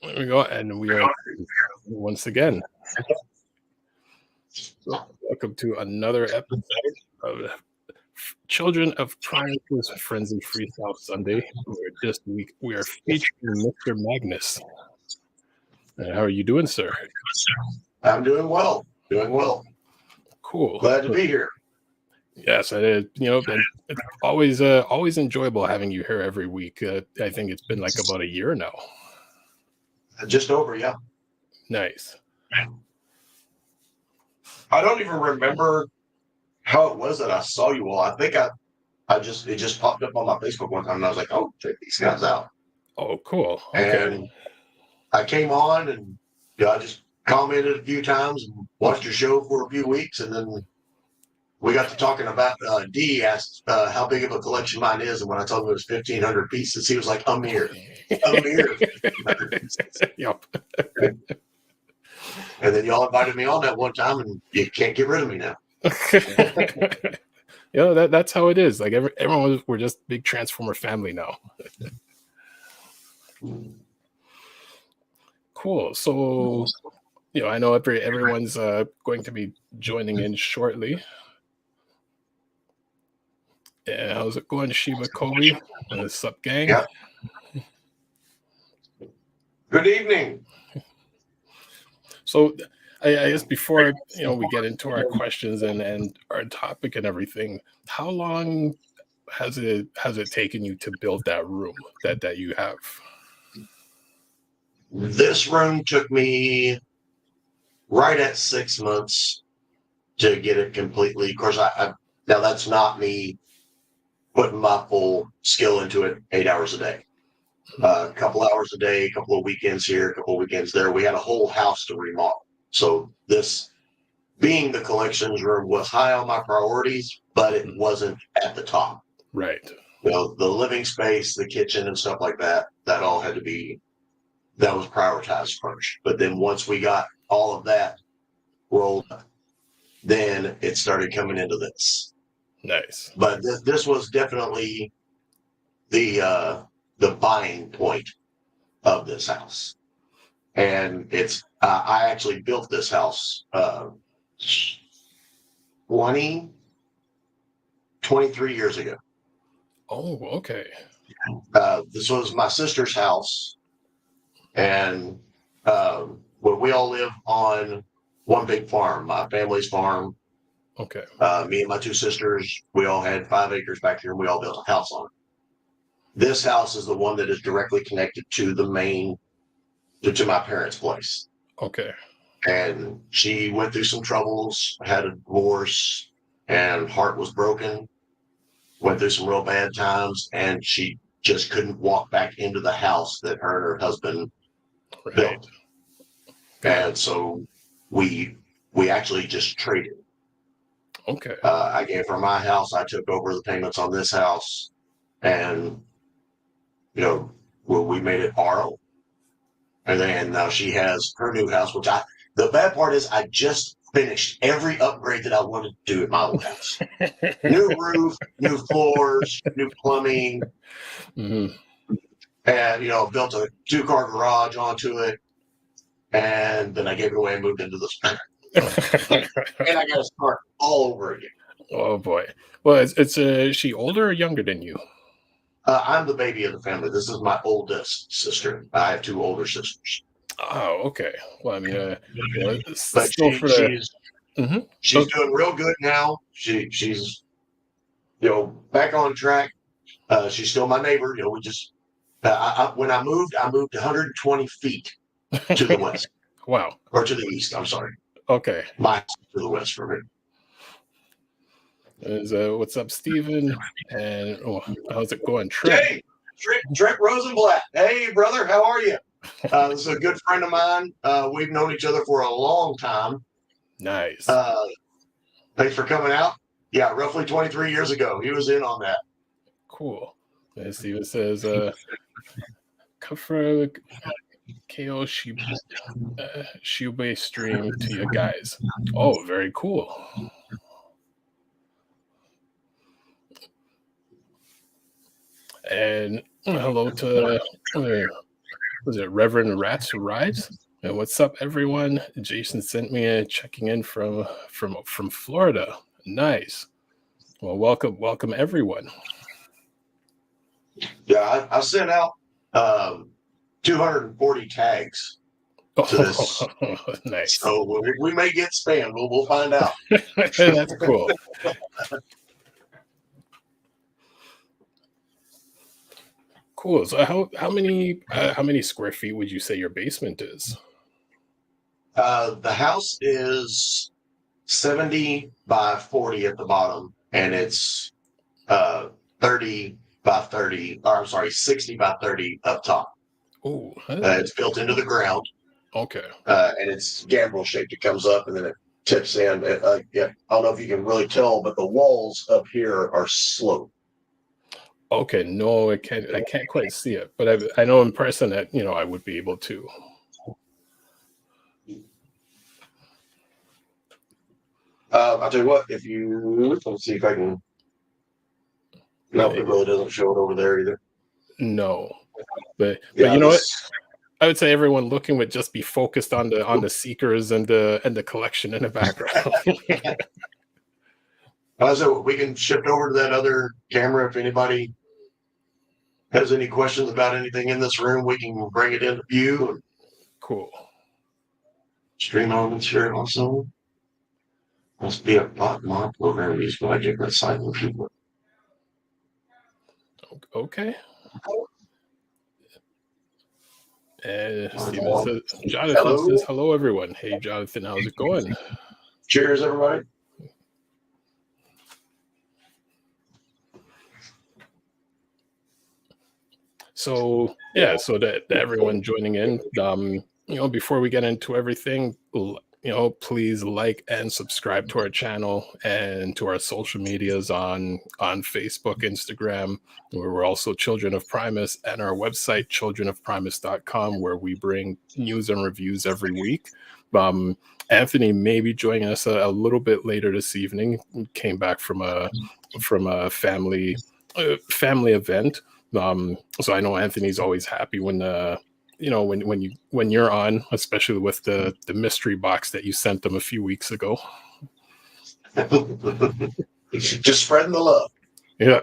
There we go. And we are once again. Welcome to another episode of Children of Primus Frenzy Freestyle Sunday. Where this week we are featuring Mr. Magnus. How are you doing, sir? I'm doing well. Doing well. Cool. Glad to be here. Yes, it's always enjoyable having you here every week. I think it's been like about a year now. Just over, yeah. Nice. I don't even remember how it was that I saw you all. I think it just popped up on my Facebook one time, and I was like, "Oh, check these guys out." Oh, cool. Okay. And I came on, and I just commented a few times and watched your show for a few weeks, and then we got to talking about. D asked how big of a collection mine is, and when I told him it was 1,500 pieces, he was like, "A mere, a mere." Yep. And then y'all invited me on that one time, and you can't get rid of me now. That's how it is. Like everyone, we're just big Transformer family now. Cool. So, I know everyone's going to be joining in shortly. Yeah, how's it going, Shiba Kobe? Sup, gang? Yeah. Good evening. So, I guess before we get into our questions and our topic and everything, how long has it taken you to build that room that you have? This room took me right at 6 months to get it completely. Of course, I now that's not me putting my full skill into it 8 hours a day. A couple hours a day, a couple of weekends here, a couple of weekends there. We had a whole house to remodel. So this being the collections room was high on my priorities, but it wasn't at the top. Right. The living space, the kitchen and stuff like that all had to be, that was prioritized first. But then once we got all of that rolled, then it started coming into this. Nice. But this was definitely the buying point of this house. And it's I actually built this house 23 years ago. Oh, okay. This was my sister's house, and we all live on one big farm, my family's farm. Okay. Me and my two sisters, we all had 5 acres back here, and we all built a house on it. This house is the one that is directly connected to the main, to my parents' place. Okay. And she went through some troubles, had a divorce, and heart was broken. Went through some real bad times, and she just couldn't walk back into the house that her and her husband built. And so we actually just traded. Okay. I gave her my house. I took over the payments on this house, and we made it our own. And then now she has her new house, which the bad part is I just finished every upgrade that I wanted to do at my old house. New roof, new floors, new plumbing. Mm-hmm. And, built a 2-car garage onto it. And then I gave it away and moved into this. And I got to start all over again. Oh, boy. Well, is she older or younger than you? I'm the baby of the family. This is my oldest sister. I have 2 older sisters. Oh, okay. Well, I mean, but she's doing real good now. She's back on track. She's still my neighbor. We just when I moved 120 feet to the west. Wow. Or to the east. I'm sorry. Okay. To the west from here. What's up, Steven? And how's it going, Trent? Hey, Trent Rosenblatt. Hey, brother, how are you? This is a good friend of mine. We've known each other for a long time. Nice. Thanks for coming out. Yeah, roughly 23 years ago. He was in on that. Cool. And Steven says, come for KO Shube stream to you guys. Oh, very cool. And hello to was it Reverend Rats Who Rides? And what's up, everyone? Jason sent me a checking in from Florida. Nice. Well, welcome everyone. Yeah, I sent out 240 tags to this. Nice. So we may get spammed. We'll find out. That's cool. Cool. So how many square feet would you say your basement is? The house is 70 by 40 at the bottom, and it's 30 by 30, or I'm sorry, 60 by 30 up top. Oh, It's built into the ground. Okay. And it's gambrel shaped. It comes up and then it tips in. Yeah, I don't know if you can really tell, but the walls up here are sloped. Okay, no, I can't quite see it, but I know in person that I would be able to. I'll tell you what, if you let's see if I can. No, it really doesn't show it over there either. No, but you know what? I would say everyone looking would just be focused on the seekers and the collection in the background. So we can shift over to that other camera if anybody has any questions about anything in this room. We can bring it into view. Cool. Stream elements here also. Must be a bot mod program used by different sites of people. Okay. Jonathan says hello, everyone. Hey, Jonathan, how's it going? Cheers, everybody. So yeah, so that everyone joining in, before we get into everything, please like and subscribe to our channel and to our social medias on Facebook, Instagram, where we're also Children of Primus, and our website, childrenofprimus.com, where we bring news and reviews every week. Anthony may be joining us a little bit later this evening. He came back from a family event. So I know Anthony's always happy when when you're on, especially with the mystery box that you sent them a few weeks ago. Just spreading the love. Yeah.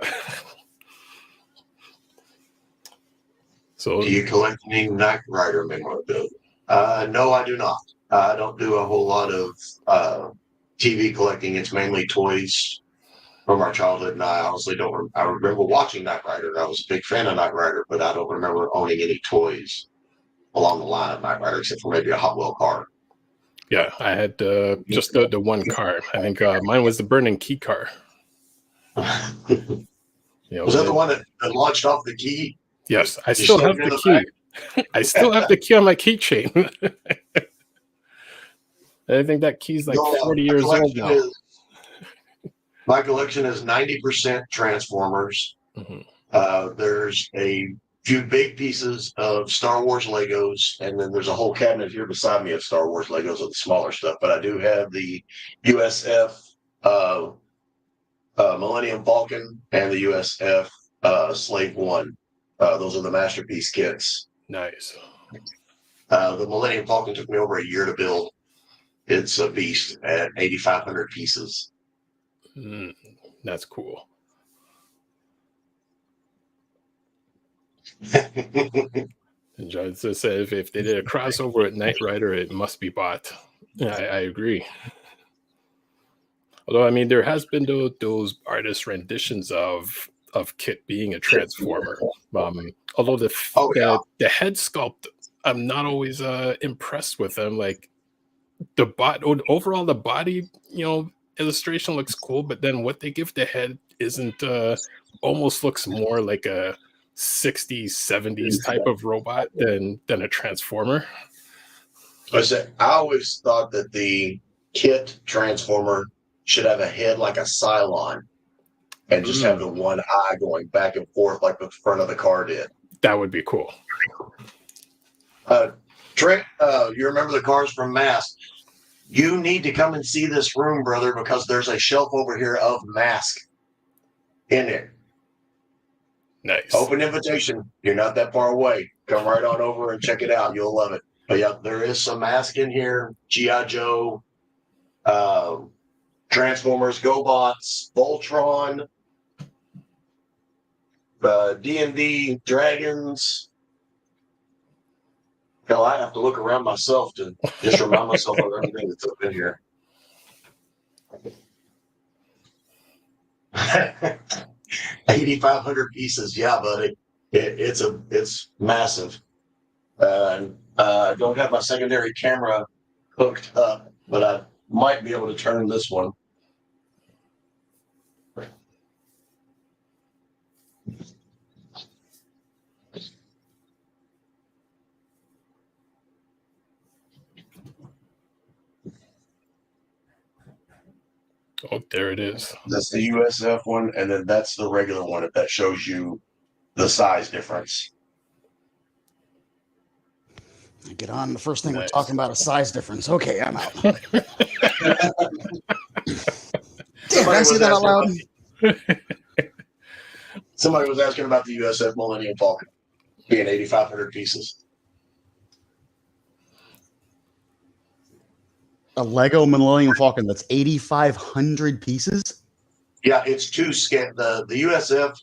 So, do you collect any Knight Rider memorabilia? No, I do not. I don't do a whole lot of TV collecting. It's mainly toys from our childhood, and I honestly don't. I remember watching Knight Rider. I was a big fan of Knight Rider, but I don't remember owning any toys along the line of Knight Rider, except for maybe a Hot Wheel car. Yeah, I had just the one car. I think mine was the Burning Key car. Was that the one that launched off the key? Yes, I still have the key. I still have the key on my keychain. I think that key's like 40 years old now. My collection is 90% Transformers. Mm-hmm. There's a few big pieces of Star Wars Legos, and then there's a whole cabinet here beside me of Star Wars Legos of the smaller stuff. But I do have the USF Millennium Falcon and the USF Slave One. Those are the masterpiece kits. Nice. The Millennium Falcon took me over a year to build. It's a beast at 8,500 pieces. That's cool. And John said if they did a crossover at Knight Rider, it must be bought. Yeah, I agree. Although, I mean, there has been those artist renditions of Kit being a Transformer. Although the head sculpt, I'm not always impressed with them. Like overall, the body, illustration looks cool, but then what they give the head isn't almost looks more like a 60s, 70s type of robot than a Transformer. I always thought that the Kit Transformer should have a head like a Cylon and just have the one eye going back and forth like the front of the car did. That would be cool. Trent, you remember the cars from Mask? You need to come and see this room, brother, because there's a shelf over here of Mask in it. Nice. Open invitation. You're not that far away. Come right on over and check it out. You'll love it. But yeah, there is some mask in here. G.I. Joe, Transformers, GoBots, Voltron, D&D, Dragons. Hell, I have to look around myself to just remind myself of everything that's up in here. 8,500 pieces. Yeah, buddy. It's massive. I don't have my secondary camera hooked up, but I might be able to turn this one. Oh, there it is. That's the USF one, and then that's the regular one that shows you the size difference. Get on. The first thing Nice. we're talking about is size difference. Okay, I'm out. Damn, did I say that out loud? Somebody was asking about the USF Millennium Falcon being 8,500 pieces. A Lego Millennium Falcon that's 8,500 pieces? Yeah, it's to scale. The USF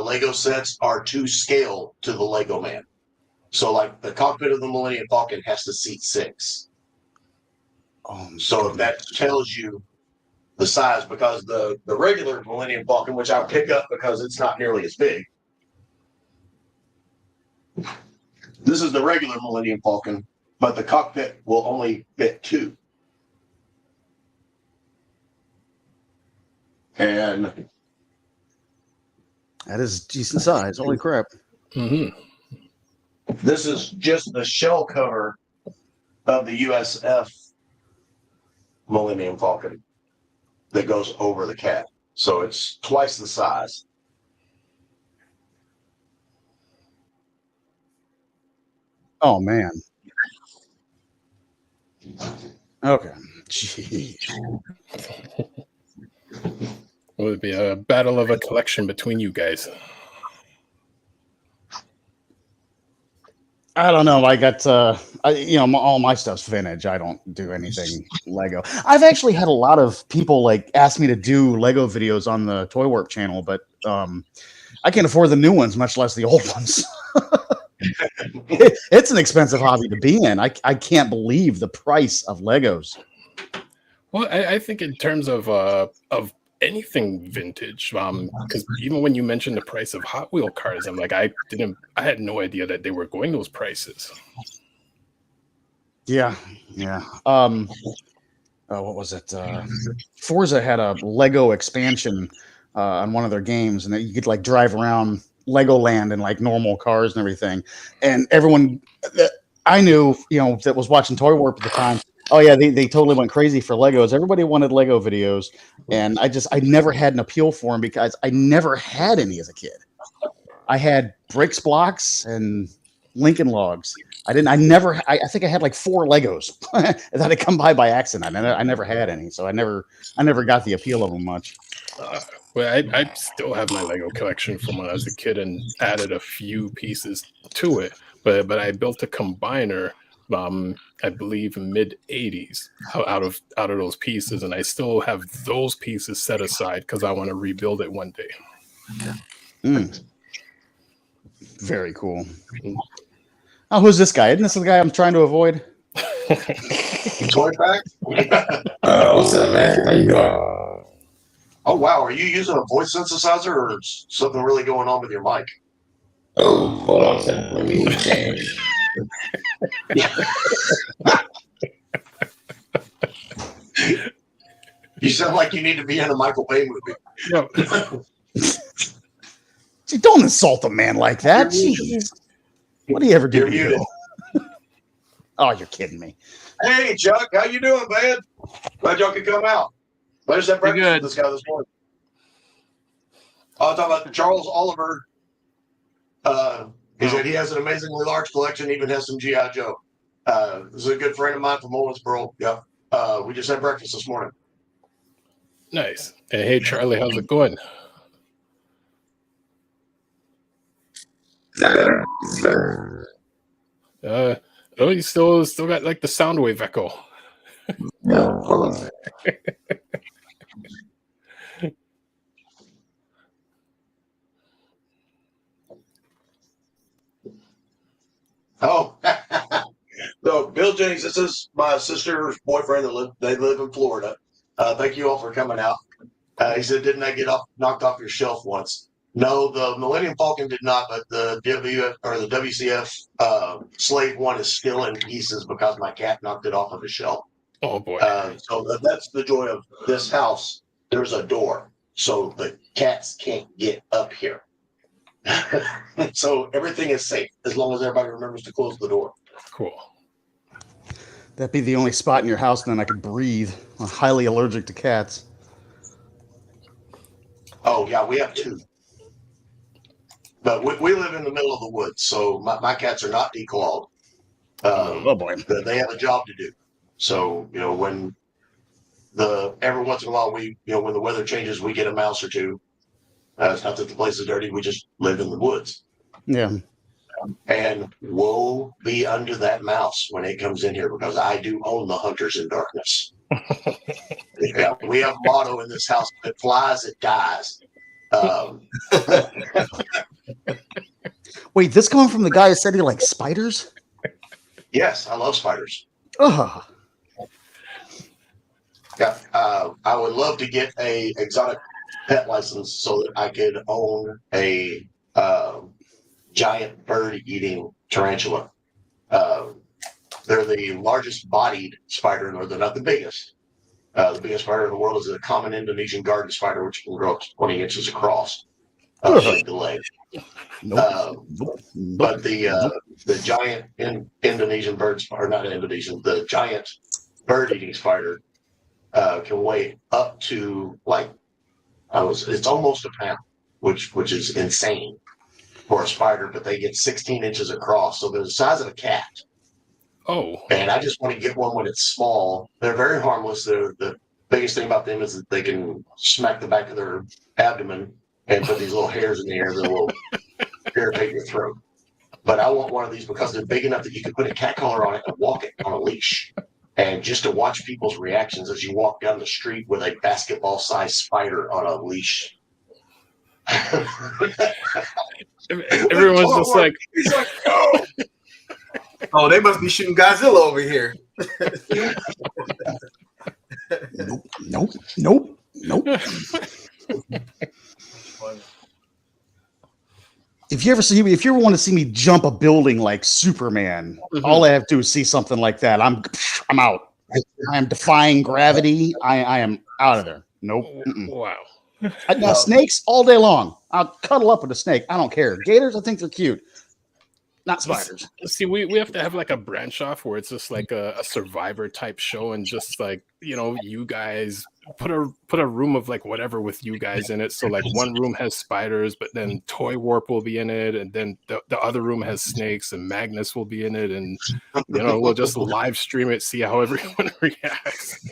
Lego sets are to scale to the Lego man. So, like, the cockpit of the Millennium Falcon has to seat 6. So if that tells you the size, because the regular Millennium Falcon, which I'll pick up because it's not nearly as big. This is the regular Millennium Falcon, but the cockpit will only fit 2. And that is decent size. Holy crap. Mm-hmm. This is just the shell cover of the USF Millennium Falcon that goes over the cat. So it's twice the size. Oh, man. Okay. Jeez. Will it be a battle of a collection between you guys? I don't know. I got, all my stuff's vintage. I don't do anything Lego. I've actually had a lot of people like ask me to do Lego videos on the Toy Warp channel, but I can't afford the new ones, much less the old ones. It's an expensive hobby to be in. I can't believe the price of Legos. Well, I think in terms of anything vintage, because even when you mentioned the price of Hot Wheel cars, I'm like, I had no idea that they were going those prices. Yeah. What was it? Forza had a Lego expansion on one of their games, and you could like drive around Legoland in like normal cars and everything. And everyone that I knew, that was watching Toy Warp at the time, oh yeah, they totally went crazy for Legos. Everybody wanted Lego videos, and I never had an appeal for them because I never had any as a kid. I had bricks blocks and Lincoln Logs. I think I had like 4 Legos that had come by accident. I never had any, so I never got the appeal of them much. Well, I still have my Lego collection from when I was a kid and added a few pieces to it, but I built a combiner. I believe mid 80s out of those pieces, and I still have those pieces set aside because I want to rebuild it one day. Very cool. Oh, who's this guy? Isn't this the guy I'm trying to avoid? Toy Pack? What's up, man? How you doing? Oh, wow. Are you using a voice synthesizer or is something really going on with your mic? Oh, hold on a second. Let me change. You sound like you need to be in a Michael Bay movie. No. Gee, don't insult a man like that. Jeez. What do you ever do? You're muted. Oh, you're kidding me. Hey, Chuck. How you doing, man? Glad y'all could come out. I just had breakfast with this guy this morning. I'll talk about Charles Oliver. He said he has an amazingly large collection, even has some G.I. Joe. This is a good friend of mine from Owensboro. Yep. We just had breakfast this morning. Nice. And hey, Charlie, how's it going? Oh, you still got like the sound wave echo. Oh, no, Bill Jennings. This is my sister's boyfriend. They live in Florida. Thank you all for coming out. He said, "Didn't I get knocked off your shelf once?" No, the Millennium Falcon did not, but the WCF Slave One is still in pieces because my cat knocked it off of the shelf. Oh boy. So that's the joy of this house. There's a door, so the cats can't get up here. So everything is safe as long as everybody remembers to close the door. Cool. That'd be the only spot in your house then I could breathe. I'm highly allergic to cats. Oh, yeah, we have two. But we live in the middle of the woods, so my cats are not declawed. Oh boy. They have a job to do. So, when every once in a while when the weather changes, we get a mouse or two. It's not that the place is dirty, we just live in the woods. Yeah. And woe be unto that mouse when it comes in here, because I do own the hunters in darkness. Yeah, we have a motto in this house: if it flies, it dies. Wait, this coming from the guy who said he likes spiders? Yes, I love spiders. Ugh. Yeah, I would love to get a exotic pet license so that I could own a giant bird-eating tarantula. They're the largest bodied spider in the world. They're not the biggest. The biggest spider in the world is a common Indonesian garden spider, which can grow up to 20 inches across, leg to leg. Nope. But the giant Indonesian bird spider, not Indonesian, the giant bird-eating spider can weigh up to it's almost a pound, which is insane for a spider. But they get 16 inches across, so they're the size of a cat. Oh. And I just want to get one when it's small. They're very harmless. The biggest thing about them is that they can smack the back of their abdomen and put these little hairs in the air that will irritate your throat. But I want one of these because they're big enough that you can put a cat collar on it and walk it on a leash. And just to watch people's reactions as you walk down the street with a basketball-sized spider on a leash. Everyone's just like, he's like, oh. Oh, they must be shooting Godzilla over here. Nope. If you ever want to see me jump a building like Superman, all I have to do is see something like that. I'm out. I am defying gravity. I am out of there. Nope. Wow. Now, snakes all day long. I'll cuddle up with a snake. I don't care. Gators, I think they're cute. Not spiders. See, we have to have like a branch off where it's just like a survivor type show, and just like, you guys put a room of like whatever with you guys in it. So like one room has spiders, but then Toy Warp will be in it, and then the other room has snakes, and Magnus will be in it, and we'll just live stream it, see how everyone reacts.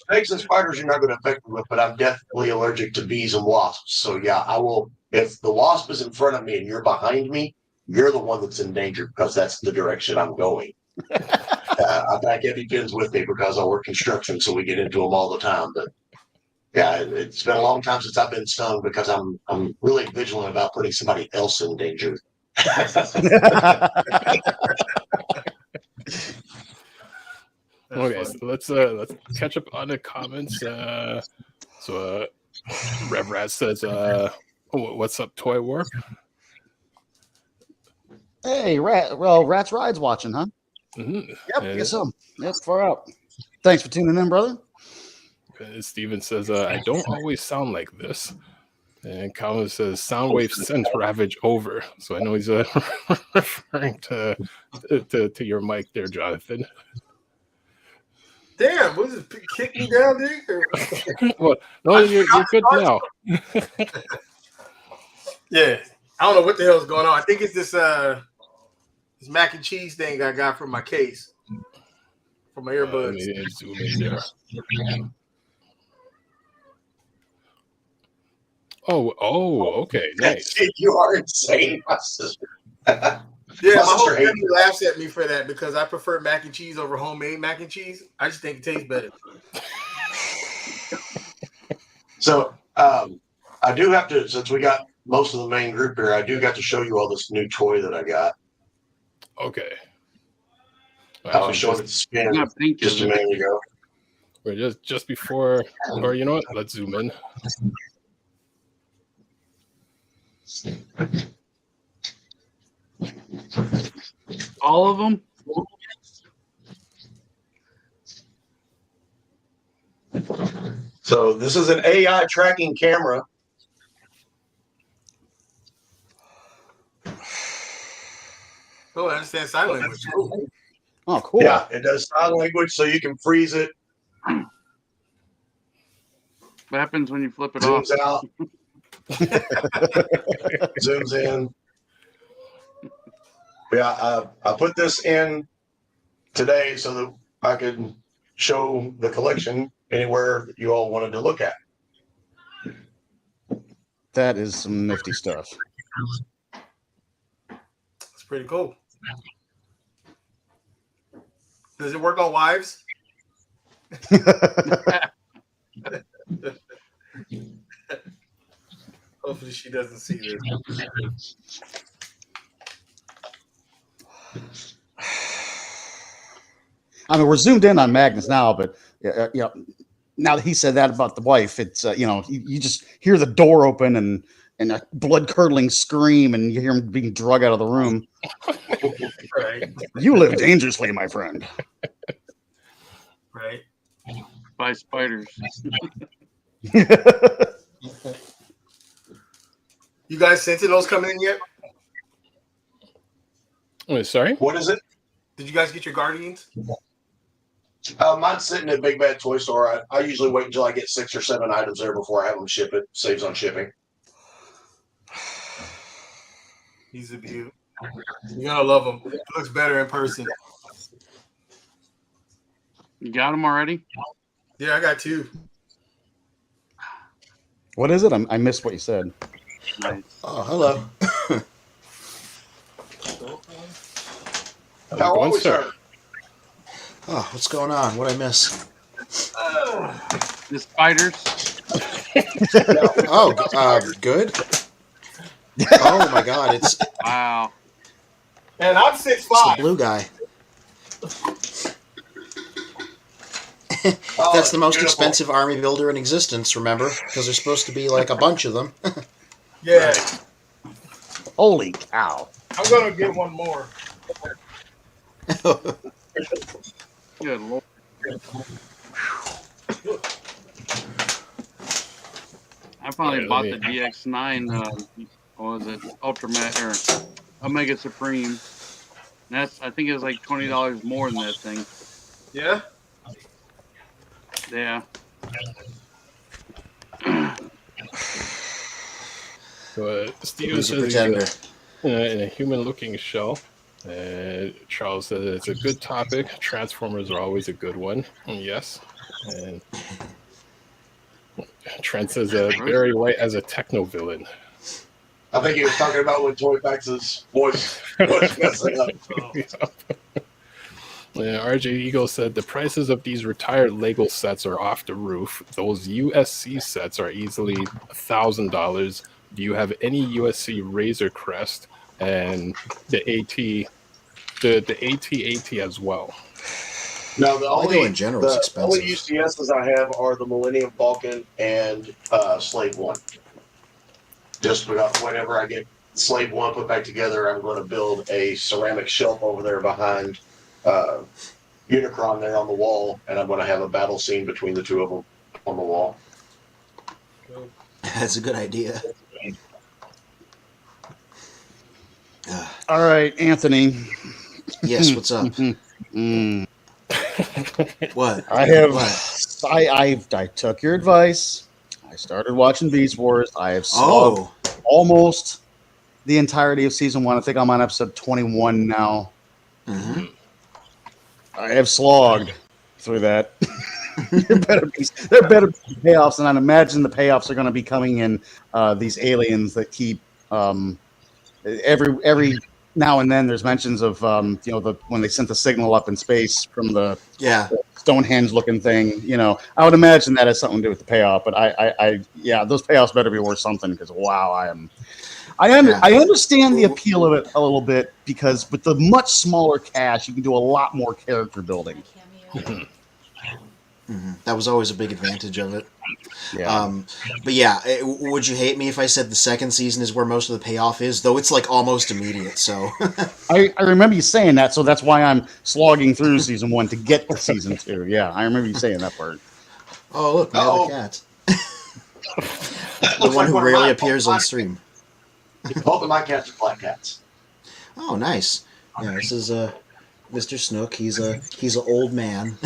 Snakes and spiders you're not going to affect me with, but I'm definitely allergic to bees and wasps. So yeah, I will. If the wasp is in front of me and you're behind me, you're the one that's in danger, because that's the direction I'm going. I pack EpiPens with me because I work construction, so we get into them all the time. But yeah, it's been a long time since I've been stung, because I'm really vigilant about putting somebody else in danger. Okay, so let's catch up on the comments. So Rev Rat says, "What's up, Toy Warp?" Hey, Rats Rides watching, huh? Mm-hmm. Yep, guess so. Yep, far out. Thanks for tuning in, brother. Steven says, I don't always sound like this. And Colin says, Soundwave sent Ravage over. So I know he's referring to your mic there, Jonathan. Damn, was it kick me down, dude? Well, no, you're good now. Yeah. I don't know what the hell's going on. I think it's this mac and cheese thing I got from my case. From my earbuds. Let me zoom in there. Okay, nice. You are insane, my sister. Yeah, My my whole sister hates family laughs at me for that because I prefer mac and cheese over homemade mac and cheese. I just think it tastes better. So I do have to, since we got most of the main group here, I do got to show you all this new toy that I got. Okay. I was Actually, showing it to Spin Not pink, just is a it? minute ago. we're just before, or you know what? Let's zoom in. All of them? So this is an AI tracking camera. Oh, I understand sign language. Cool. Oh, cool. Yeah, it does sign language, so you can freeze it, What happens when you flip it off? zooms out, zooms in. Yeah, I put this in today so that I could show the collection anywhere you all wanted to look at. That is some nifty stuff. It's pretty cool. Does it work on wives? Hopefully she doesn't see this. I mean, we're zoomed in on Magnus now, but now that he said that about the wife, it's you just hear the door open and a blood curdling scream, and you hear him being drug out of the room. Right. You live dangerously, my friend. Right. By spiders. You guys Sentinels coming in yet? Wait, sorry? What is it? Did you guys get your Guardians? Mine's sitting at Big Bad Toy Store. I usually wait until I get 6 or 7 items there before I have them ship it. Saves on shipping. He's a beaut. You're gonna love him. He looks better in person. You got them already? Yeah, I got 2. What is it? I missed what you said. Nice. Oh, hello. How Going, are we, sir? sir? Oh, what's going on? What'd I miss? The spiders. Oh, good. Oh my God, it's Wow. And I'm the 6'5". blue guy. That's the most beautiful. expensive army builder in existence, remember? Because there's supposed to be like a bunch of them. Yeah. Holy cow! I'm gonna get one more. Good Lord. I finally bought the GX9. What was it? Ultramat or Omega Supreme. And I think it was like $20 more than that thing. Yeah. Yeah. So, Steven Who's a says he's pretender? in a human-looking shell. Charles says it's a good topic. Transformers are always a good one. Yes. And Trent says Barry White as a techno villain. I think he was talking about when Toy Fax's voice was messing up. RJ Eagle said the prices of these retired Lego sets are off the roof. Those USC sets are easily $1,000. Do you have any USC Razor Crest and the AT as well? No, the Lego in general is only expensive. UCSs I have are the Millennium Falcon and Slave One. Just whenever I get Slave One put back together, I'm going to build a ceramic shelf over there behind Unicron there on the wall, and I'm going to have a battle scene between the two of them on the wall. That's a good idea. All right, Anthony. Yes, what's up? Mm. What? I have. What? I took your advice. I started watching Beast Wars. I have slogged Oh, almost the entirety of season 1. I think I'm on episode 21 now. mhm. I have slogged through that. there better be payoffs, and I'd imagine the payoffs are going to be coming in these aliens that keep every now and then. There's mentions of when they sent the signal up in space from the Stonehenge looking thing. I would imagine that has something to do with the payoff. But those payoffs better be worth something because wow, I understand the appeal of it a little bit because with the much smaller cash, you can do a lot more character building. That was always a big advantage of it. Yeah. But yeah, would you hate me if I said the second season is where most of the payoff is? Though it's like almost immediate. So I remember you saying that, so that's why I'm slogging through season 1 to get to season 2. Yeah, I remember you saying that part. Oh look, my other cat. The one who rarely appears on stream. Both of my cats are black cats. Oh, nice. Yeah, this is Mr. Snook. He's an old man.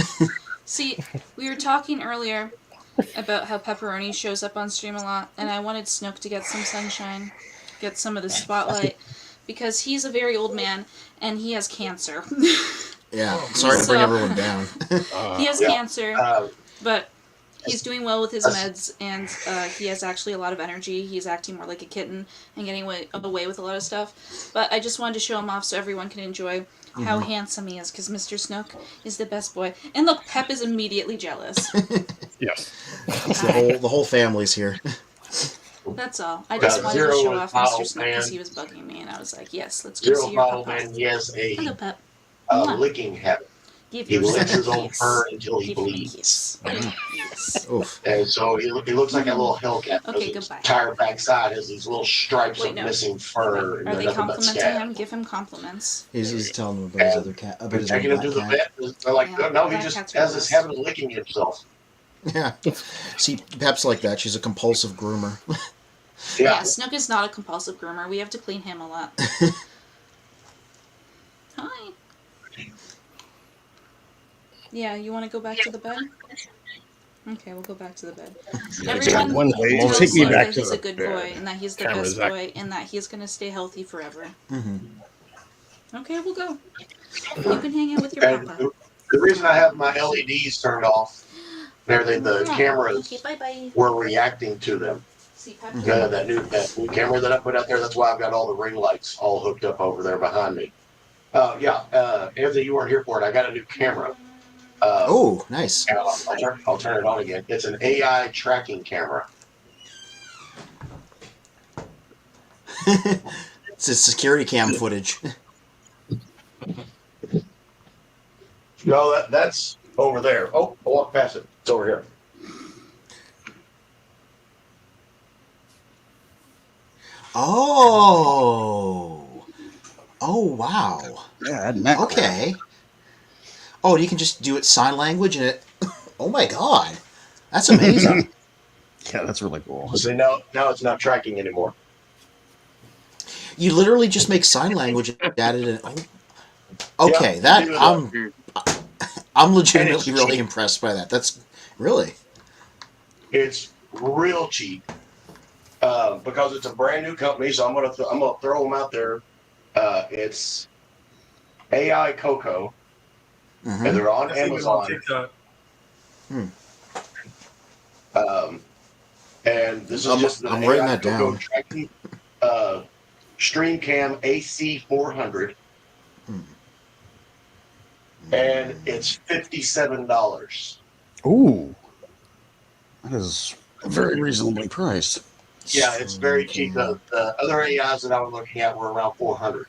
See, we were talking earlier about how Pepperoni shows up on stream a lot, and I wanted Snook to get some sunshine, get some of the spotlight, because he's a very old man, and he has cancer. Yeah, sorry to bring everyone down. He has cancer, but he's doing well with his meds, and he has actually a lot of energy. He's acting more like a kitten and getting away with a lot of stuff. But I just wanted to show him off so everyone can enjoy how handsome he is, because Mr. Snook is the best boy. And look, Pep is immediately jealous. Yes. The whole family's here. That's all. I just wanted to show off Mr. Snook because he was bugging me, and I was like, yes, let's go see your papa. He has Hello, Pep. licking habit. He licks his own fur until he bleeds. Yes. And so he looks like a little Hellcat. Okay, his goodbye. entire backside has these little stripes of missing fur. And Are they nothing but complimenting scab. him? Give him compliments. He's telling them about his other cat. About his Taking him to the vet. They're like, no, he just has this habit of licking himself. Yeah. See, Pep's like that. She's a compulsive groomer. Yeah, Snook is not a compulsive groomer. We have to clean him a lot. Hi. Yeah, you want to go back to the bed? Okay, we'll go back to the bed. Everyone tells take me him back that to he's the a good bed. boy and that he's the best boy and that he's going to stay healthy forever. Okay, we'll go. You can hang out with your papa. The reason I have my LEDs turned off, the cameras were reacting to them. That new camera that I put out there, that's why I've got all the ring lights all hooked up over there behind me. Anthony, you weren't here for it. I got a new camera. Oh, nice. I'll turn it on again. It's an AI tracking camera. It's a security cam footage. No, that's over there. Oh, I walked past it. It's over here. Oh, wow. Yeah, okay. Oh, you can just do it sign language and it. Oh my god, that's amazing. Yeah, that's really cool. See, now it's not tracking anymore. You literally just make sign language and add it in. Okay, I'm legitimately really impressed by that. That's really. It's real cheap because it's a brand new company. So I'm gonna throw them out there. It's AI Coco, and they're on Amazon. And this is just I'm writing that down. Tracking, StreamCam AC400, and it's $57. Ooh, that is very reasonably priced. Yeah, it's very cheap. The other AIs that I was looking at were around 400.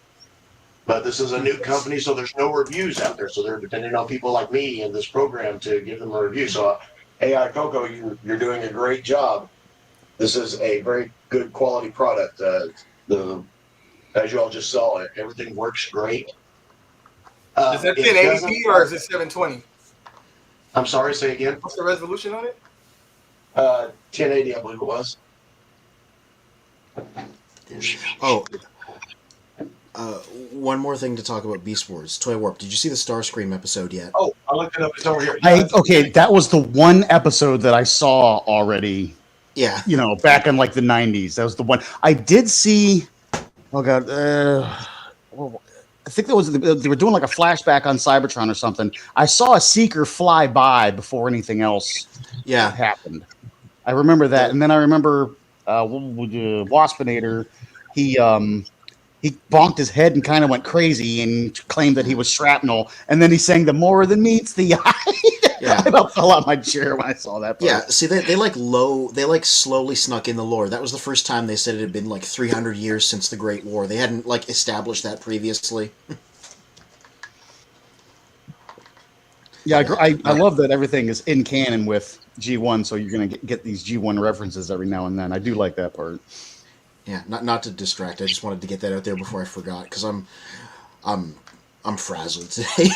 But this is a new company, so there's no reviews out there. So they're depending on people like me in this program to give them a review. So AI Coco, you're doing a great job. This is a very good quality product. As you all just saw, everything works great. Is that 1080p or is it 720? I'm sorry, say again. What's the resolution on it? 1080, I believe it was. Oh, one more thing to talk about Beast Wars. Toy Warp, did you see the Starscream episode yet? Oh, I looked it up. It's over here. Okay, that was the one episode that I saw already. Yeah. Back in like the 90s. That was the one. I did see. Oh, God. I think they were doing like a flashback on Cybertron or something. I saw a Seeker fly by before anything else happened. I remember that, and then I remember Waspinator. He bonked his head and kind of went crazy and claimed that he was shrapnel. And then he sang "The More Than Meets the Eye." Yeah, I about fell out my chair when I saw that part. Yeah, see, they slowly snuck in the lore. That was the first time they said it had been like 300 years since the Great War. They hadn't like established that previously. Yeah, I love that everything is in canon with G1, so you're going to get these G1 references every now and then. I do like that part. Yeah, not to distract. I just wanted to get that out there before I forgot, because I'm frazzled today.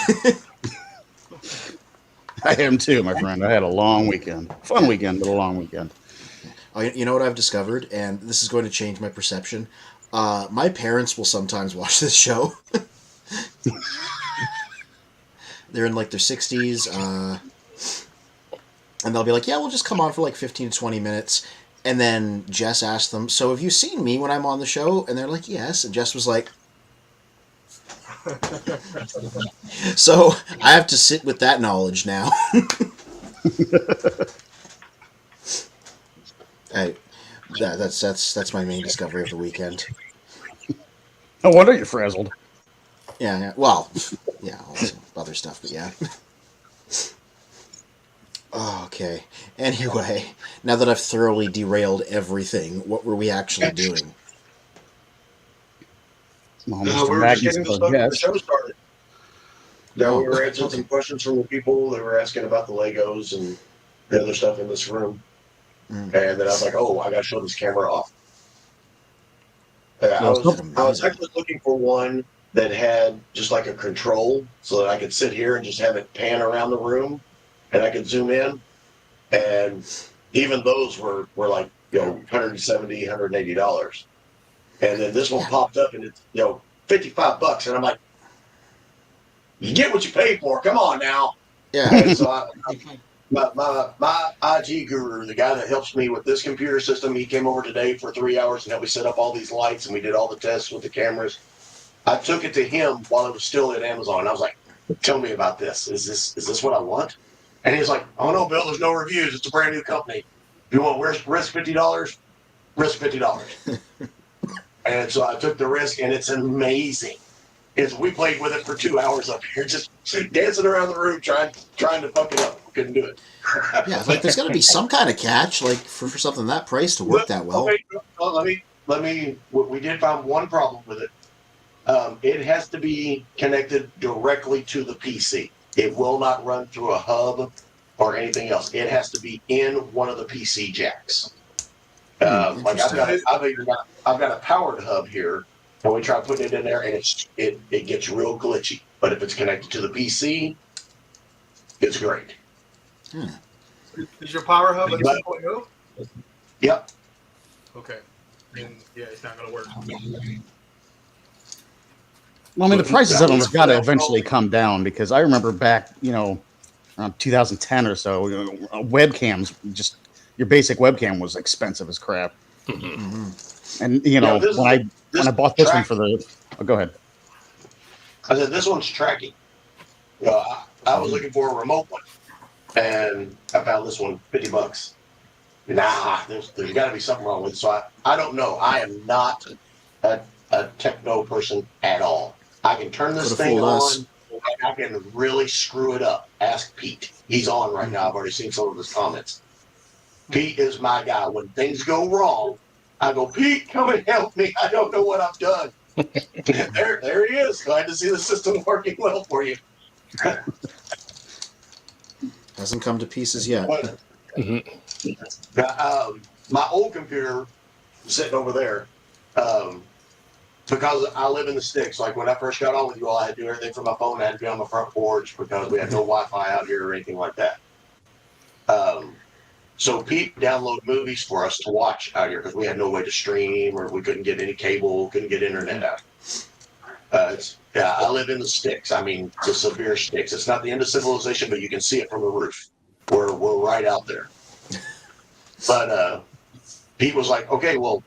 I am too, my friend. I had a long weekend. Fun weekend, but a long weekend. Oh, you know what I've discovered, and this is going to change my perception. My parents will sometimes watch this show. They're in like their 60s, and they'll be like, "Yeah, we'll just come on for like 15 to 20 minutes." And then Jess asked them, "So have you seen me when I'm on the show?" And they're like, "Yes." And Jess was like, "So I have to sit with that knowledge now." That's my main discovery of the weekend. No wonder you're frazzled. Yeah. Well, yeah, also other stuff, but yeah. Okay. Anyway, now that I've thoroughly derailed everything, what were we actually doing? Well, we Mr. were just getting Magnus, the show started. Yeah, we were answering some questions from the people that were asking about the Legos and the other stuff in this room. And then I was like, "Oh, I got to show this camera off." I was actually looking for one that had just like a control, so that I could sit here and just have it pan around the room, and I could zoom in. And even those were like, $170, $180. And then this one popped up, and it's $55, and I'm like, you get what you pay for. Come on now. Yeah. And so my IT guru, the guy that helps me with this computer system, he came over today for 3 hours and helped me set up all these lights, and we did all the tests with the cameras. I took it to him while it was still at Amazon. I was like, "Tell me about this. Is this what I want?" And he's like, "Oh no, Bill, there's no reviews. It's a brand new company. If you want risk $50, risk $50." And so I took the risk, and it's amazing. We played with it for 2 hours up here, just dancing around the room, trying to fuck it up. Couldn't do it. Yeah, like there's got to be some kind of catch, like for something that price to work that well. Let me. We did find one problem with it. It has to be connected directly to the PC. It will not run through a hub or anything else. It has to be in one of the PC jacks. Like I've got a powered hub here, and we try putting it in there, and it gets real glitchy. But if it's connected to the PC, it's great. Is your power hub a 2.0? Yep. Okay. Then yeah, it's not gonna work. Well, I mean, the prices of them have got to eventually come down, because I remember back, around 2010 or so, webcams, just your basic webcam was expensive as crap. Mm-hmm. And when I bought this one for the, go ahead. I said this one's tracking. I was looking for a remote one, and I found this one $50. Nah, there's got to be something wrong with it. So I don't know. I am not a techno person at all. I can turn this thing on, and I can really screw it up. Ask Pete. He's on right now. I've already seen some of his comments. Pete is my guy. When things go wrong, I go, "Pete, come and help me. I don't know what I've done." there he is. Glad to see the system working well for you. Hasn't come to pieces yet. My old computer sitting over there, because I live in the sticks. Like when I first got on with you all, I had to do everything from my phone. I had to be on my front porch because we had no Wi-Fi out here or anything like that. So Pete downloaded movies for us to watch out here because we had no way to stream, or we couldn't get any cable, couldn't get internet out. I live in the sticks. I mean, the severe sticks. It's not the end of civilization, but you can see it from the roof. We're right out there. But Pete was like, "Okay, well,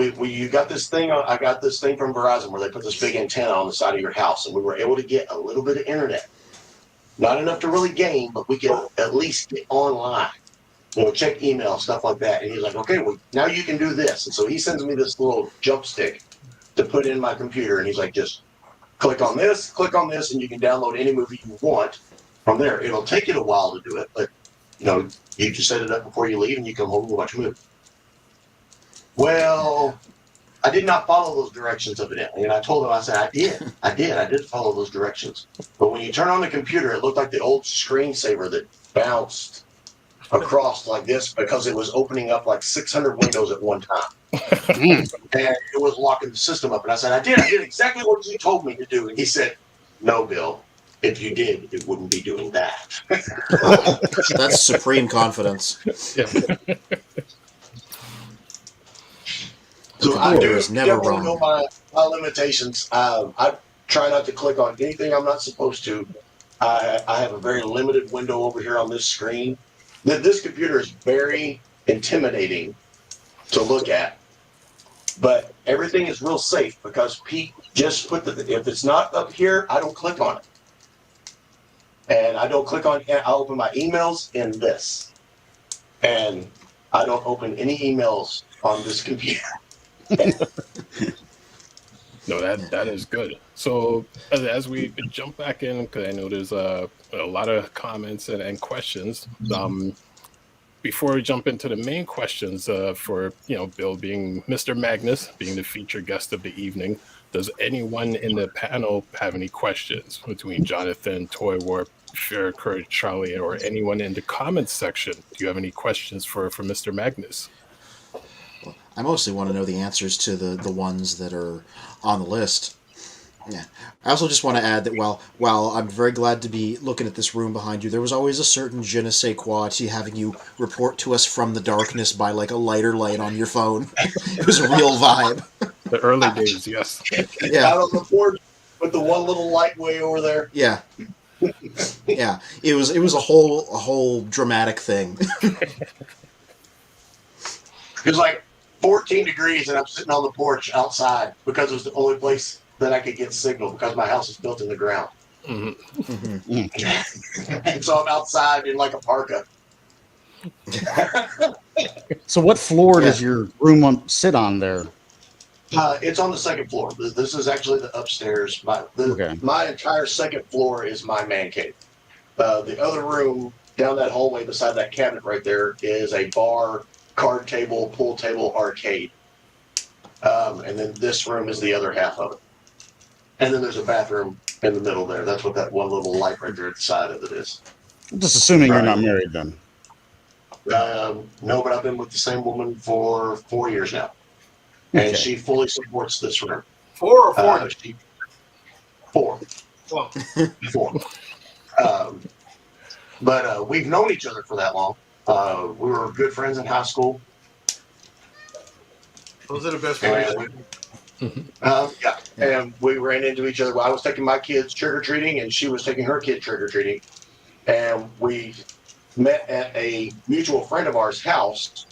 you got this thing. I got this thing from Verizon where they put this big antenna on the side of your house, and we were able to get a little bit of internet. Not enough to really game, but we could at least get online. Check email, stuff like that. And he's like, okay, well, now you can do this. And so he sends me this little jump stick to put in my computer. And he's like, just click on this, and you can download any movie you want from there. It'll take you a while to do it, but, you just set it up before you leave and you come home and watch a movie. Well, I did not follow those directions evidently. And I told him, I said, I did follow those directions. But when you turn on the computer, it looked like the old screensaver that bounced across like this because it was opening up like 600 windows at one time. And it was locking the system up. And I said, I did exactly what you told me to do. And he said, no, Bill, if you did, it wouldn't be doing that. That's supreme confidence. Yeah. So I do never know my limitations. I try not to click on anything I'm not supposed to. I have a very limited window over here on this screen. This computer is very intimidating to look at, but everything is real safe because Pete just put if it's not up here, I don't click on it. And I don't click on it. I open my emails in this. And I don't open any emails on this computer. No, that is good. So as we jump back in, because I know there's a lot of comments and questions. Before we jump into the main questions, for Bill being Mr. Magnus, being the featured guest of the evening, does anyone in the panel have any questions between Jonathan, Toy Warp, Fear, Courage, Charlie, or anyone in the comments section? Do you have any questions for Mr. Magnus? I mostly want to know the answers to the ones that are on the list. Yeah. I also just want to add that while I'm very glad to be looking at this room behind you, there was always a certain je ne sais quoi to having you report to us from the darkness by like a lighter light on your phone. It was a real vibe. The early days, yes. Yeah. Out on the porch with the one little light way over there. Yeah. Yeah. It was a whole dramatic thing. It was like 14 degrees and I'm sitting on the porch outside because it was the only place that I could get signal because my house is built in the ground. Mm-hmm. Mm-hmm. And so I'm outside in like a parka. So what floor does your room sit on there? It's on the second floor. This is actually the upstairs. My entire second floor is my man cave. The other room down that hallway beside that cabinet right there is a bar, card table, pool table, arcade. And then this room is the other half of it. And then there's a bathroom in the middle there. That's what that one little light right there at the side of it is. Just assuming you're not married then. No, but I've been with the same woman for 4 years now. And she fully supports this room. 4 or 40? 4. Well. 4. But we've known each other for that long. We were good friends in high school. Those are the best friends. Yeah, and we ran into each other. I was taking my kids trick-or-treating, and she was taking her kid trick-or-treating. And we met at a mutual friend of ours' house.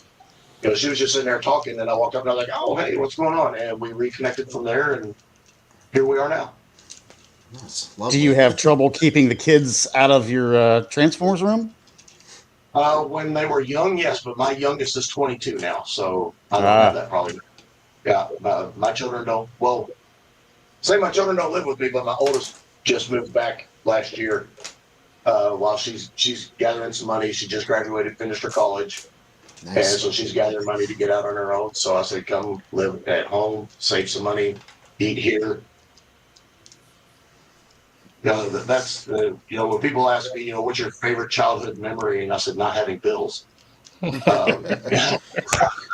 She was just sitting there talking, and I walked up, and I was like, oh, hey, what's going on? And we reconnected from there, and here we are now. Do you have trouble keeping the kids out of your Transformers room? When they were young, yes, but my youngest is 22 now, so I don't have that problem. Yeah, my children don't. Well, say my children don't live with me, but my oldest just moved back last year. While she's gathering some money, she just graduated, finished her college, and so she's gathering money to get out on her own. So I said, "Come live at home, save some money, eat here." That's when people ask me, what's your favorite childhood memory, and I said, not having bills. At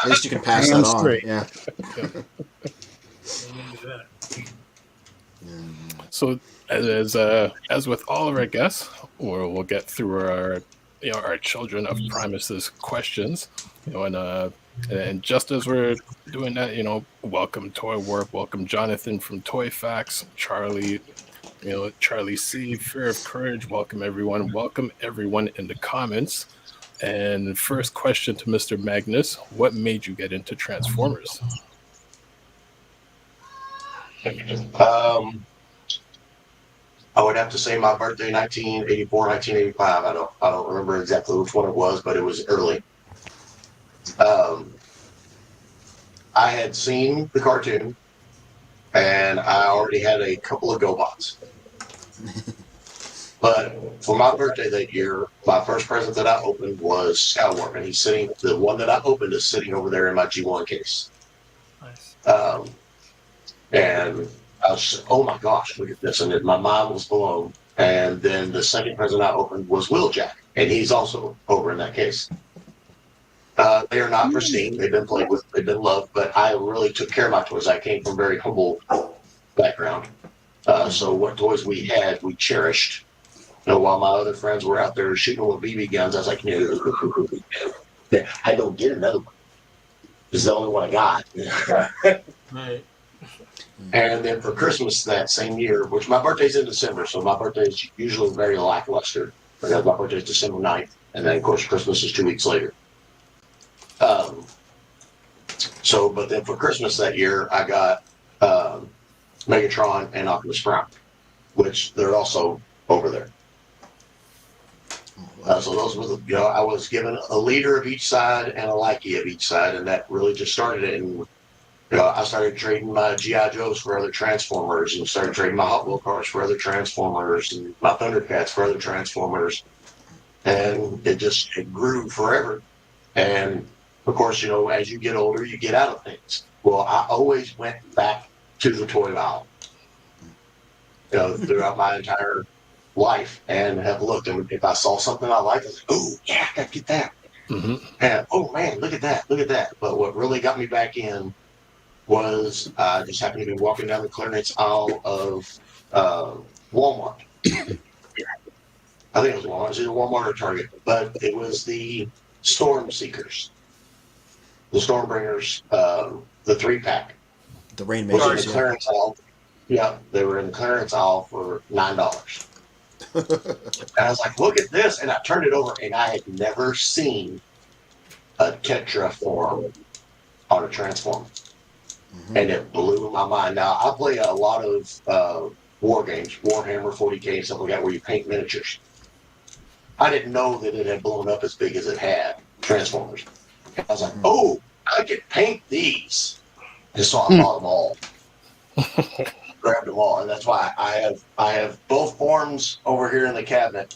least you can pass that on. Straight. Yeah. So as with all of our guests, we'll get through our children of Primus's questions, and just as we're doing that, welcome Toy Warp, welcome Jonathan from Toy Facts, Charlie. Charlie C, Fear of Courage, welcome everyone in the comments. And first question to Mr. Magnus, what made you get into Transformers? I would have to say my birthday, 1984, 1985. I don't remember exactly which one it was, but it was early. I had seen the cartoon, and I already had a couple of GoBots. But for my birthday that year, my first present that I opened was Skywarp, and he's sitting. The one that I opened is sitting over there in my G1 case. Nice. And I was, oh my gosh, look at this! And my mind was blown. And then the second present I opened was Wheeljack, and he's also over in that case. They are not pristine. They've been played with. They've been loved. But I really took care of my toys. I came from a very humble background. So what toys we had, we cherished. You know, while my other friends were out there shooting with BB guns, I was like, no, I don't get another one. This is the only one I got. Right. And then for Christmas that same year, which my birthday's in December, so my birthday is usually very lackluster. Because my birthday's December 9th, and then of course Christmas is 2 weeks later. But then for Christmas that year, I got Megatron and Optimus Prime, which they're also over there. So those were the, I was given a leader of each side and a likey of each side, and that really just started it. And I started trading my GI Joes for other Transformers, and started trading my Hot Wheel cars for other Transformers, and my Thundercats for other Transformers, and it grew forever. And of course, as you get older, you get out of things. Well, I always went back to the toy aisle, throughout my entire life, and have looked. And if I saw something I liked, I was like, oh, yeah, I got to get that. Mm-hmm. And, oh, man, look at that. But what really got me back in was I just happened to be walking down the clearance aisle of Walmart. I think it was Walmart. It was either Walmart or Target. But it was the Storm Seekers. The Stormbringers, the 3-pack. The Rainmakers. In the clearance aisle. Yeah, they were in the clearance aisle for $9. And I was like, look at this. And I turned it over, and I had never seen a Tetra form on a Transformer. Mm-hmm. And it blew my mind. Now, I play a lot of war games, Warhammer 40K, stuff like that, where you paint miniatures. I didn't know that it had blown up as big as it had, Transformers. And I was like, oh, I could paint these. And so I bought them all. Grabbed them all, and that's why I have both forms over here in the cabinet,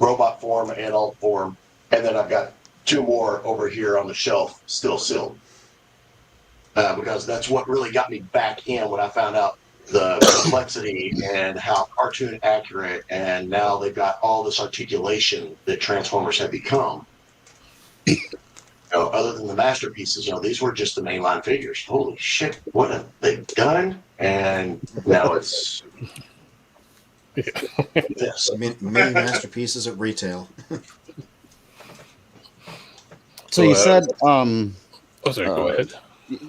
robot form and alt form, and then I've got 2 more over here on the shelf still sealed, because that's what really got me back in when I found out the complexity and how cartoon accurate, and now they've got all this articulation that Transformers have become. Other than the masterpieces, these were just the mainline figures. Holy shit, what have they done? And now it's this. Many masterpieces at retail. So you said, sorry, go ahead.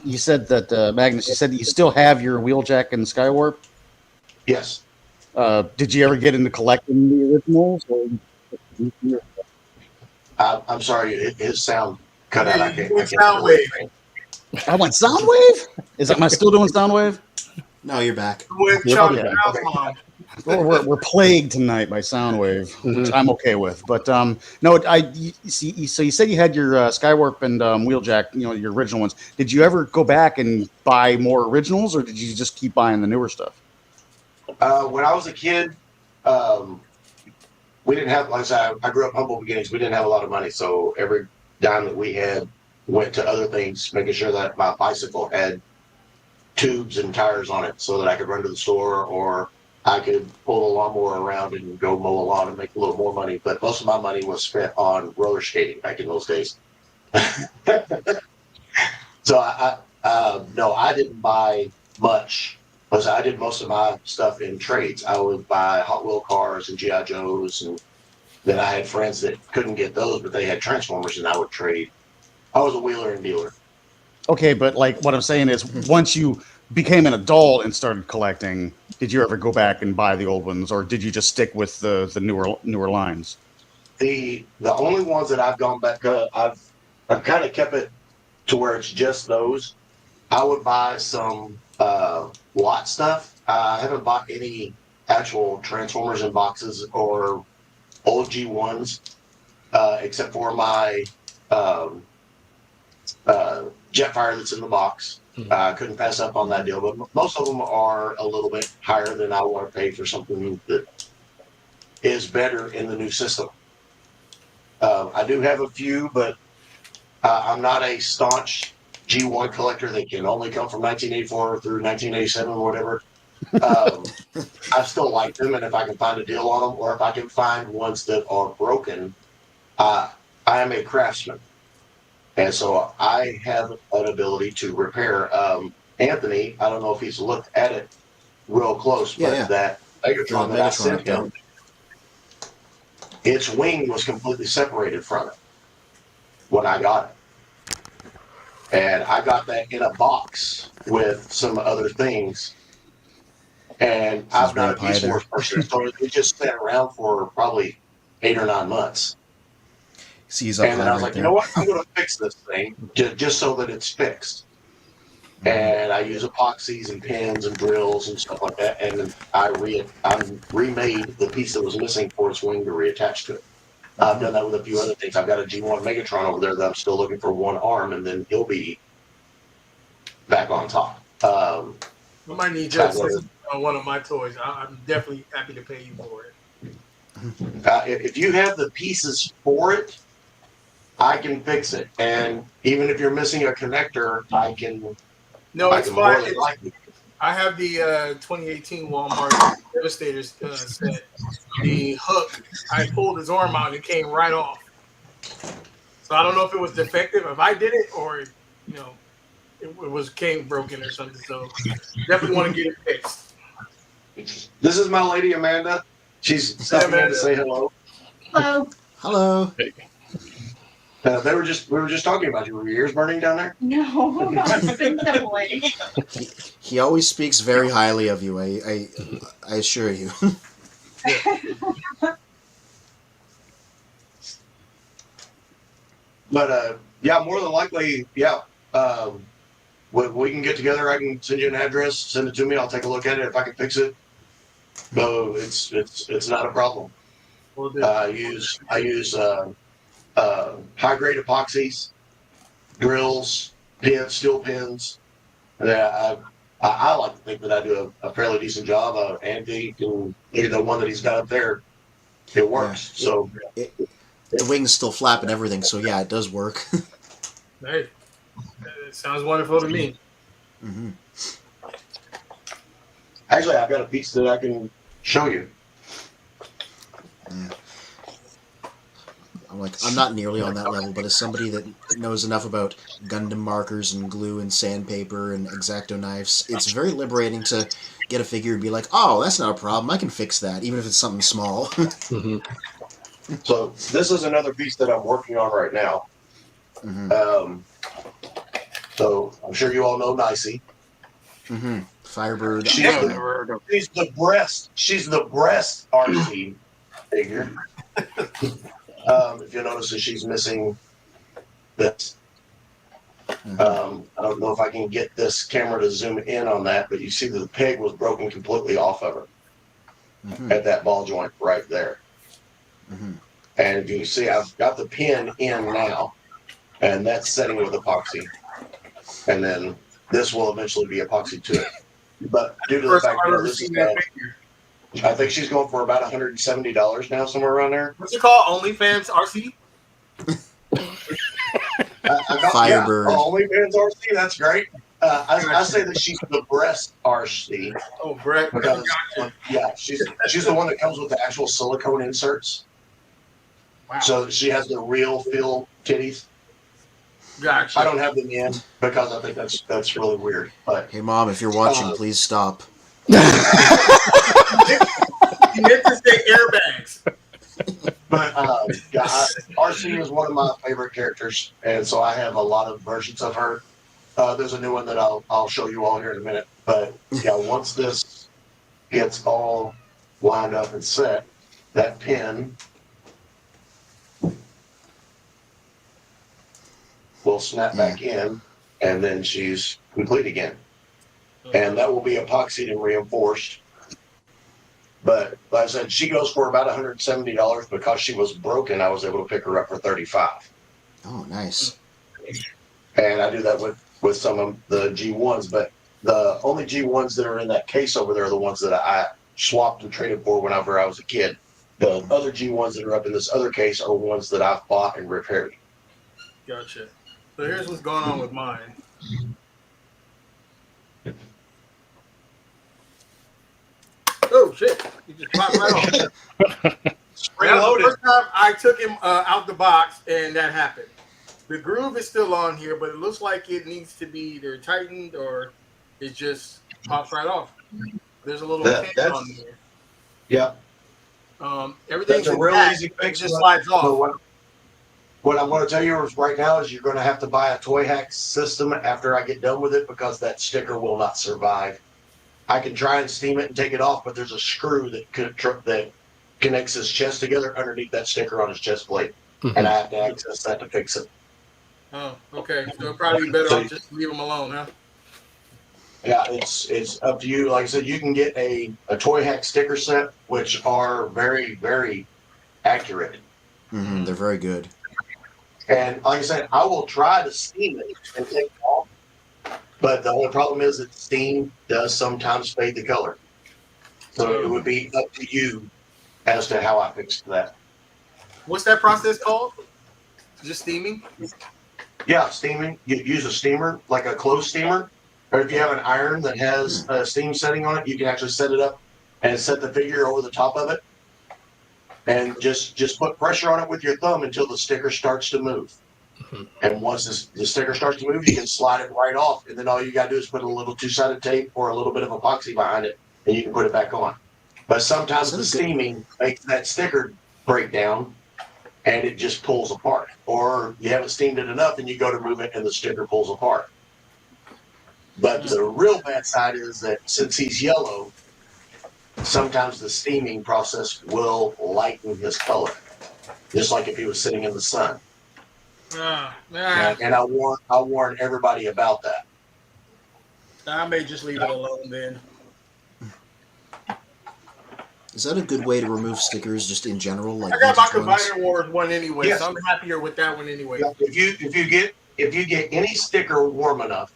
You said that, Magnus, you said that you still have your Wheeljack and Skywarp? Yes. Did you ever get into collecting the originals? I'm sorry, his sound cut out. I can't Soundwave. I went Soundwave? Am I still doing Soundwave? No, you're back. We're plagued tonight by Soundwave, which I'm okay with. But you so you said you had your Skywarp and Wheeljack, your original ones. Did you ever go back and buy more originals, or did you just keep buying the newer stuff? When I was a kid, we didn't have, like I said, I grew up humble beginnings. We didn't have a lot of money, so every dime that we had went to other things, making sure that my bicycle had tubes and tires on it so that I could run to the store, or I could pull a lawnmower around and go mow a lawn and make a little more money. But most of my money was spent on roller skating back in those days. So I didn't buy much, because I did most of my stuff in trades. I would buy Hot Wheel cars and GI Joes, and then I had friends that couldn't get those, but they had Transformers, and I would trade. I was a wheeler and dealer. Okay, but like what I'm saying is, once you became an adult and started collecting, did you ever go back and buy the old ones, or did you just stick with the newer lines? The only ones that I've gone back, I've kind of kept it to where it's just those. I would buy some lot stuff. I haven't bought any actual Transformers in boxes or old G1s, except for my um, Jetfire that's in the box. I couldn't pass up on that deal, but most of them are a little bit higher than I want to pay for something that is better in the new system. I do have a few, but I'm not a staunch G1 collector that can only come from 1984 through 1987 or whatever. I still like them, and if I can find a deal on them, or if I can find ones that are broken, I am a craftsman, and so I have an ability to repair. Anthony, I don't know if he's looked at it real close, Yeah, but yeah. that Megatron that I Megatron, sent him, its wing was completely separated from it when I got it. And I got that in a box with some other things. And He's I'm way not up a high Beast there. Wars person, so it just sat around for probably 8 or 9 months. See, he's up And then high I was right like, you there. know what? I'm going to fix this thing just so that it's fixed. And I use epoxies and pins and drills and stuff like that. And I remade the piece that was missing for its wing to reattach to it. I've done that with a few other things. I've got a G1 Megatron over there that I'm still looking for one arm, and then he'll be back on top. I might need your I've got a- assistance on one of my toys. I'm definitely happy to pay you for it. if you have the pieces for it, I can fix it. And even if you're missing a connector, I can. No, I it's can fine. more than likely. I have the 2018 Walmart Devastators set. The hook, I pulled his arm out and it came right off. So I don't know if it was defective, if I did it, or it was came broken or something. So definitely want to get it fixed. This is my lady Amanda. She's stopping in to say hello. Hello. Hello. Hey, we were just talking about you. Were your ears burning down there? No, simply. He always speaks very highly of you. I assure you. But yeah, more than likely, yeah. We can get together. I can send you an address, send it to me. I'll take a look at it if I can fix it. No, it's not a problem. We'll do. I use high grade epoxies, drills, pins, steel pins. Yeah, I like to think that I do a fairly decent job. Andy can look at the one that he's got up there. It works. Yeah. So The wings still flap and everything, so yeah, it does work. Hey, it sounds wonderful to me. Mm-hmm. actually, I've got a piece that I can show you. Yeah. I'm not nearly on that level, but as somebody that knows enough about Gundam markers and glue and sandpaper and X-Acto knives, it's very liberating to get a figure and be like, oh, that's not a problem, I can fix that, even if it's something small. So this is another piece that I'm working on right now. Mm-hmm. So I'm sure you all know Nicey. Mm-hmm. Firebird. She's the breast RC figure. If you notice that she's missing this. I don't know if I can get this camera to zoom in on that, but you see that the peg was broken completely off of her at that ball joint right there. And if you see, I've got the pin in now, and that's setting with epoxy. And then this will eventually be epoxy to it. But due to the fact that this is I think she's going for about $170 now, somewhere around there. What's it called? OnlyFans RC? Firebird. OnlyFans RC, that's great. I say that she's the breast RC. Oh, Brett. Because, yeah, she's the one that comes with the actual silicone inserts. Wow. So she has the real feel titties. Gotcha. I don't have them in because I think that's really weird. But hey, Mom, if you're watching, please stop. You meant to say airbags. But yeah, RC is one of my favorite characters, and so I have a lot of versions of her. There's a new one that I'll show you all here in a minute. But yeah, once this gets all lined up and set, that pin will snap back in, and then she's complete again. And that will be epoxied and reinforced. But like I said, she goes for about $170 because she was broken. I was able to pick her up for $35. Oh, nice. And I do that with some of the G1s, but the only G1s that are in that case over there are the ones that I swapped and traded for whenever I was a kid. The other G1s that are up in this other case are ones that I've bought and repaired. Gotcha. So here's what's going on with mine. Oh shit! He just popped right off. Spring-loaded. First time I took him out the box, and that happened. The groove is still on here, but it looks like it needs to be either tightened or it just pops right off. There's a little pin on there. Yeah. Everything's That's a real intact, easy it fix. just slides off. So what I'm going to tell you right now is you're going to have to buy a toy hack system after I get done with it because that sticker will not survive. I can try and steam it and take it off, but there's a screw that connects his chest together underneath that sticker on his chest plate, and I have to access that to fix it. Oh, okay. So it'd probably be better off just leave him alone, huh? Yeah, it's up to you. Like I said, you can get a toy hack sticker set, which are very, very accurate. Mm-hmm, they're very good. And like I said, I will try to steam it and take it off. But the only problem is that steam does sometimes fade the color. So it would be up to you as to how I fix that. What's that process called? Just steaming? Yeah, steaming. You use a steamer, like a clothes steamer. Or if you have an iron that has a steam setting on it, you can actually set it up and set the figure over the top of it. And just put pressure on it with your thumb until the sticker starts to move. And once the sticker starts to move, you can slide it right off. And then all you got to do is put a little two-sided tape or a little bit of epoxy behind it, and you can put it back on. But sometimes the steaming makes that sticker break down, and it just pulls apart. Or you haven't steamed it enough, and you go to move it, and the sticker pulls apart. But the real bad side is that since he's yellow, sometimes the steaming process will lighten his color, just like if he was sitting in the sun. And I warn everybody about that. I may just leave it alone then. Is that a good way to remove stickers just in general? Like I got my vintage Combiner Wars one anyway, Yes. so I'm happier with that one anyway. Yeah, if you get any sticker warm enough,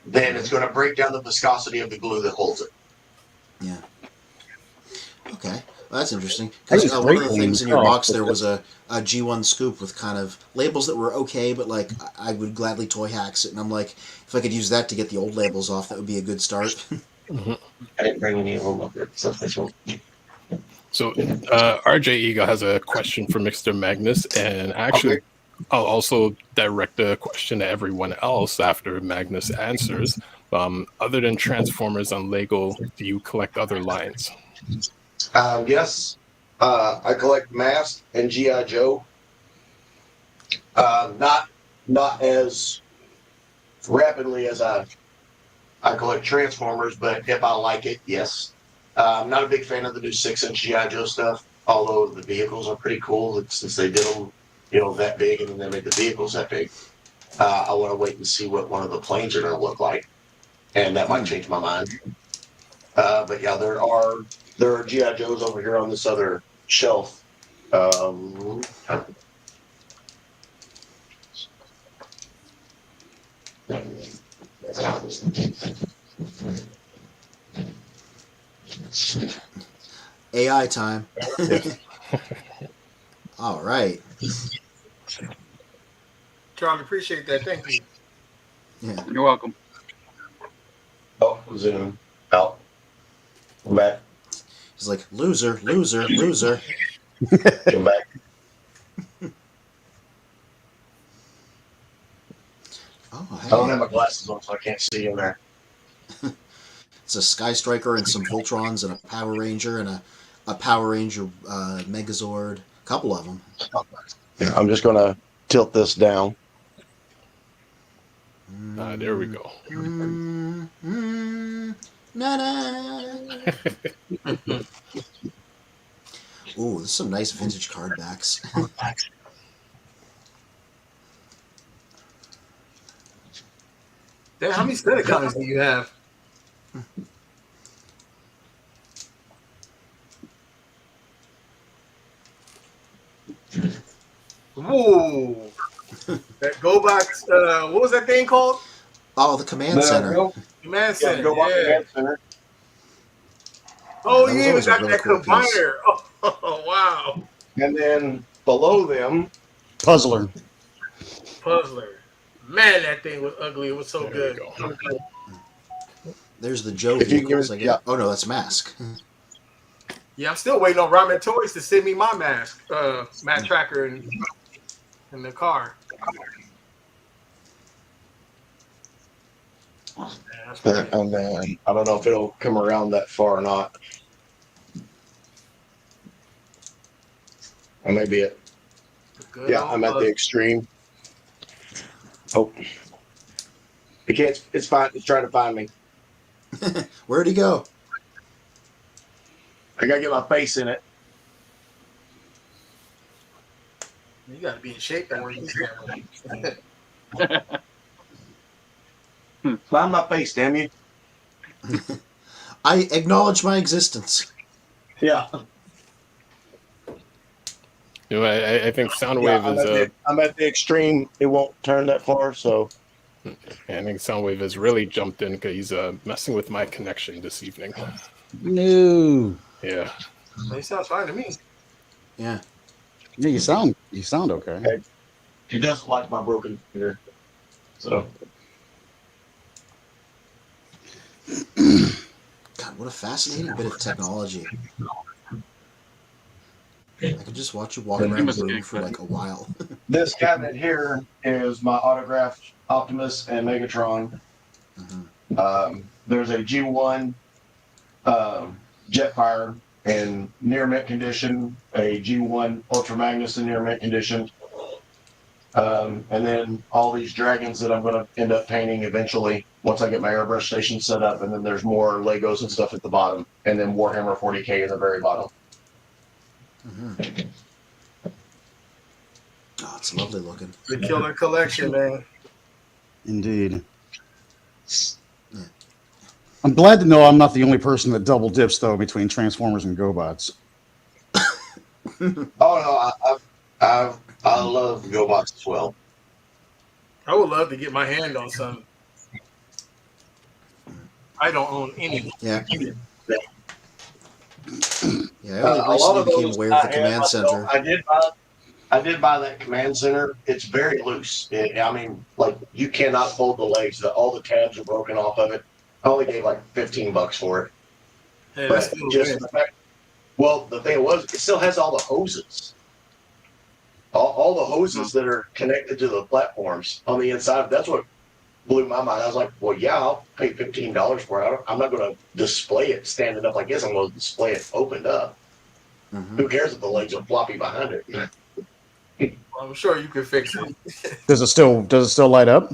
then it's going to break down the viscosity of the glue that holds it. Yeah. Okay. Well, that's interesting. Because one of the things in your box there was a G1 scoop with kind of labels that were okay, but like I would gladly toy hacks it, and I'm like, if I could use that to get the old labels off, that would be a good start. I didn't bring any of them up here. So RJ Eagle has a question for Mr. Magnus, and actually, I'll also direct the question to everyone else after Magnus answers. Other than Transformers and Lego, do you collect other lines? Yes, I collect Mask and G.I. Joe. Not as rapidly as I collect Transformers, but if I like it, yes. I'm not a big fan of the new 6-inch G.I. Joe stuff, although the vehicles are pretty cool since they did them, that big, and then they made the vehicles that big. I want to wait and see what one of the planes are going to look like, and that might change my mind. But yeah, there are G.I. Joes over here on this other shelf. AI time. All right. Charlie, appreciate that. Thank you. Yeah. You're welcome. Oh, zoom out. Come back. He's like, loser, loser, loser. Come back. Oh, hey. I don't have my glasses on, so I can't see in there. It's a Sky Striker and some Voltrons and a Power Ranger and a Power Ranger Megazord. A couple of them. Yeah, I'm just going to tilt this down. There we go. Ooh, there's some nice vintage card backs. Damn, how many Senecons do you have? Ooh. That GoBox, what was that thing called? Oh, the command center. Command Center, Command Center. Oh, That you was even always a got really that cool piece. combiner. Oh, wow. And then below them, Puzzler. Puzzler. Man, that thing was ugly. It was so There we good. go. There's the Joe If you give vehicles. it- I guess. yeah. Oh no, that's Mask. Yeah, I'm still waiting on Ramen Toys to send me my mask, Matt Tracker in the car. Yeah, that's pretty and then I don't know if it'll come around that far or not. Or maybe it. good. Yeah, I'm at the extreme. Oh, it can't. It's fine. It's trying to find me. Where'd he go? I gotta get my face in it. You got to be in shape to work these cameras. Find my face, damn you. I acknowledge my existence. Yeah. You know, I think Soundwave I'm at the extreme. It won't turn that far, so. I think Soundwave has really jumped in because he's messing with my connection this evening. No. Yeah. They sound fine to me. Yeah. Yeah, you sound okay. He doesn't like my broken finger. So. God, what a fascinating bit of technology. I could just watch you walk around the room for like a while. This cabinet here is my autographed Optimus and Megatron. Mm-hmm. There's a G1 Jetfire in near mint condition, a G1 Ultra Magnus in near mint condition, and then all these dragons that I'm going to end up painting eventually once I get my airbrush station set up, and then there's more Legos and stuff at the bottom, and then Warhammer 40K at the very bottom. Mm-hmm. Oh, it's lovely looking. The killer collection, man. Indeed. Yeah. I'm glad to know I'm not the only person that double dips though between Transformers and GoBots. Oh no, I love GoBots as well. I would love to get my hand on some. I don't own any. Yeah. Yeah, I only recently became aware of the command center. I did buy that command center. It's very loose. I mean, like you cannot fold the legs. All the tabs are broken off of it. I only gave like $15 for it. Hey, But just the fact, well, the thing was, it still has all the hoses. All the hoses that are connected to the platforms on the inside. That's what blew my mind. I was like, well, yeah, I'll pay $15 for it. I'm not going to display it standing up like this. I'm going to display it opened up. Mm-hmm. Who cares if the legs are floppy behind it? I'm sure you can fix it. Does it still light up?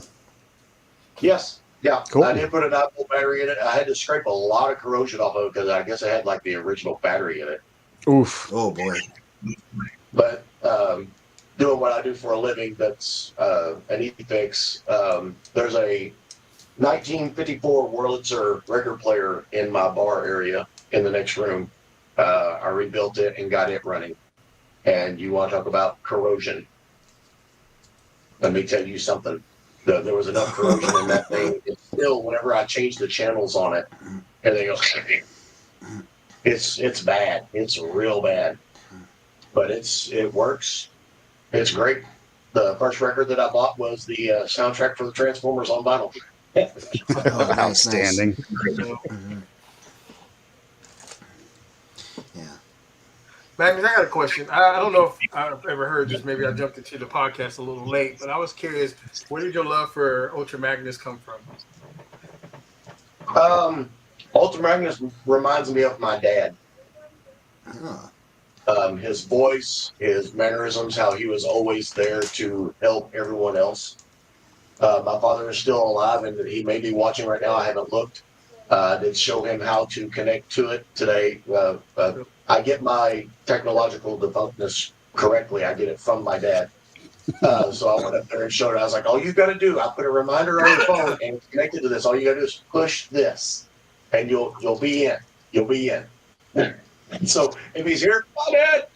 Yes. Yeah. Cool. I did put an Apple battery in it. I had to scrape a lot of corrosion off of it because I guess I had like the original battery in it. Oof. Oh boy. But doing what I do for a living, that's an easy fix. There's a 1954 Wurlitzer record player in my bar area in the next room. I rebuilt it and got it running. And you want to talk about corrosion? Let me tell you something. There was enough corrosion in that thing. It's still, whenever I change the channels on it, everything goes. It's bad. It's real bad. But it works. It's great. The first record that I bought was the soundtrack for the Transformers on vinyl. Oh, Outstanding. Mm-hmm. Yeah. Magnus, I got a question. I don't know if I've ever heard this. Maybe I jumped into the podcast a little late, but I was curious. Where did your love for Ultra Magnus come from? Ultra Magnus reminds me of my dad. Huh. His voice, his mannerisms, how he was always there to help everyone else. My father is still alive, and he may be watching right now. I haven't looked. I did show him how to connect to it today. I get my technological defunctness correctly. I get it from my dad. So I went up there and showed it. I was like, all you got to do, I put a reminder on your phone and it's connected to this. All you got to do is push this and you'll be in. You'll be in. So if he's here, my dad.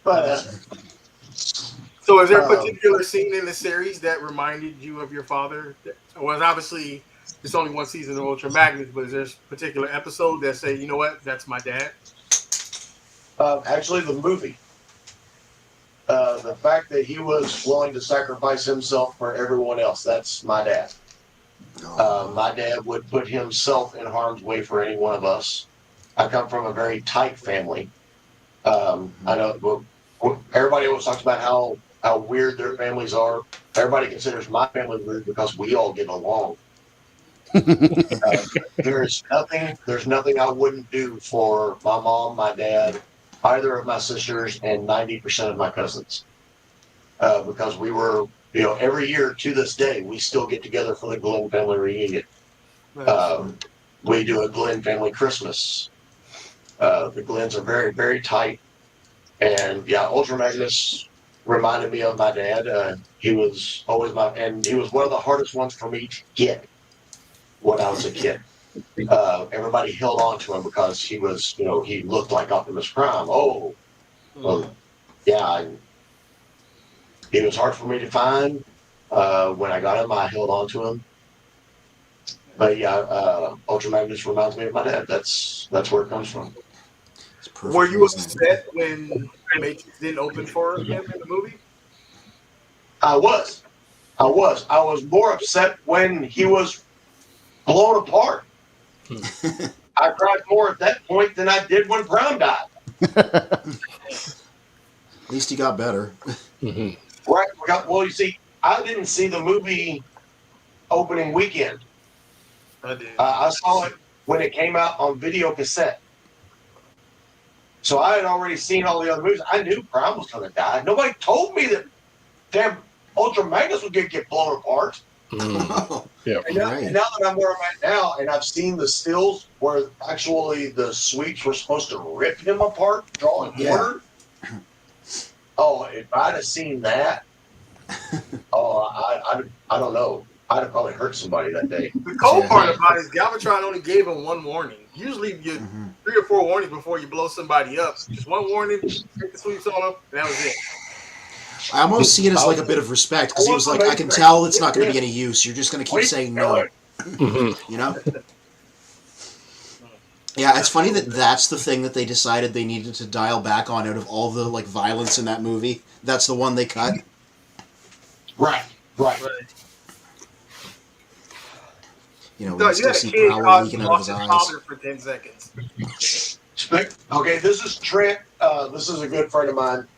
But So is there a particular scene in the series that reminded you of your father? Well, obviously, it's only one season of Ultra Magnus, but is there a particular episode that say, you know what, that's my dad? actually, the movie. The fact that he was willing to sacrifice himself for everyone else, that's my dad. My dad would put himself in harm's way for any one of us. I come from a very tight family. I know everybody always talks about how weird their families are. Everybody considers my family weird because we all get along. There's nothing I wouldn't do for my mom, my dad, either of my sisters, and 90% of my cousins. Because we were, every year to this day, we still get together for the Glenn family reunion. We do a Glenn family Christmas. The Glens are very, very tight. And yeah, Ultra Magnus reminded me of my dad. He was always and he was one of the hardest ones for me to get when I was a kid. Everybody held on to him because he was, he looked like Optimus Prime. Oh, well, yeah. He was hard for me to find. When I got him, I held on to him. But yeah, Ultra Magnus reminds me of my dad. That's where it comes from. Were you upset when Matrix didn't open for him in the movie? I was more upset when he was blown apart. I cried more at that point than I did when Brown died. At least he got better. Right. Well, you see, I didn't see the movie opening weekend. I did. I saw it when it came out on video cassette. So I had already seen all the other movies. I knew Prime was going to die. Nobody told me that damn Ultra Magnus would get blown apart. Yeah. And now that I'm where I'm at now, and I've seen the stills where actually the sweeps were supposed to rip him apart, drawing water. Oh, if I'd have seen that, I don't know. I'd have probably hurt somebody that day. The cold part about it is Galvatron only gave him one warning. Usually you 3 or 4 warnings before you blow somebody up. Just one warning, take the sweeps on them, and that was it. I almost see it as like a bit of respect because he was like, I can tell it's not going to be any use. You're just going to keep saying no. You know? Yeah, it's funny that that's the thing that they decided they needed to dial back on out of all the like violence in that movie. That's the one they cut. Right. You know, we still see power leaking out of his eyes. For 10 seconds. Okay, this is Trent. This is a good friend of mine.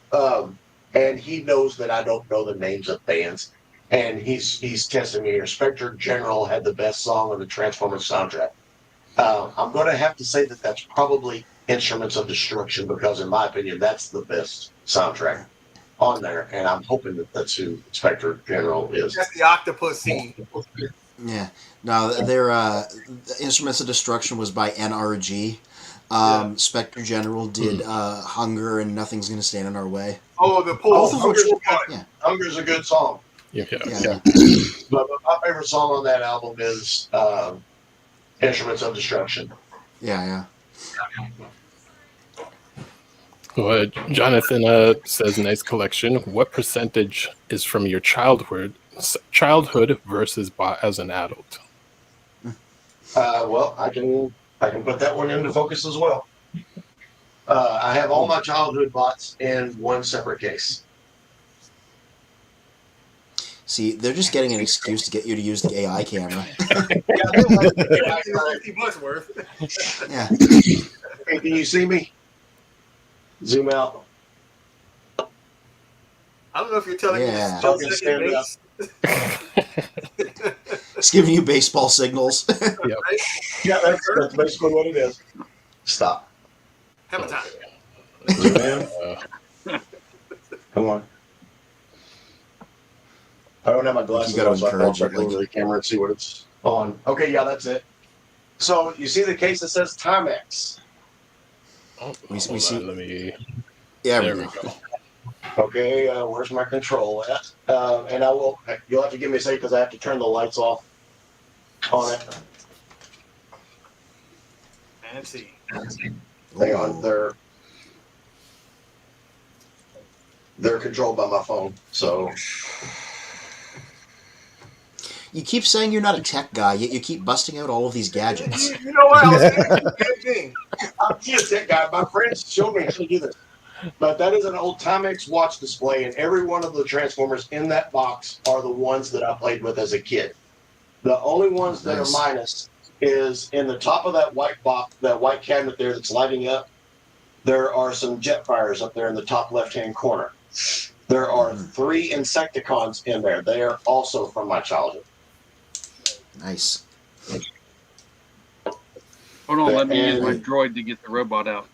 And he knows that I don't know the names of bands. And he's testing me here. Spectre General had the best song on the Transformers soundtrack. I'm going to have to say that that's probably Instruments of Destruction because, in my opinion, that's the best soundtrack on there. And I'm hoping that that's who Spectre General is. That's the octopus scene. Yeah. No, their Instruments of Destruction was by NRG. Spectre General did Hunger and Nothing's Gonna Stand in Our Way. Oh, the poll. Hunger's a good song. Yeah. But my favorite song on that album is Instruments of Destruction. Yeah. Well, Jonathan says, nice collection. What percentage is from your childhood versus as an adult? Well, I can put that one into focus as well. I have all my childhood bots in one separate case. See, they're just getting an excuse to get you to use the AI camera. $50 worth. Yeah. Hey, can you see me? Zoom out. I don't know if you're telling me this is It's giving you baseball signals. Yep. Yeah, that's basically what it is. Stop. Have a time. Come on. I don't have my glasses on, so I can check over the camera and see what it's on. Okay, yeah, that's it. So you see the case that says Timex. Oh, we see. Let me. Yeah, there we go. Okay, where's my control at? And you'll have to give me a second because I have to turn the lights off on it. Fancy. Hang on, they're controlled by my phone, so. You keep saying you're not a tech guy, yet you keep busting out all of these gadgets. You know what? I was thinking the same thing. I'm a tech guy. My friends showed me how to do this. But that is an old Timex watch display, and every one of the Transformers in that box are the ones that I played with as a kid. The only ones that are minus is in the top of that white box, that white cabinet there that's lighting up. There are some Jetfires up there in the top left-hand corner. There are 3 Insecticons in there. They are also from my childhood. Nice. Hold on, let me use my droid to get the robot out.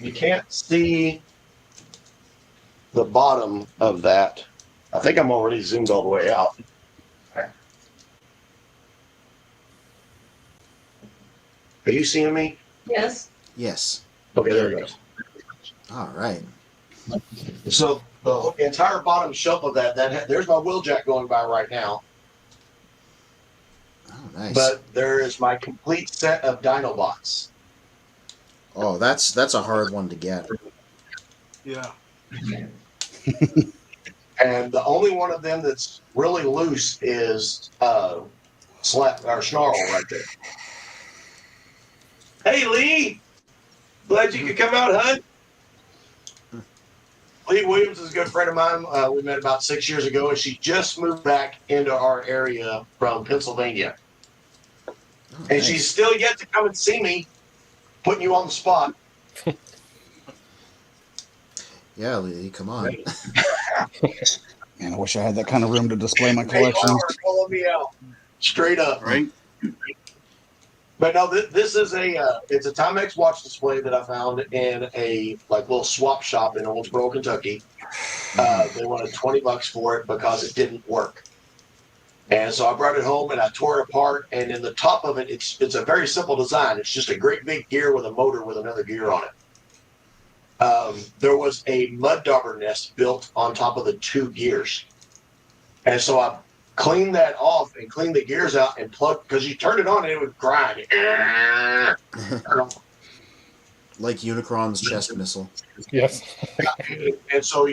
You can't see the bottom of that. I think I'm already zoomed all the way out. Are you seeing me? Yes. Yes. Okay, there it goes. All right. So the entire bottom shelf of there's my wheeljack going by right now. Oh, nice. But there is my complete set of Dinobots. Oh, that's a hard one to get. Yeah. And the only one of them that's really loose is Snarl right there. Hey, Lee! Glad you could come out, hun. Lee Williams is a good friend of mine. We met about 6 years ago, and she just moved back into our area from Pennsylvania. And she's still yet to come and see me, putting you on the spot. Yeah, Lee, come on. Man, I wish I had that kind of room to display my collection. They are calling me out, straight up. Right? But no, this is it's a Timex watch display that I found in a little swap shop in Owensboro, Kentucky. They wanted $20 for it because it didn't work. And so I brought it home and I tore it apart. And in the top of it, it's a very simple design. It's just a great big gear with a motor with another gear on it. There was a mud dauber nest built on top of the 2 gears. And so I cleaned that off and cleaned the gears out and plugged, because you turned it on and it would grind. Like Unicron's chest missile. Yes. And so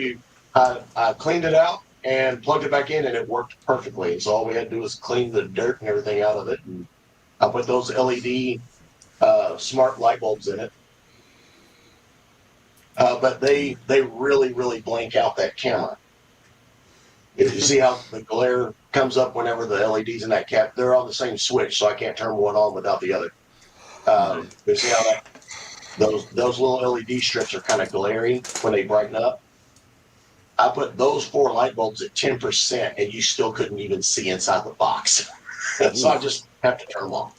I cleaned it out and plugged it back in, and it worked perfectly. So all we had to do was clean the dirt and everything out of it. And I put those LED smart light bulbs in it. But they really, really blank out that camera. If you see how the glare comes up whenever the LEDs in that cap, they're on the same switch, so I can't turn one on without the other. You see how those little LED strips are kind of glary when they brighten up? I put those 4 light bulbs at 10%, and you still couldn't even see inside the box. So I just have to turn them on.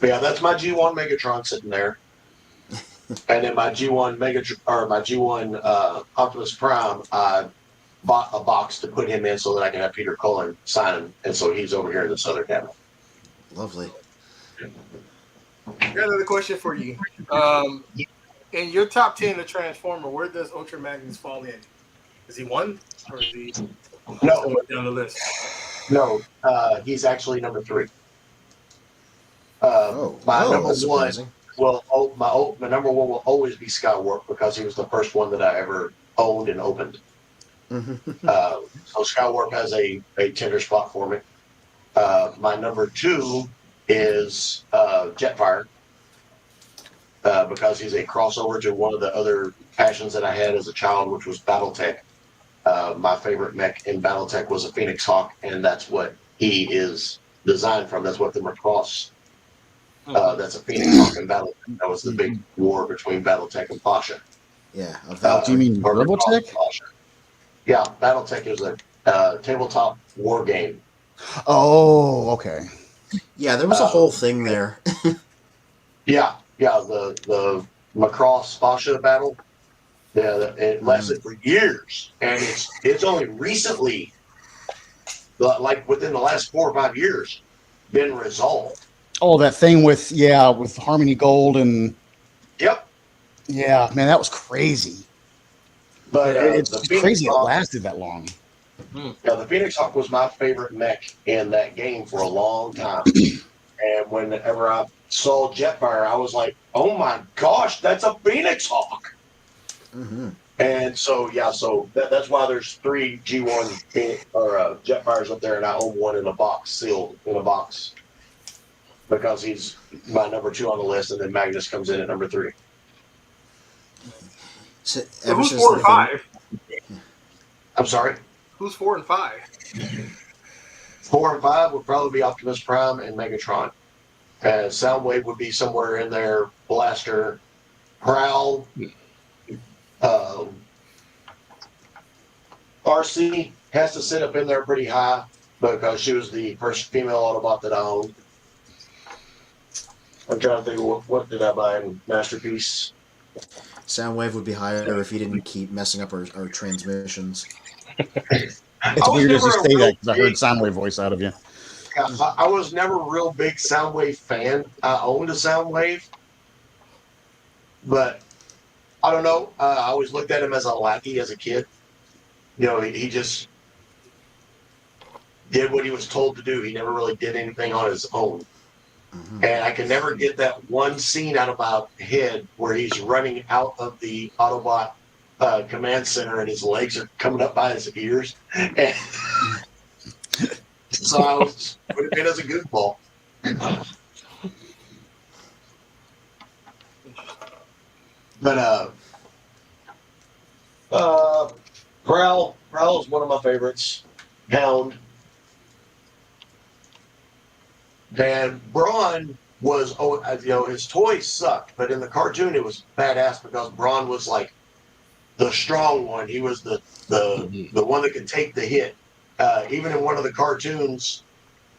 But yeah, that's my G1 Megatron sitting there. And then my G1 my G1 Optimus Prime, I bought a box to put him in so that I can have Peter Cullen sign him, and so he's over here in this other cabinet. Lovely. I got another question for you. In your top 10 of Transformer, where does Ultra Magnus fall in? Is he 1 or is he No down the list? No, he's actually number 3. My number that's one. surprising. Well, my number 1 will always be Skywarp because he was the first one that I ever owned and opened. So Skywarp has a tender spot for me. My number 2 is Jetfire because he's a crossover to one of the other passions that I had as a child, which was BattleTech. My favorite mech in BattleTech was a Phoenix Hawk, and that's what he is designed from. That's what the Macross. That's a Phoenix Hawk in BattleTech. That was the big war between BattleTech and Pasha. Yeah. Do you mean Robotech? Yeah, BattleTech is a tabletop war game. Oh, okay. Yeah, there was a whole thing there. Yeah, the Macross Pasha battle. Yeah, it lasted for years, and it's only recently, like within the last 4 or 5 years, been resolved. Oh, that thing with Harmony Gold and. Yep. Yeah, man, that was crazy. But It's the just Phoenix crazy it Hawk, lasted that long. yeah, the Phoenix Hawk was my favorite mech in that game for a long time. And whenever I saw Jetfire, I was like, "Oh my gosh, that's a Phoenix Hawk!" Mm-hmm. And so, yeah, so that's why there's 3 G1 Jetfires up there, and I own one in a box, sealed in a box, because he's my number 2 on the list, and then Magnus comes in at number 3. So, So ever who's since 4 the and 5? I'm sorry. Who's 4 and 5? 4 and 5 would probably be Optimus Prime and Megatron. Soundwave would be somewhere in there. Blaster, Prowl, uh, RC has to sit up in there pretty high because she was the first female Autobot that I owned. I'm trying to think of what did I buy in Masterpiece. Soundwave would be higher if he didn't keep messing up our transmissions. It's weird as you say that because I heard Soundwave voice out of you. I was never a real big Soundwave fan. I owned a Soundwave, but I don't know. I always looked at him as a lackey as a kid. You know, he just did what he was told to do. He never really did anything on his own. Mm-hmm. And I can never get that one scene out of my head where he's running out of the Autobot command center and his legs are coming up by his ears. And so I was put it in as a goofball. But Prowl is one of my favorites. Hound. And Braun was, his toys sucked, but in the cartoon it was badass because Braun was like the strong one. He was the one that could take the hit. Even in one of the cartoons,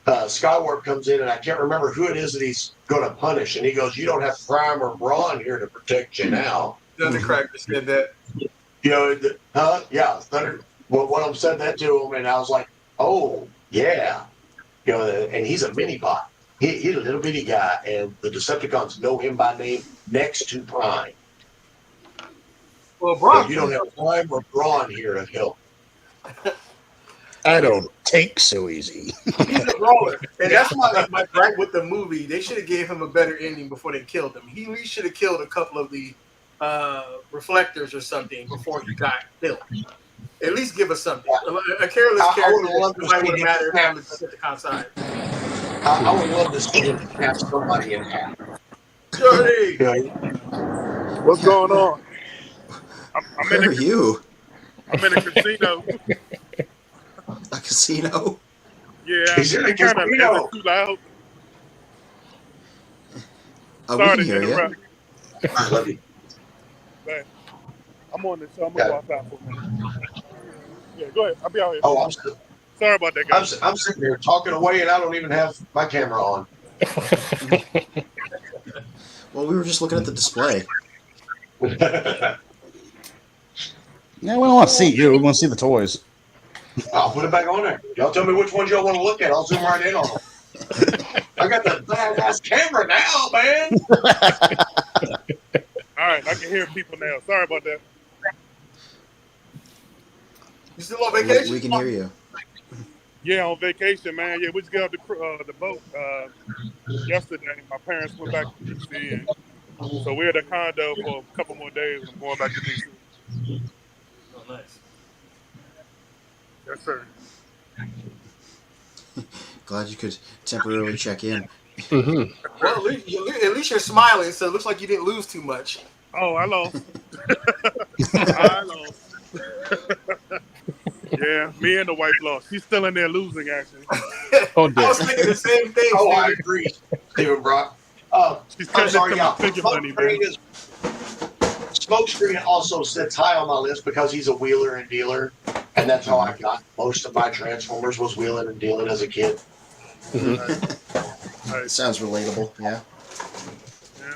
Skywarp comes in, and I can't remember who it is that he's going to punish, and he goes, "You don't have Prime or Braun here to protect you now." Thundercracker said that. You know, yeah, Thunder. Well, one of them said that to him, and I was like, "Oh yeah." You know, and he's a mini bot. He's a little bitty guy, and the Decepticons know him by name next to Prime. Well, Braun, You don't have Prime or Braun here to help. I don't take so easy. he's a brawler, and that's my gripe with the movie. They should have gave him a better ending before they killed him. He at least should have killed a couple of the reflectors or something before he got killed. At least give us something. A careless character might would have mattered on the Decepticon side. I would love to see him snap somebody in half. Johnny! What's going on? I'm Where are you? I'm in a casino. A casino? Yeah, He's in a it kind of casino. too loud. Oh, we Sorry can to hear you. interrupt. I love you. But I'm on this, so I'm gonna go outside for a minute. Yeah, go ahead. I'll be out here. Oh, Sorry about that, guys. I'm sitting here talking away, and I don't even have my camera on. Well, we were just looking at the display. Yeah, we don't want to see you. We want to see the toys. I'll put it back on there. Y'all tell me which ones y'all want to look at. I'll zoom right in on them. I got the badass camera now, man. All right, I can hear people now. Sorry about that. You still on vacation? We can hear you. Yeah, on vacation, man. Yeah, we just got off the boat yesterday. My parents went back to D.C. and so we're at a condo for a couple more days. I'm going back to D.C. Oh, nice. Yes, sir. Glad you could temporarily check in. Well, at least you're smiling, so it looks like you didn't lose too much. Oh, I lost. I lost. Yeah, me and the wife lost. She's still in there losing, actually. I was thinking the same thing. Oh, I agree, Steven Brock. She's I'm sorry, my figure money, man. Smokescreen also sits high on my list because he's a wheeler and dealer, and that's how I got most of my Transformers was wheeling and dealing as a kid. It sounds relatable, yeah. Yeah.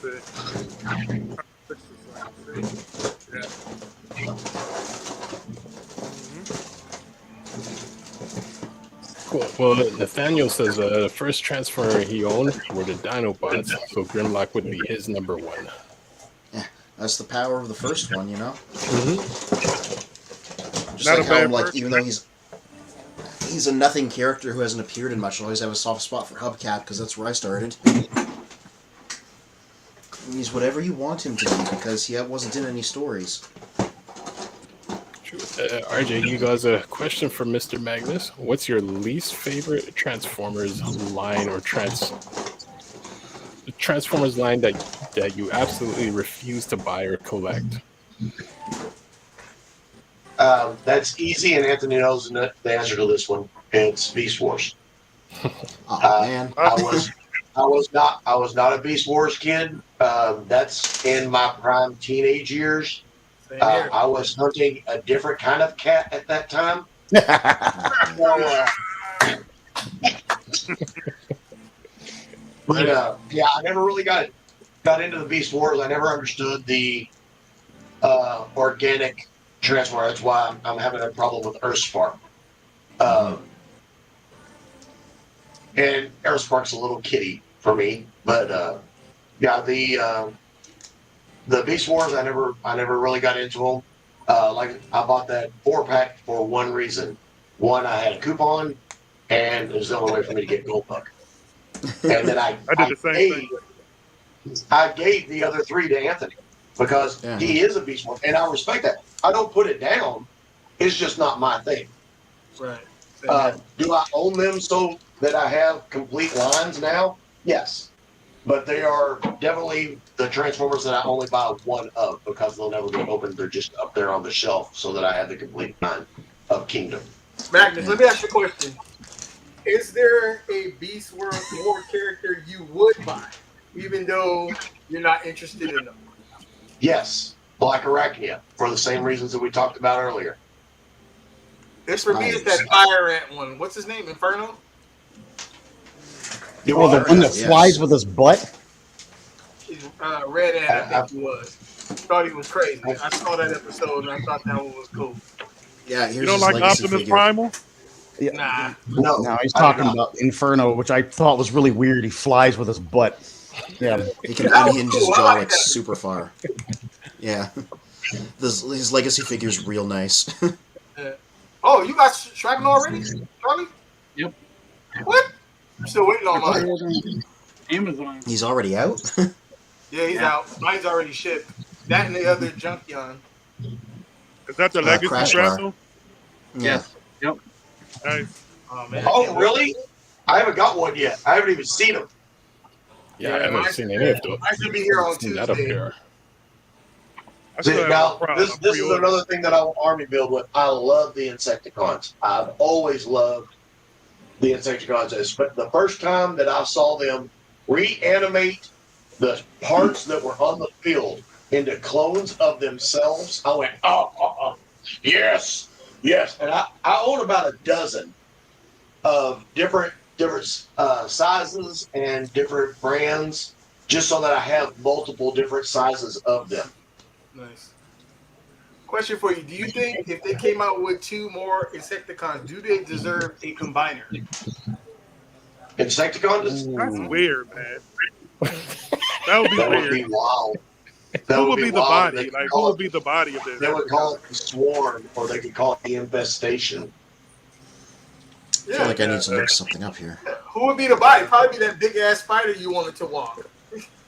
Let me see. Yeah. Cool. Well, Nathaniel says the first Transformer he owned were the Dinobots, so Grimlock would be his number 1. That's the power of the first one, you know. Just Not like a how, bad like, person. even though he's a nothing character who hasn't appeared in much, I'll always have a soft spot for Hubcap because that's where I started. He's whatever you want him to be because he wasn't in any stories. RJ, you guys, a question for Mr. Magnus. What's your least favorite Transformers line or Transformers line that you absolutely refuse to buy or collect? That's easy, and Anthony knows the answer to this one. It's Beast Wars. Oh man, I was not a Beast Wars kid. That's in my prime teenage years. I was hunting a different kind of cat at that time. But yeah, I never really got into the Beast Wars. I never understood the organic transfer. That's why I'm having a problem with Earthspark. And Aerospark's a little kitty for me, but yeah, the Beast Wars I never really got into them. Like I bought that 4-pack for one reason. One, I had a coupon, and it was the only way for me to get Goldbuck. And then I did the same thing. I gave the other 3 to Anthony because he is a Beast Wars, and I respect that. I don't put it down. It's just not my thing. Right. Do I own them so that I have complete lines now? Yes. But they are definitely the Transformers that I only buy one of because they'll never be opened. They're just up there on the shelf so that I have the complete line of Kingdom. Magnus, let me ask you a question. Is there a Beast Wars character you would buy, even though you're not interested in them? Yes. Black Arachnia, for the same reasons that we talked about earlier. It's for me, it's that fire ant one. What's his name? Inferno? The one that flies with his butt? Red ant, I think he was. Thought he was crazy. I saw that episode and I thought that one was cool. Yeah, here's you don't like Optimus Primal? Yeah. Nah. No, he's talking about Inferno, which I thought was really weird. He flies with his butt. Yeah. He can unhinge his jaw like super far. Yeah. His legacy figure's real nice. Oh, you got Shrapnel already, Charlie? Yep. What? I'm still waiting on mine. Amazon. He's already out? Yeah, he's out. Mine's already shipped. That and the other Junkion. Is that the legacy Shrapnel? Yes. Yep. Nice. Oh, man. Oh, really? I haven't got one yet. I haven't even seen them. Yeah, I haven't seen any of those. I should be here on Tuesday. That up here. Now, this is another thing that I will army build with. I love the Insecticons. I've always loved the Insecticons. But the first time that I saw them reanimate the parts that were on the field into clones of themselves, I went, yes, yes. And I own about a dozen of different sizes and different brands, just so that I have multiple different sizes of them. Nice. Question for you. Do you think if they came out with 2 more Insecticons, do they deserve a combiner? Insecticons? That's weird, man. That would be weird. Would be wild. Who would be the body? Like, who would be the body of this? They would call it the Swarm, or they could call it the Infestation. I feel like I need to look something up here. Who would be the body? Probably be that big ass spider you wanted to walk.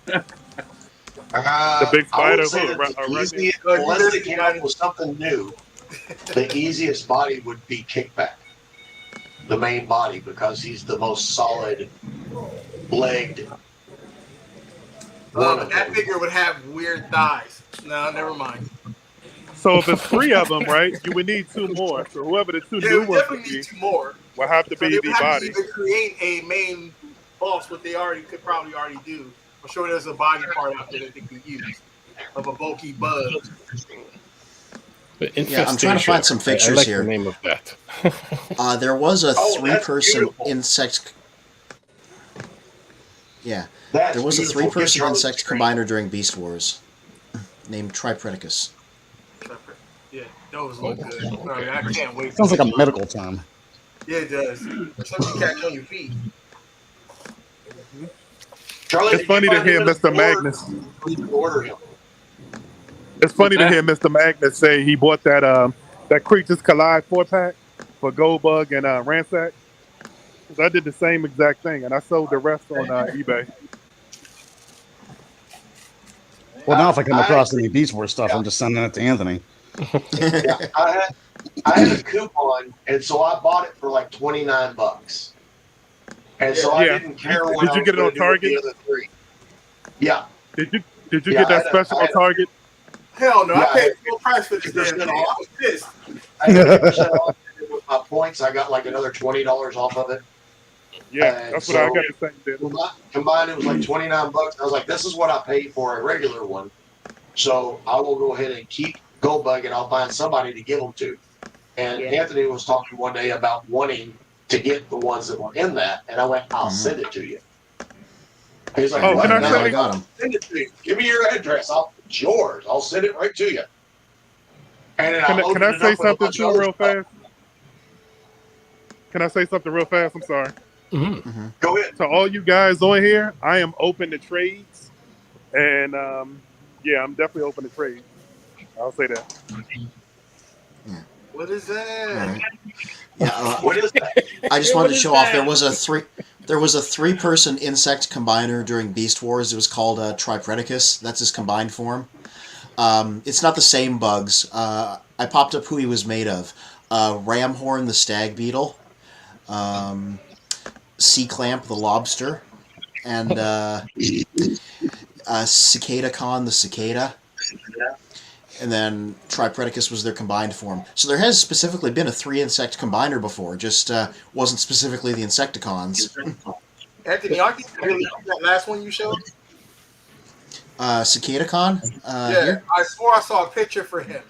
The big spider. Unless they came out with something new, the easiest body would be Kickback, the main body, because he's the most solid legged. But that figure would have weird thighs. No, never mind. So if it's 3 of them, right, you would need 2 more. So whoever the 2 new ones would be, 2 more. Will have to be the body. To either create a main boss, what they could probably already do. I'm sure there's a body part out there that they could use of a bulky bug. Yeah, I'm trying to find some pictures I like here. The name of that. There was a 3-person insect. Yeah, there was a 3-person insect combiner during Beast Wars, named Tripredicus. Yeah, those look good. Okay. I can't wait. Sounds like a medical term. Yeah, it does. Something you catch on your feet. Charlie, it's funny to hear Mr. Magnus. Order him. It's funny to hear Mr. Magnus say he bought that Creatures Collide 4-pack for Goldbug and Ransack. 'Cause I did the same exact thing, and I sold the rest on eBay. Well, now if I come across any Beast Wars stuff, I'm just sending it to Anthony. Yeah, I had a coupon, and so I bought it for like $29. And so I didn't care what Did you get it on Target? The other three. Yeah. Did you get that special on Target? Hell no, I paid full price for this damn thing. I was pissed. I had 50% off with my points. I got like another $20 off of it. Yeah, that's what I got the same deal. Combined, it was like $29. I was like, this is what I paid for a regular one. So I will go ahead and keep Goldbug, and I'll find somebody to give them to. And Anthony was talking one day about wanting to get the ones that were in that, and I went, I'll send it to you. He's like, oh, what? can I got him. Send it to you. Give me your address. It's yours. I'll send it right to you. And then can I say something too real fast? Can I say something real fast? I'm sorry. Go ahead. To all you guys on here, I am open to trades, and yeah, I'm definitely open to trades. I'll say that. What is that? Yeah, what is that? I just wanted to show off. There was a 3-person insect combiner during Beast Wars. It was called Tripredicus. That's his combined form. It's not the same bugs. I popped up who he was made of. Ramhorn the stag beetle, Sea Clamp the lobster, and Cicada Con the cicada. And then Tripredicus was their combined form. So there has specifically been a 3-insect combiner before, just wasn't specifically the Insecticons. Anthony, aren't you really that last one you showed? Cicada Con? Here? I swore I saw a picture for him.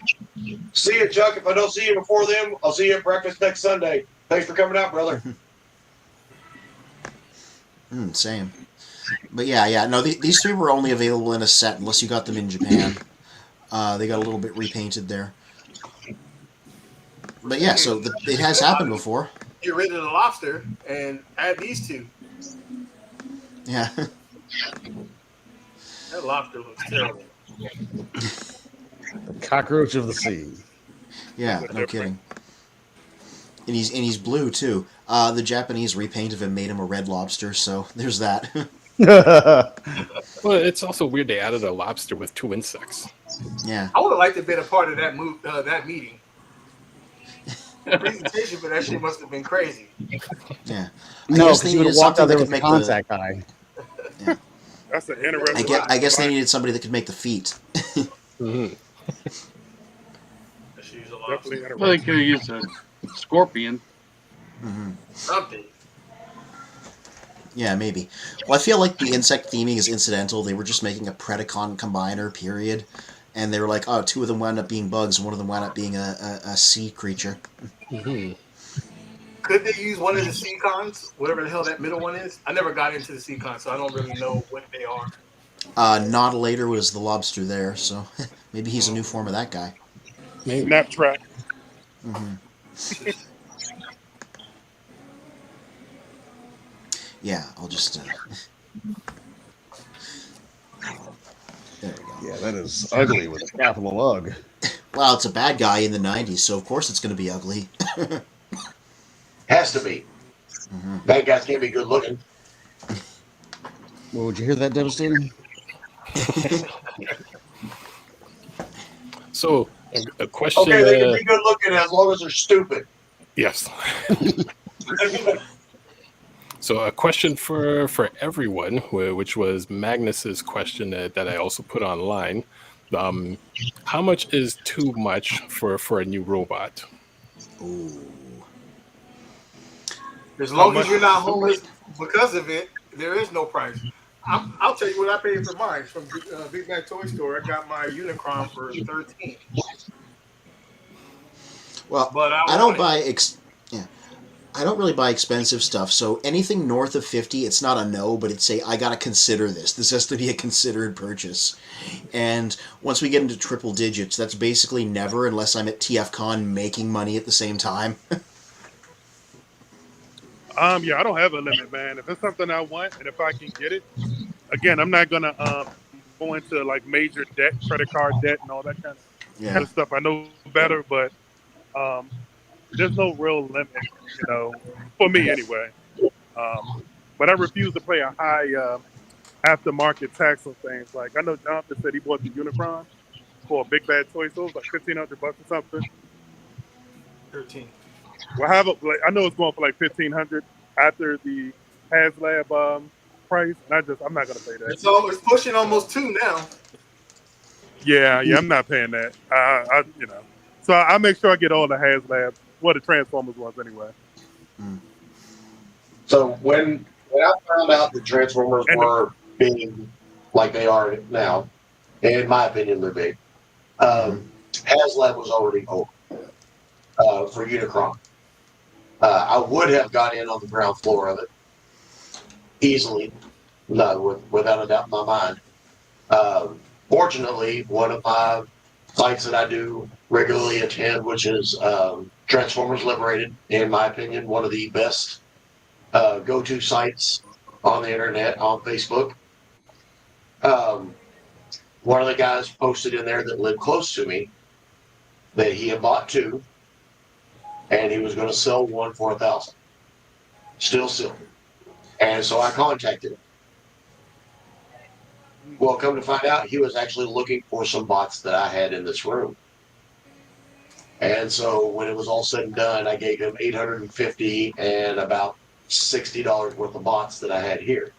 See you, Chuck. If I don't see you before then, I'll see you at breakfast next Sunday. Thanks for coming out, brother. Same. But yeah. No, these 3 were only available in a set unless you got them in Japan. They got a little bit repainted there. But yeah, so it has happened before. Get rid of the lobster and add these 2. Yeah. That lobster looks terrible. The cockroach of the sea. Yeah, no kidding. And he's blue too. The Japanese repaint of him made him a red lobster, so there's that. Well, it's also weird they added a lobster with 2 insects. Yeah. I would have liked to have been a part of that that meeting. The presentation for that shit must have been crazy. Yeah. No, because you would have walked out there with a contact eye. Yeah. That's an interesting. I guess they needed somebody that could make the feet. Definitely well, they could have used a scorpion. Something. Yeah, maybe. Well, I feel like the insect theming is incidental. They were just making a Predacon combiner, period. And they were like, oh, 2 of them wound up being bugs, and one of them wound up being a sea creature. Could they use one of the Seacons, whatever the hell that middle one is? I never got into the Seacons, so I don't really know what they are. Nautilator was the lobster there, so maybe he's a new form of that guy. Maybe. Snaptrap. Yeah, I'll just... There we go. Yeah, that is ugly with a capital Ugh. Well, it's a bad guy in the 90s, so of course it's going to be ugly. Has to be. Bad guys can't be good looking. Well, would you hear that, Devastator? So, a question. Okay, they can be good looking as long as they're stupid. Yes. So a question for everyone, which was Magnus's question that I also put online. How much is too much for a new robot? Ooh. As long as you're not homeless because of it, there is no price. I'll tell you what I paid for mine from Big Mac Toy Store. I got my Unicron for $13. Well, but I don't buy I don't really buy expensive stuff, so anything north of 50, it's not a no, but it's I gotta consider this. This has to be a considered purchase. And once we get into triple digits, that's basically never unless I'm at TFCon making money at the same time. Yeah, I don't have a limit, man. If it's something I want and if I can get it, again, I'm not gonna go into like major debt, credit card debt, and all that kind Yeah. of stuff. I know better, but um, there's no real limit, for me anyway. But I refuse to pay a high aftermarket tax on things. Like I know Jonathan said he bought the Unicron for a big bad toy, so it was like $1,500 or something. 13. Well, I know it's going for like $1,500 after the HasLab price, and I'm not gonna pay that. It's pushing almost 2 now. Yeah, I'm not paying that. So I make sure I get all the HasLab, the Transformers ones anyway. So when I found out the Transformers were big like they are now, in my opinion, they're big. HasLab was already over for Unicron. I would have got in on the ground floor of it easily, without a doubt in my mind. Fortunately, one of my sites that I do regularly attend, which is Transformers Liberated, in my opinion, one of the best go-to sites on the internet, on Facebook. One of the guys posted in there that lived close to me that he had bought 2, and he was going to sell one for $1,000. Still silver. And so I contacted him. Well, come to find out, he was actually looking for some bots that I had in this room. And so when it was all said and done, I gave him $850 and about $60 worth of bots that I had here.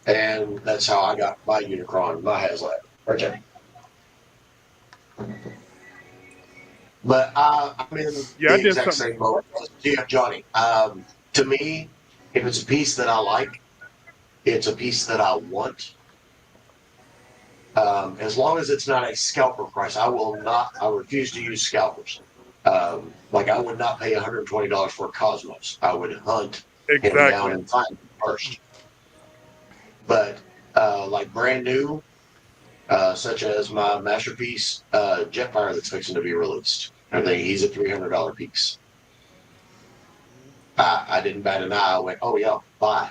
And that's how I got my Unicron, my HasLab. Right there. But I'm in the exact same boat as Johnny. To me, if it's a piece that I like, it's a piece that I want. As long as it's not a scalper price, I refuse to use scalpers. Like I would not pay $120 for a Cosmos. I would hunt him down and find him first. But like brand new, such as my masterpiece Jetfire that's fixing to be released. I think he's a $300 piece. I didn't bat an eye. I went, oh yeah, buy.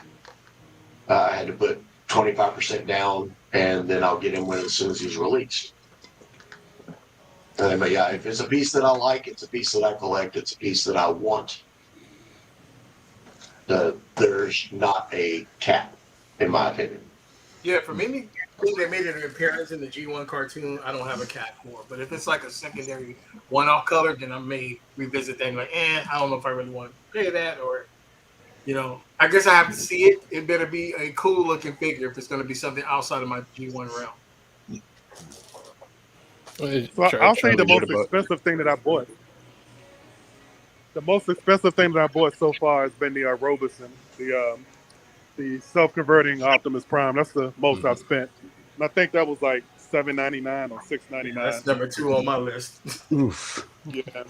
I had to put 25% down, and then I'll get him as soon as he's released. But yeah, if it's a piece that I like, it's a piece that I collect, it's a piece that I want. There's not a cap, in my opinion. Yeah, for me, they made an appearance in the G1 cartoon, I don't have a cap for. But if it's like a secondary one-off color, then I may revisit that and like, I don't know if I really want to pay that, or, I guess I have to see it. It better be a cool-looking figure if it's going to be something outside of my G1 realm. So I'll say the most expensive thing that I bought. The most expensive thing that I bought so far has been the Robeson, the self-converting Optimus Prime. That's the most I've spent. And I think that was like $7.99 or $6.99. That's number 2 on my list. Oof. Yeah.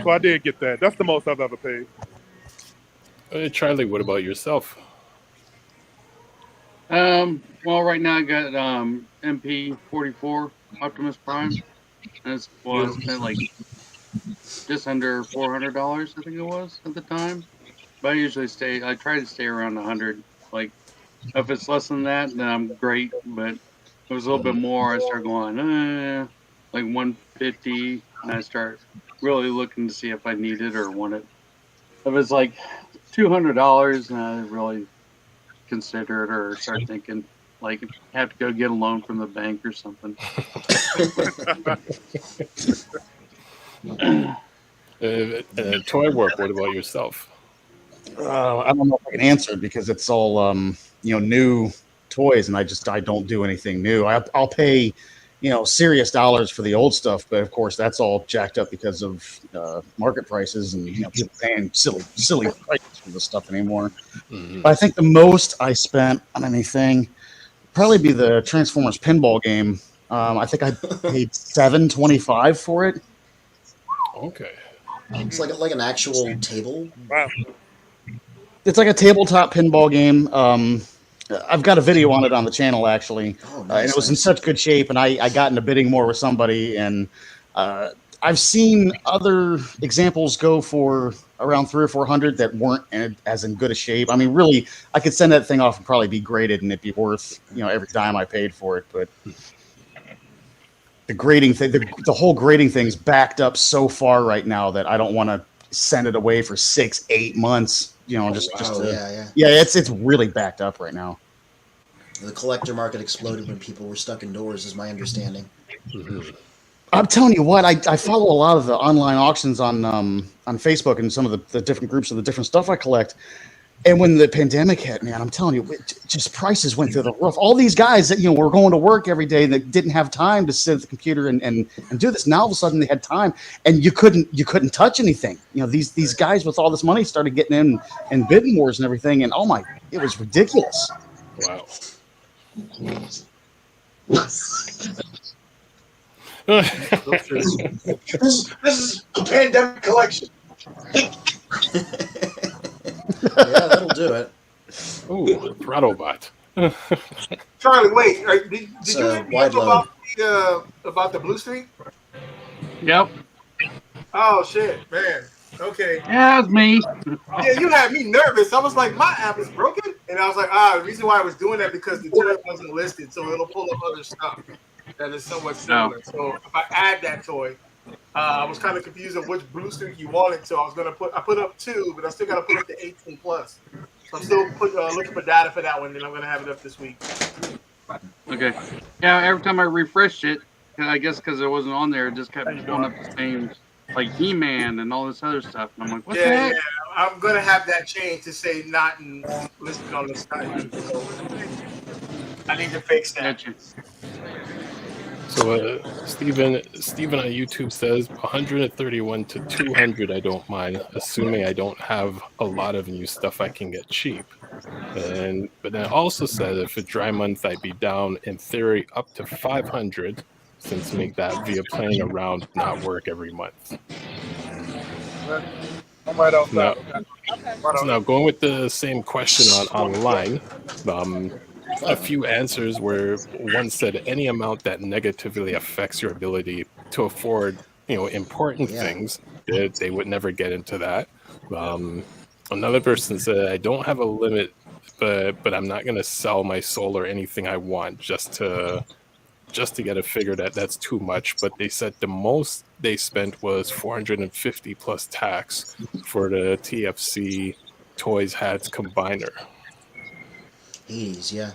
So I did get that. That's the most I've ever paid. Charlie, what about yourself? Well, right now I got MP44 Optimus Prime. That's I spent like just under $400, I think it was at the time. But I try to stay around 100. Like, if it's less than that, then I'm great. But if it was a little bit more, I start going, like 150, and I start really looking to see if I need it or want it. If it's like $200, then I really consider it or start thinking, like, have to go get a loan from the bank or something. Toy work, what about yourself? I don't know if I can answer it because it's all new toys, and I don't do anything new. I'll pay serious dollars for the old stuff, but of course that's all jacked up because of market prices and people paying silly prices for this stuff anymore. But I think the most I spent on anything would probably be the Transformers pinball game. I think I paid $7.25 for it. Okay. It's like an actual table. Wow. It's like a tabletop pinball game. I've got a video on it on the channel, actually. Oh, nice, and it was in such good shape, and I got into bidding more with somebody, and I've seen other examples go for around 300 or 400 that weren't as in good a shape. I mean, really, I could send that thing off and probably be graded, and it'd be worth every dime I paid for it. But the grading thing, the whole grading thing's backed up so far right now that I don't want to send it away for 6-8 months. It's really backed up right now. The collector market exploded when people were stuck indoors, is my understanding. Mm-hmm. I'm telling you what, I follow a lot of the online auctions on Facebook and some of the different groups of the different stuff I collect. And when the pandemic hit, man, I'm telling you, just prices went through the roof. All these guys that were going to work every day that didn't have time to sit at the computer and do this. Now all of a sudden they had time, and you couldn't touch anything. These guys with all this money started getting in and bidding wars and everything, and it was ridiculous. Wow. This is a pandemic collection. Yeah, that'll do it. Ooh, Throttlebot. Charlie, wait. Did you hit me up about the blue streak? Yep. Oh shit, man. Okay. Yeah, it's me. Yeah, you had me nervous. I was like, my app is broken, and I was like, the reason why I was doing that because the toy wasn't listed, so it'll pull up other stuff that is somewhat similar. So if I add that toy, I was kind of confused of which blue streak you wanted, so I put up 2, but I still got to put up the 18 plus. So I'm still looking for data for that one, and I'm gonna have it up this week. Okay. Yeah, every time I refreshed it, I guess because it wasn't on there, it just kept pulling up the same, like He-Man and all this other stuff. And I'm like, what the heck? Yeah, I'm gonna have that change to say not listed on the site. So I need to fix that. So Steven on YouTube says 131 to 200 I don't mind, assuming I don't have a lot of new stuff I can get cheap. But then also said if a dry month I'd be down in theory up to 500, since make that via playing around not work every month. Now going with the same question online, a few answers where one said any amount that negatively affects your ability to afford, important things, they would never get into that. Another person said, I don't have a limit, but I'm not going to sell my soul or anything I want just to get a figure that's too much. But they said the most they spent was $450 plus tax for the TFC toys hats combiner. Yeah.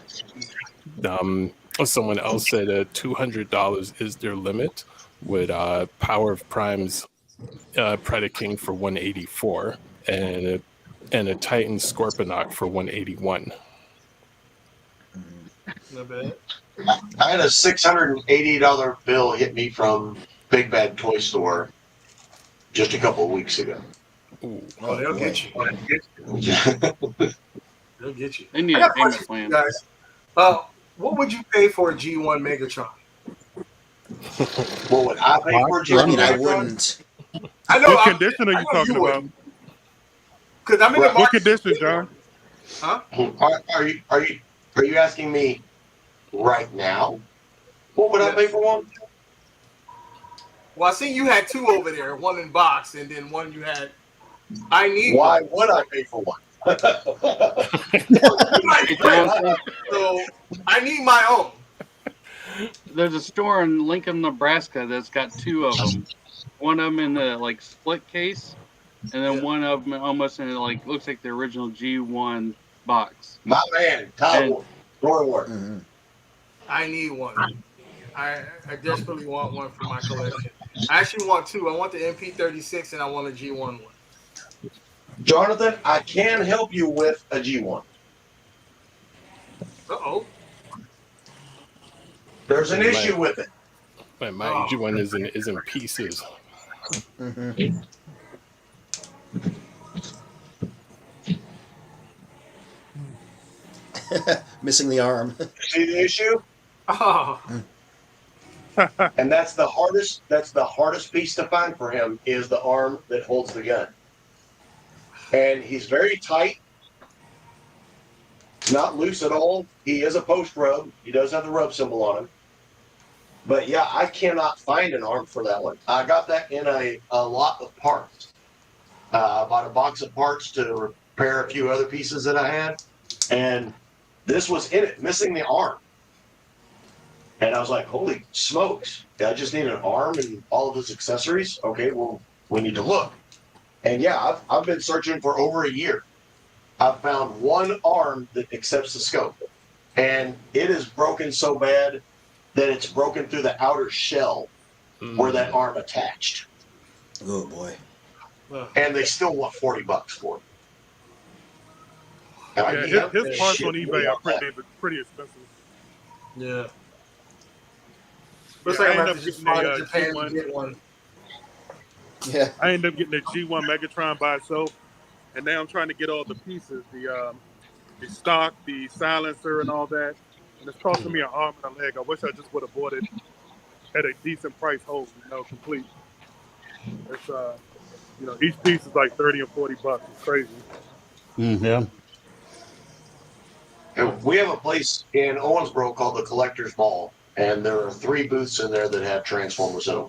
Someone else said $200 is their limit, with Power of Prime's Predaking for $184 and a Titan Scorponok for $181. Not bad. I had a $680 bill hit me from Big Bad Toy Store just a couple of weeks ago. Ooh. Oh, they'll get you. They'll get you. They need a payment plan. Guys. What would you pay for a G1 Megatron? What would I pay for a G1 I wouldn't. I know. What condition are you talking about? Because I'm in the What condition, John? Huh? Are you asking me right now? What would I pay for one? Well, I see you had 2 over there, one in box, and then one you had. Why would I pay for one? So I need my own. There's a store in Lincoln, Nebraska that's got 2 of them. One of them in the split case, and then one of them almost in looks like the original G1 box. My man, Tom Ward. I need one. I desperately want one for my collection. I actually want 2. I want the MP36 and I want a G1 one. Jonathan, I can help you with a G1. Uh-oh. There's an issue with it. My G1 is in pieces. Missing the arm. See the issue? Oh. And that's the hardest piece to find for him is the arm that holds the gun. And he's very tight. Not loose at all. He is a post rub. He does have the rub symbol on him. But yeah, I cannot find an arm for that one. I got that in a lot of parts. I bought a box of parts to repair a few other pieces that I had, and this was in it, missing the arm. And I was like, holy smokes, I just need an arm and all of his accessories. Okay, well, we need to look. And yeah, I've been searching for over a year. I've found one arm that accepts the scope, and it is broken so bad that it's broken through the outer shell where that arm attached. Oh boy. And they still want $40 for it. And Yeah, his parts on eBay are pretty expensive. Yeah. Yeah, Looks like I I'm ended going to up have to just getting fly a to Japan G1. to get one. Yeah. I ended up getting a G1 Megatron by itself, and now I'm trying to get all the pieces, the stock, the silencer, and all that. And it's costing me an arm and a leg. I wish I just would have bought it at a decent price whole, complete. It's each piece is like $30 and $40. It's crazy. Yeah. we have a place in Owensboro called the Collectors Mall, and there are 3 booths in there that have Transformers in them.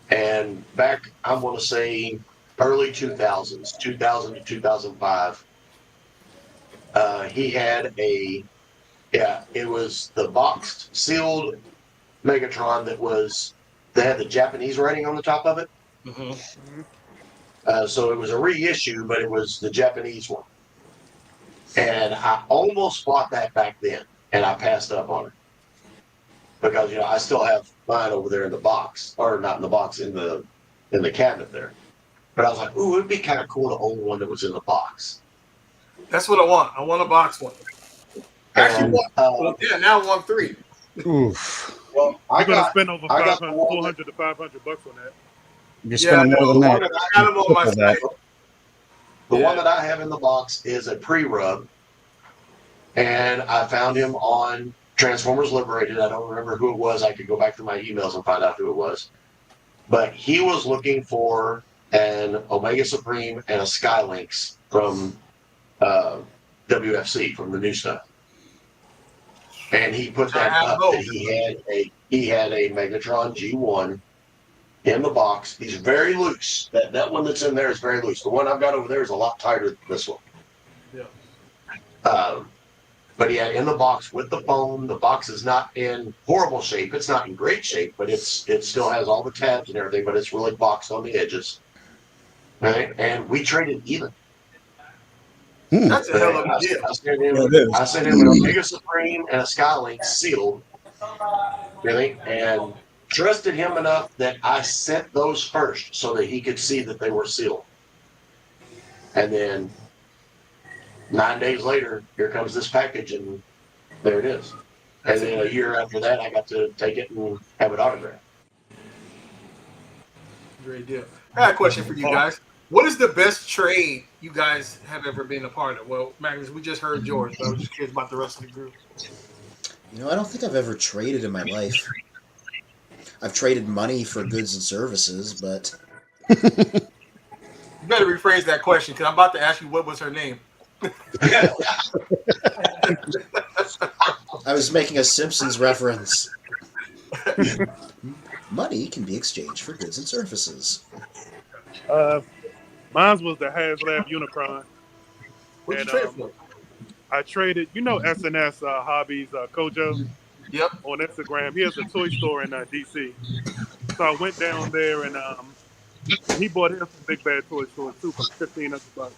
And back, I want to say early 2000s, 2000 to 2005, he had it was the boxed, sealed Megatron that had the Japanese writing on the top of it. So it was a reissue, but it was the Japanese one. And I almost bought that back then, and I passed up on it because I still have mine over there in the box, or not in the box, in the cabinet there. But I was like, ooh, it'd be kind of cool to own one that was in the box. That's what I want. I want a box one. Actually, now I want 3. Oof. Well, You're gonna spend over 400 to $500 on that. You're spending more than that. I got them on my site. The one that I have in the box is a pre-rub, and I found him on Transformers Liberated. I don't remember who it was. I could go back to my emails and find out who it was. But he was looking for an Omega Supreme and a Skylynx from WFC, from the new stuff. And he put that up that he had a Megatron G1 in the box. He's very loose. That one that's in there is very loose. The one I've got over there is a lot tighter than this one. Yeah. But yeah, in the box with the foam. The box is not in horrible shape. It's not in great shape, but it still has all the tabs and everything, but it's really boxed on the edges. Right? And we traded even. That's a hell of a deal. I sent him an Omega Supreme and a Skylynx sealed. Really? And trusted him enough that I sent those first so that he could see that they were sealed. And then 9 days later, here comes this package, and there it is. And then a year after that, I got to take it and have it autographed. Great deal. I got a question for you guys. What is the best trade you guys have ever been a part of? Well, Magnus, we just heard yours, but I was just curious about the rest of the group. I don't think I've ever traded in my life. I've traded money for goods and services, but... You better rephrase that question, because I'm about to ask you what was her name. I was making a Simpsons reference. Money can be exchanged for goods and services. Mine was the HasLab Unicron. What'd you trade for? I traded, SNS Hobbies, Kojo. Yep. On Instagram. He has a toy store in DC. So I went down there and he bought him some big bad toy stores too for $1,500.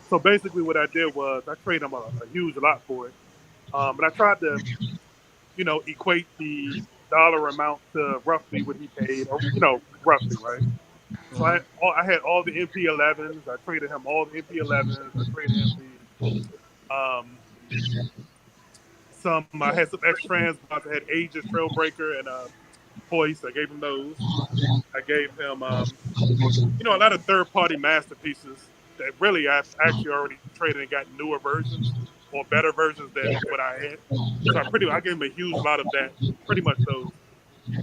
So basically what I did was I traded him a huge lot for it. But I tried to, equate the dollar amount to roughly what he paid, or, roughly, right? So I had all the MP11s. I traded him all the MP11s. I traded him I had some X-Trans. I had Aegis, Trailbreaker, and Hoist. I gave him those. I gave him, a lot of third-party masterpieces that really I actually already traded and got newer versions or better versions than what I had. So I gave him a huge lot of that, pretty much those,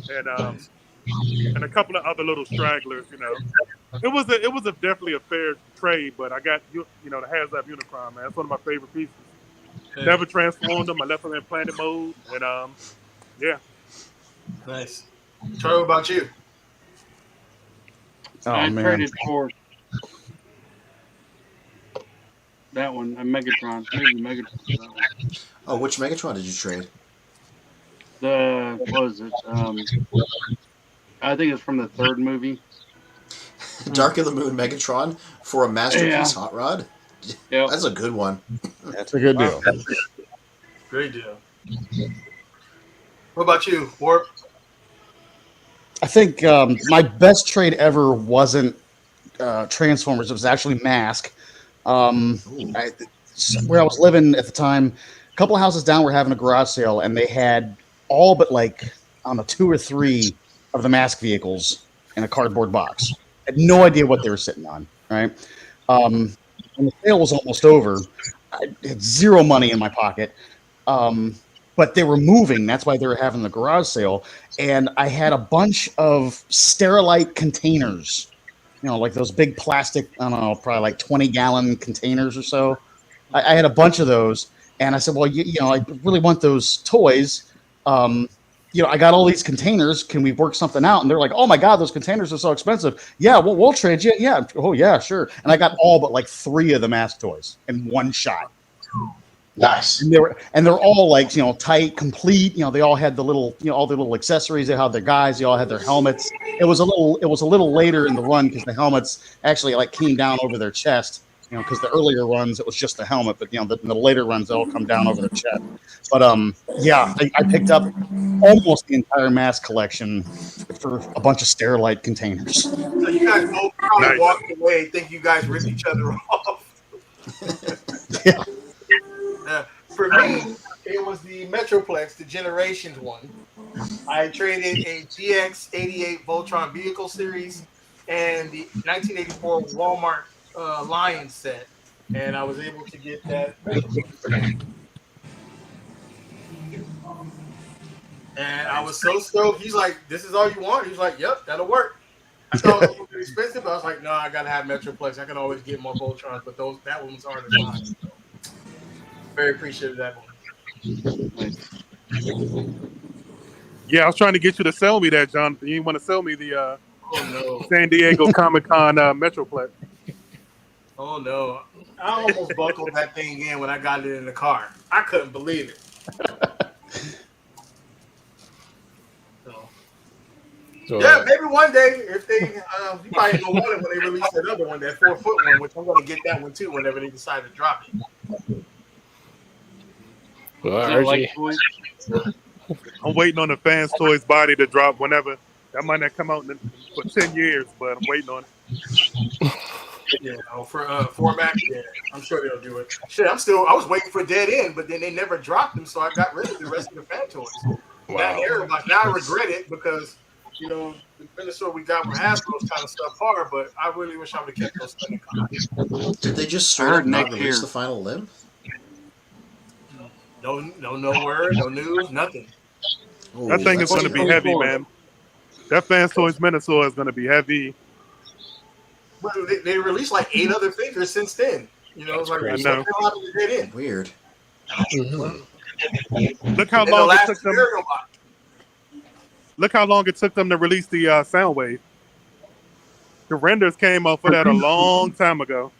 and a couple of other little stragglers. It was definitely a fair trade, but I got the HasLab Unicron, man. That's one of my favorite pieces. Never transformed them. I left them in planet mode, and yeah. Nice. Troy, what about you? Oh, I man. traded for That one, Megatron. Maybe Megatron for that one. Oh, which Megatron did you trade? What was it? I think it's from the third movie. Dark of the Moon Megatron for a masterpiece Yeah. hot rod? Yep. That's a good one. That's a good deal. Great deal. What about you, Warp? I think my best trade ever wasn't Transformers. It was actually Mask. Where I was living at the time, a couple of houses down were having a garage sale, and they had all but like, I don't know, 2 or 3 of the Mask vehicles in a cardboard box. I had no idea what they were sitting on, right? When the sale was almost over, I had zero money in my pocket. But they were moving. That's why they were having the garage sale. And I had a bunch of Sterilite containers, like those big plastic, I don't know, probably like 20-gallon containers or so. I had a bunch of those. And I said, well, I really want those toys. I got all these containers. Can we work something out? And they're like, oh my God, those containers are so expensive. Yeah, we'll trade you. Yeah. Oh yeah, sure. And I got all but like 3 of the Mask toys in one shot. Nice. And they're all like, tight, complete. They all had the little, all the little accessories. They had their guys. They all had their helmets. It was a little later in the run because the helmets actually like came down over their chest. Because the earlier runs it was just the helmet, but the later runs they all come down over their chest. But I picked up almost the entire Mask collection for a bunch of Sterilite containers. So you guys both probably walked away, think you guys ripped each other off. Yeah. For me, it was the Metroplex, the Generations one. I traded a GX88 Voltron vehicle series and the 1984 Walmart Lion set, and I was able to get that. And I was so stoked. He's like, "This is all you want?" He's like, "Yep, that'll work." I thought it was a little expensive, but I was like, "No, I gotta have Metroplex. I can always get more Voltrons, but that one's hard to find." So, very appreciative of that one. Yeah, I was trying to get you to sell me that, Jonathan. You didn't want to sell me the San Diego Comic-Con Metroplex. Oh no! I almost buckled that thing in when I got it in the car. I couldn't believe it. Yeah, maybe one day if they, you probably don't want it when they release that other one, that 4-foot one, which I'm going to get that one too whenever they decide to drop it. Well, I'm waiting on the Fans Toys body to drop whenever. That might not come out for 10 years, but I'm waiting on it. Yeah, for format, yeah, I'm sure they'll do it. Shit, I was waiting for Dead End, but then they never dropped them, so I got rid of the rest of the Fan Toys. Now I regret it because, the Minnesota we got with Hasbro's kind of stuff hard, but I really wish I would have kept those things. Did they just straight up not release the final limb? No word, no news, nothing. Ooh, that thing is going to be heavy, man. That Fans Toys Minnesota is going to be heavy. But they released like 8 other figures since then. It's like I know. Weird. Mm-hmm. Look how long it took them. Look how long it took them to release the Soundwave. The renders came off of that a long time ago.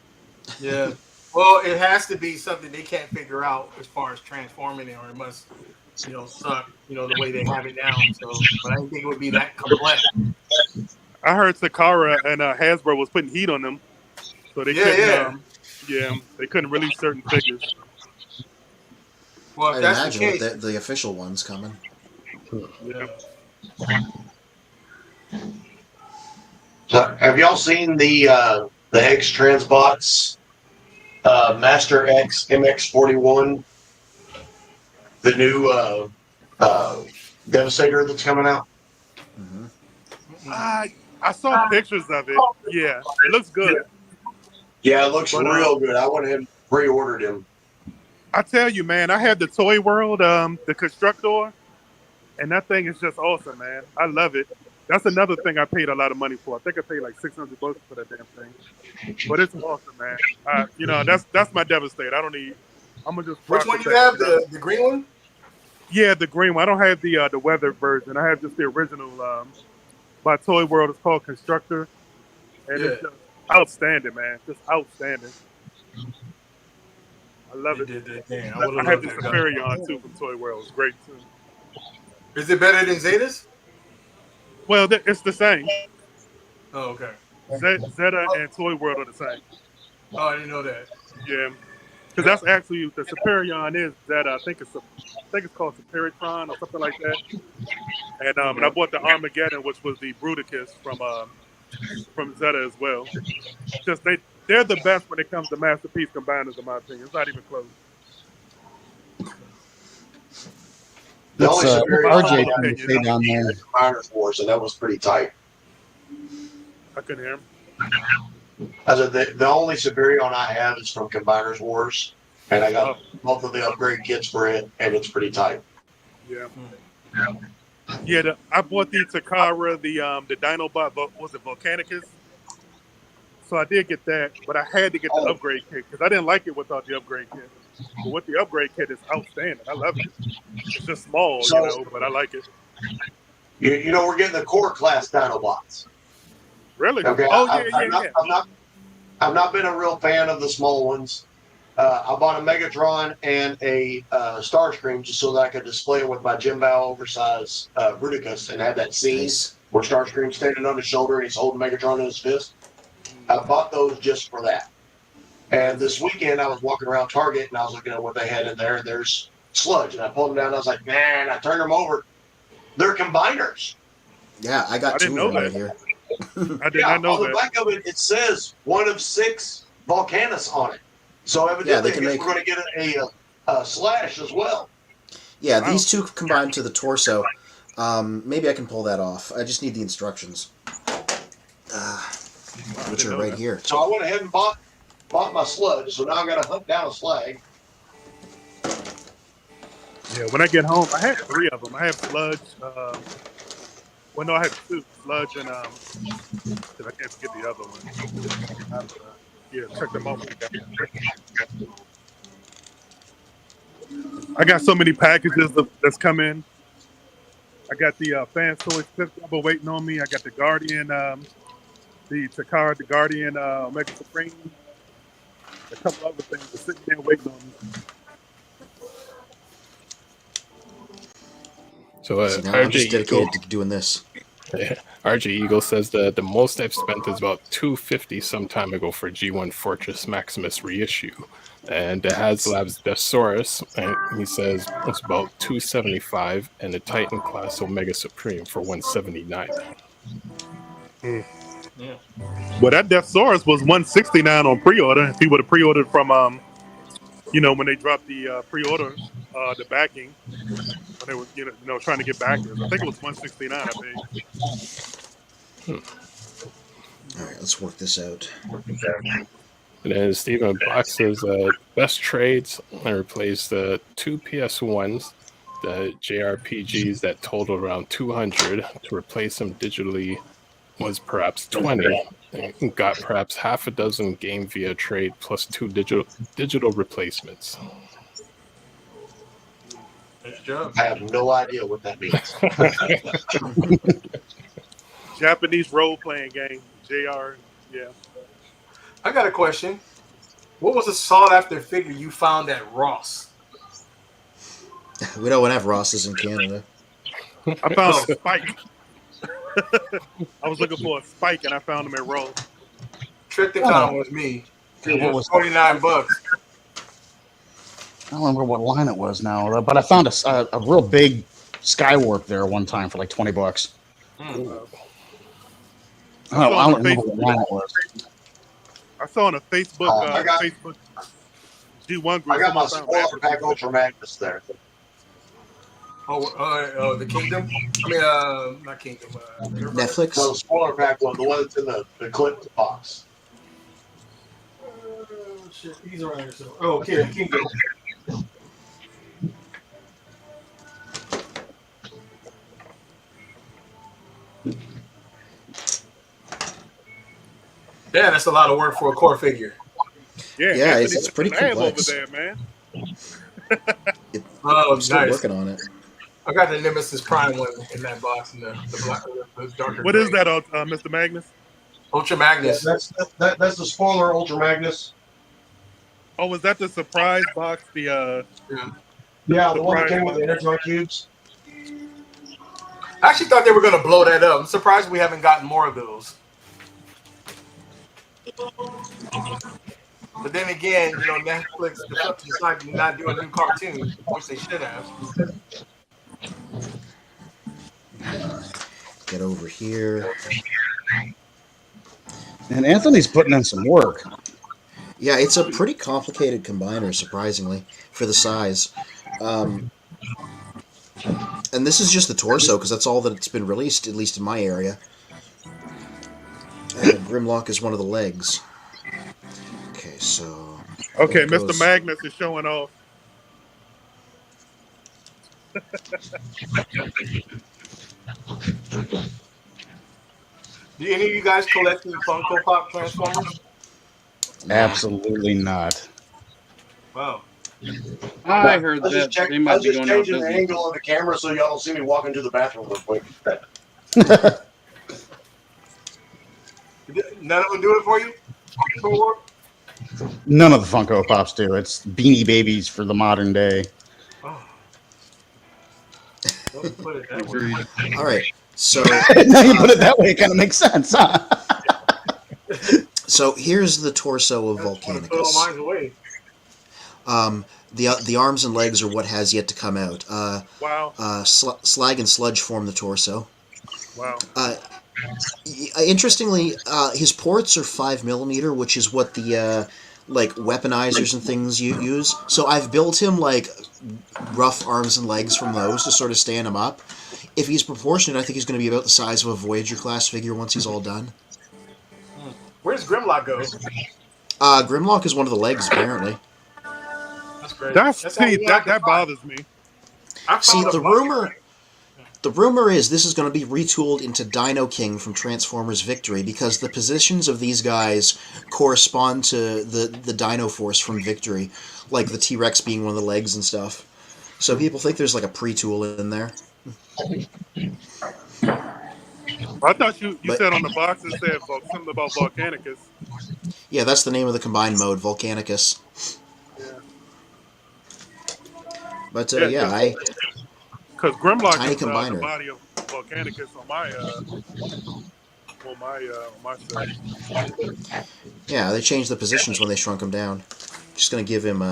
Yeah. Well, it has to be something they can't figure out as far as transforming it, or it must, suck, the way they have it now. So, but I didn't think it would be that complex. I heard Takara and Hasbro was putting heat on them, so they they couldn't release certain figures. Well, I'd imagine the official ones coming. Yeah. So, have y'all seen the X Transbots Master X MX41? The new Devastator that's coming out? Mm-hmm. I saw pictures of it. Yeah, it looks good. Yeah, it looks real good. I went ahead and pre-ordered him. I tell you, man, I had the Toy World, the Constructor, and that thing is just awesome, man. I love it. That's another thing I paid a lot of money for. I think I paid like $600 for that damn thing. But it's awesome, man. That's my Devastator. I don't need. I'm gonna just. Which one you have? The green one? Yeah, the green one. I don't have the weather version. I have just the original. By Toy World, it's called Constructor, and it's just outstanding, man. Just outstanding. I love They it. did that. Damn, I would I have had loved the that gun. Superion too from Toy World. It was great too. Is it better than Zetas? Well, it's the same. Oh, okay. Zeta and Toy World are the same. Oh, I didn't know that. Yeah, because that's actually the Superion is Zeta. I think it's called Superitron or something like that. And I bought the Armageddon, which was the Bruticus from Zeta as well. Just they're the best when it comes to masterpiece combiners, in my opinion. It's not even close. The only Superion RJ I had trying to stay down there. was Combiners Wars, and that was pretty tight. I couldn't hear him. I said the only Superion I have is from Combiners Wars, and I got both of the upgrade kits for it, and it's pretty tight. Yeah. Yeah, I bought the Takara, the Dinobot, was it Volcanicus? So I did get that, but I had to get the upgrade kit because I didn't like it without the upgrade kit. But with the upgrade kit, it's outstanding. I love it. It's just small, but I like it. You know, we're getting the core class Dinobots. Really? Okay. Yeah. I've not been a real fan of the small ones. I bought a Megatron and a Starscream just so that I could display it with my Jimbo oversized Bruticus and have that scene where Starscream's standing on his shoulder and he's holding Megatron in his fist. I bought those just for that. And this weekend I was walking around Target and I was looking at what they had in there. And there's Sludge, and I pulled them down. And I was like, man, I turned them over. They're combiners. Yeah, I got two of them right here. I did not know on that. the back of it, it says 1 of 6 Volcanus on it. So evidently, we're going to get a Slash as well. Yeah, these two combined to the torso. Maybe I can pull that off. I just need the instructions, which are right here. So I went ahead and bought my Sludge. So now I got to hunt down a Slag. Yeah, when I get home, I had 3 of them. I have Sludge. Well, no, I have 2. Sludge and I can't forget the other one. Yeah, check them out. I got so many packages that's come in. I got the Fan Toys 5th level waiting on me. I got the Guardian, the Takara, the Guardian Omega Supreme. A couple other things are sitting there waiting on me. So now I'm just dedicated to doing this. RJ Eagle says that the most I've spent is about $250 some time ago for G1 Fortress Maximus reissue, and the HasLab's Deathsaurus, and he says it's about $275, and the Titan class Omega Supreme for $179. Yeah. Well, that Deathsaurus was $169 on pre-order. If he would have pre-ordered from, when they dropped the pre-order, the backing, when they were, trying to get backers. I think it was $169. I think. All right, let's work this out. And then Stephen Box says best trades. I replaced the 2 PS1s, the JRPGs that totaled around 200 to replace them digitally was perhaps 20, and got perhaps half a dozen game via trade plus 2 digital replacements. Nice job. I have no idea what that means. Japanese role-playing game, JR. Yeah. I got a question. What was a sought-after figure you found at Ross? We don't have Rosses in Canada. I found a Spike. I was looking for a Spike, and I found him at Ross. Triptychon was me. It was $49. I don't remember what line it was now, but I found a real big Skywarp there one time for like $20. I don't remember what line it was. I saw on a Facebook Facebook G1 group. I got my spoiler pack Ultra Magnus there. The Kingdom? I mean, not Kingdom. Netflix? No, the spoiler pack one, the one that's in the clip box. Shit, he's around here. So. Oh, okay, Kingdom. Yeah, that's a lot of work for a core figure. Yeah, it's pretty complex. Over there, man. I'm still nice. working on it. I got the Nemesis Prime one in that box, in the black, the darker. What gray. is that, Mr. Magnus? Ultra Magnus. That's the spoiler Ultra Magnus. Oh, was that the surprise box? Yeah, the one that surprise came with the box. Energon cubes. I actually thought they were going to blow that up. I'm surprised we haven't gotten more of those. But then again, Netflix decided to not do a new cartoon, which they should have. Get over here. And Anthony's putting in some work. Yeah, it's a pretty complicated combiner, surprisingly, for the size. And this is just the torso, because that's all that's been released, at least in my area. Grimlock is one of the legs. Okay, so... Okay, Mr. Magnus is showing off. Do any of you guys collect the Funko Pop Transformers? Absolutely not. Wow. I heard that they I might was be just going out of changing the business. angle of the camera so y'all don't see me walk into the bathroom real quick. None of them do it for you? None of the Funko Pops do. It's Beanie Babies for the modern day. Oh. Don't put it that way. All right, so... Now you put it that way, it kind of makes sense, huh? So here's the torso of Volcanicus. Put all mine away. The arms and legs are what has yet to come out. Wow. Slag and Sludge form the torso. Wow. Interestingly, his ports are 5mm, which is what the weaponizers and things you use. So I've built him rough arms and legs from those to sort of stand him up. If he's proportionate, I think he's going to be about the size of a Voyager class figure once he's all done. Where's Grimlock go? Grimlock is one of the legs, apparently. That's great. That bothers me. See, the rumor is this is going to be retooled into Dino King from Transformers Victory, because the positions of these guys correspond to the Dino Force from Victory, like the T-Rex being one of the legs and stuff. So people think there's a pre-tool in there. I thought you said on the box it said something about Volcanicus. Yeah, that's the name of the combined mode, Volcanicus. Yeah. But because Grimlock tiny is the body of Volcanicus on my set. Yeah, they changed the positions when they shrunk him down. Just gonna give him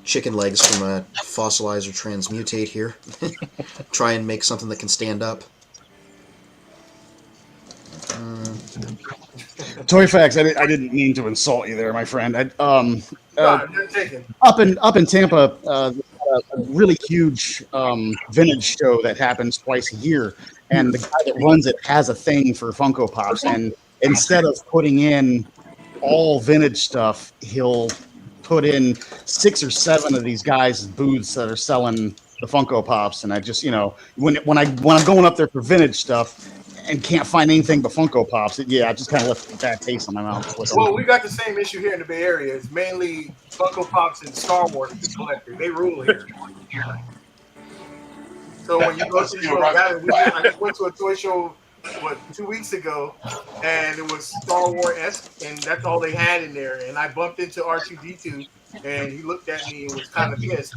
chicken legs from a fossilize or transmutate here. Try and make something that can stand up. Toy Facts, I didn't mean to insult you there, my friend. You're taken. Up in Tampa, a really huge vintage show that happens twice a year, and the guy that runs it has a thing for Funko Pops, and instead of putting in all vintage stuff, he'll put in 6 or 7 of these guys' booths that are selling the Funko Pops, and I just, when I'm going up there for vintage stuff and can't find anything but Funko Pops, I just kind of left a bad taste in my mouth. Well, we got the same issue here in the Bay Area. It's mainly Funko Pops and Star Wars collectors. They rule here. So when you go to the show, I just went to a toy show 2 weeks ago, and it was Star Wars-esque, and that's all they had in there. And I bumped into R2-D2, and he looked at me and was kind of pissed.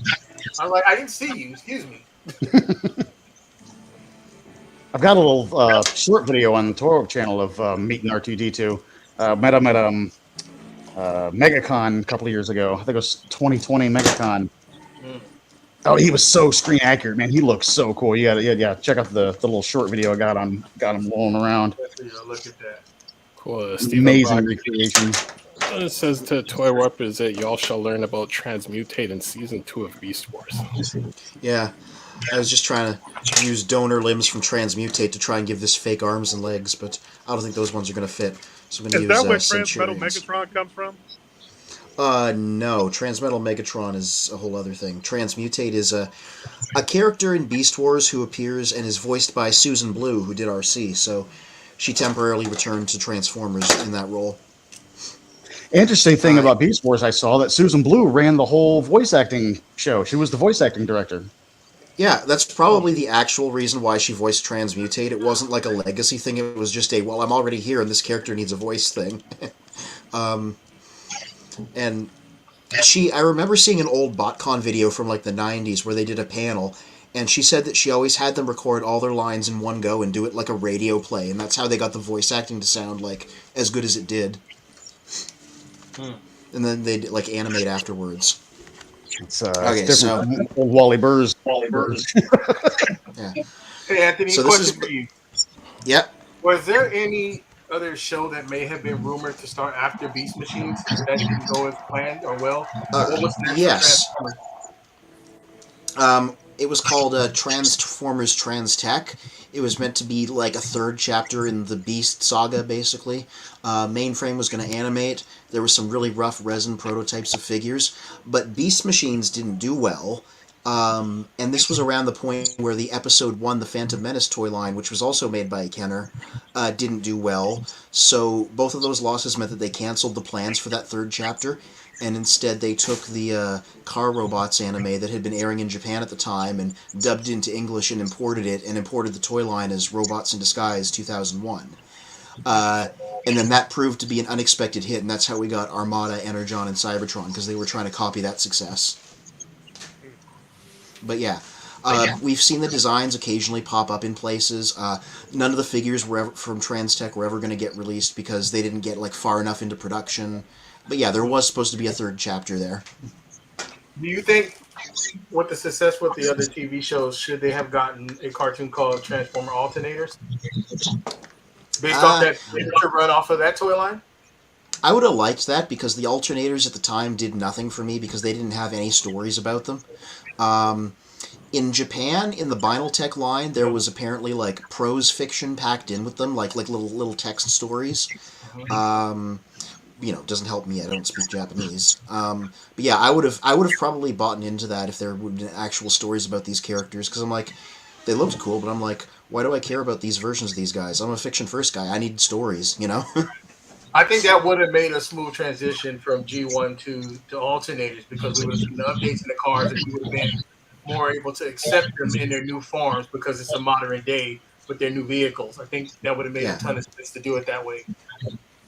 I was like, I didn't see you. Excuse me. I've got a little short video on the Toro channel of meeting R2-D2. Met him at MegaCon a couple of years ago. I think it was 2020 MegaCon. Oh, he was so screen accurate, man. He looks so cool. You got check out the little short video I got him rolling around. Look at that. Cool. Amazing recreation. It says to Toy Warp is that y'all shall learn about Transmutate in Season 2 of Beast Wars. Yeah. I was just trying to use donor limbs from Transmutate to try and give this fake arms and legs, but I don't think those ones are going to fit. So I'm going to use that where Centurions. Transmetal Megatron comes from? No. Transmetal Megatron is a whole other thing. Transmutate is a character in Beast Wars who appears and is voiced by Susan Blue, who did RC, so she temporarily returned to Transformers in that role. Interesting thing about Beast Wars, I saw that Susan Blue ran the whole voice acting show. She was the voice acting director. Yeah, that's probably the actual reason why she voiced Transmutate. It wasn't like a legacy thing. It was just I'm already here and this character needs a voice thing. And I remember seeing an old BotCon video from like the 90s where they did a panel, and she said that she always had them record all their lines in one go and do it like a radio play, and that's how they got the voice acting to sound like as good as it did. And then they'd like animate afterwards. It's Okay, different so from old Wally Burrs. yeah. Hey, Anthony, So this question is for you. Yep. Was there any other show that may have been rumored to start after Beast Machines that didn't go as planned or well? What was next for Yes. Transformers? It was called Transformers Trans Tech. It was meant to be like a third chapter in the Beast saga, basically. Mainframe was going to animate. There were some really rough resin prototypes of figures, but Beast Machines didn't do well. And this was around the point where the Episode 1, the Phantom Menace toy line, which was also made by Kenner, didn't do well. So both of those losses meant that they canceled the plans for that third chapter, and instead they took the Car Robots anime that had been airing in Japan at the time and dubbed it into English and imported the toy line as Robots in Disguise 2001. And then that proved to be an unexpected hit, and that's how we got Armada, Energon, and Cybertron, because they were trying to copy that success. But yeah, we've seen the designs occasionally pop up in places. None of the figures from Transtech were ever going to get released because they didn't get like far enough into production. But yeah, there was supposed to be a third chapter there. Do you think, with the success with the other TV shows, should they have gotten a cartoon called Transformer Alternators? Based off that signature run off of that toy line? I would have liked that because the Alternators at the time did nothing for me because they didn't have any stories about them. In Japan, in the Binaltech line, there was apparently like prose fiction packed in with them, like little text stories. Doesn't help me. I don't speak Japanese. But yeah, I would have probably bought into that if there would have been actual stories about these characters, because I'm like, they looked cool, but I'm like, why do I care about these versions of these guys? I'm a fiction first guy. I need stories, I think that would have made a smooth transition from G1 to alternators, because we would have seen the updates in the cars and we would have been more able to accept them in their new forms because it's a modern day with their new vehicles. I think that would have made a ton of sense to do it that way.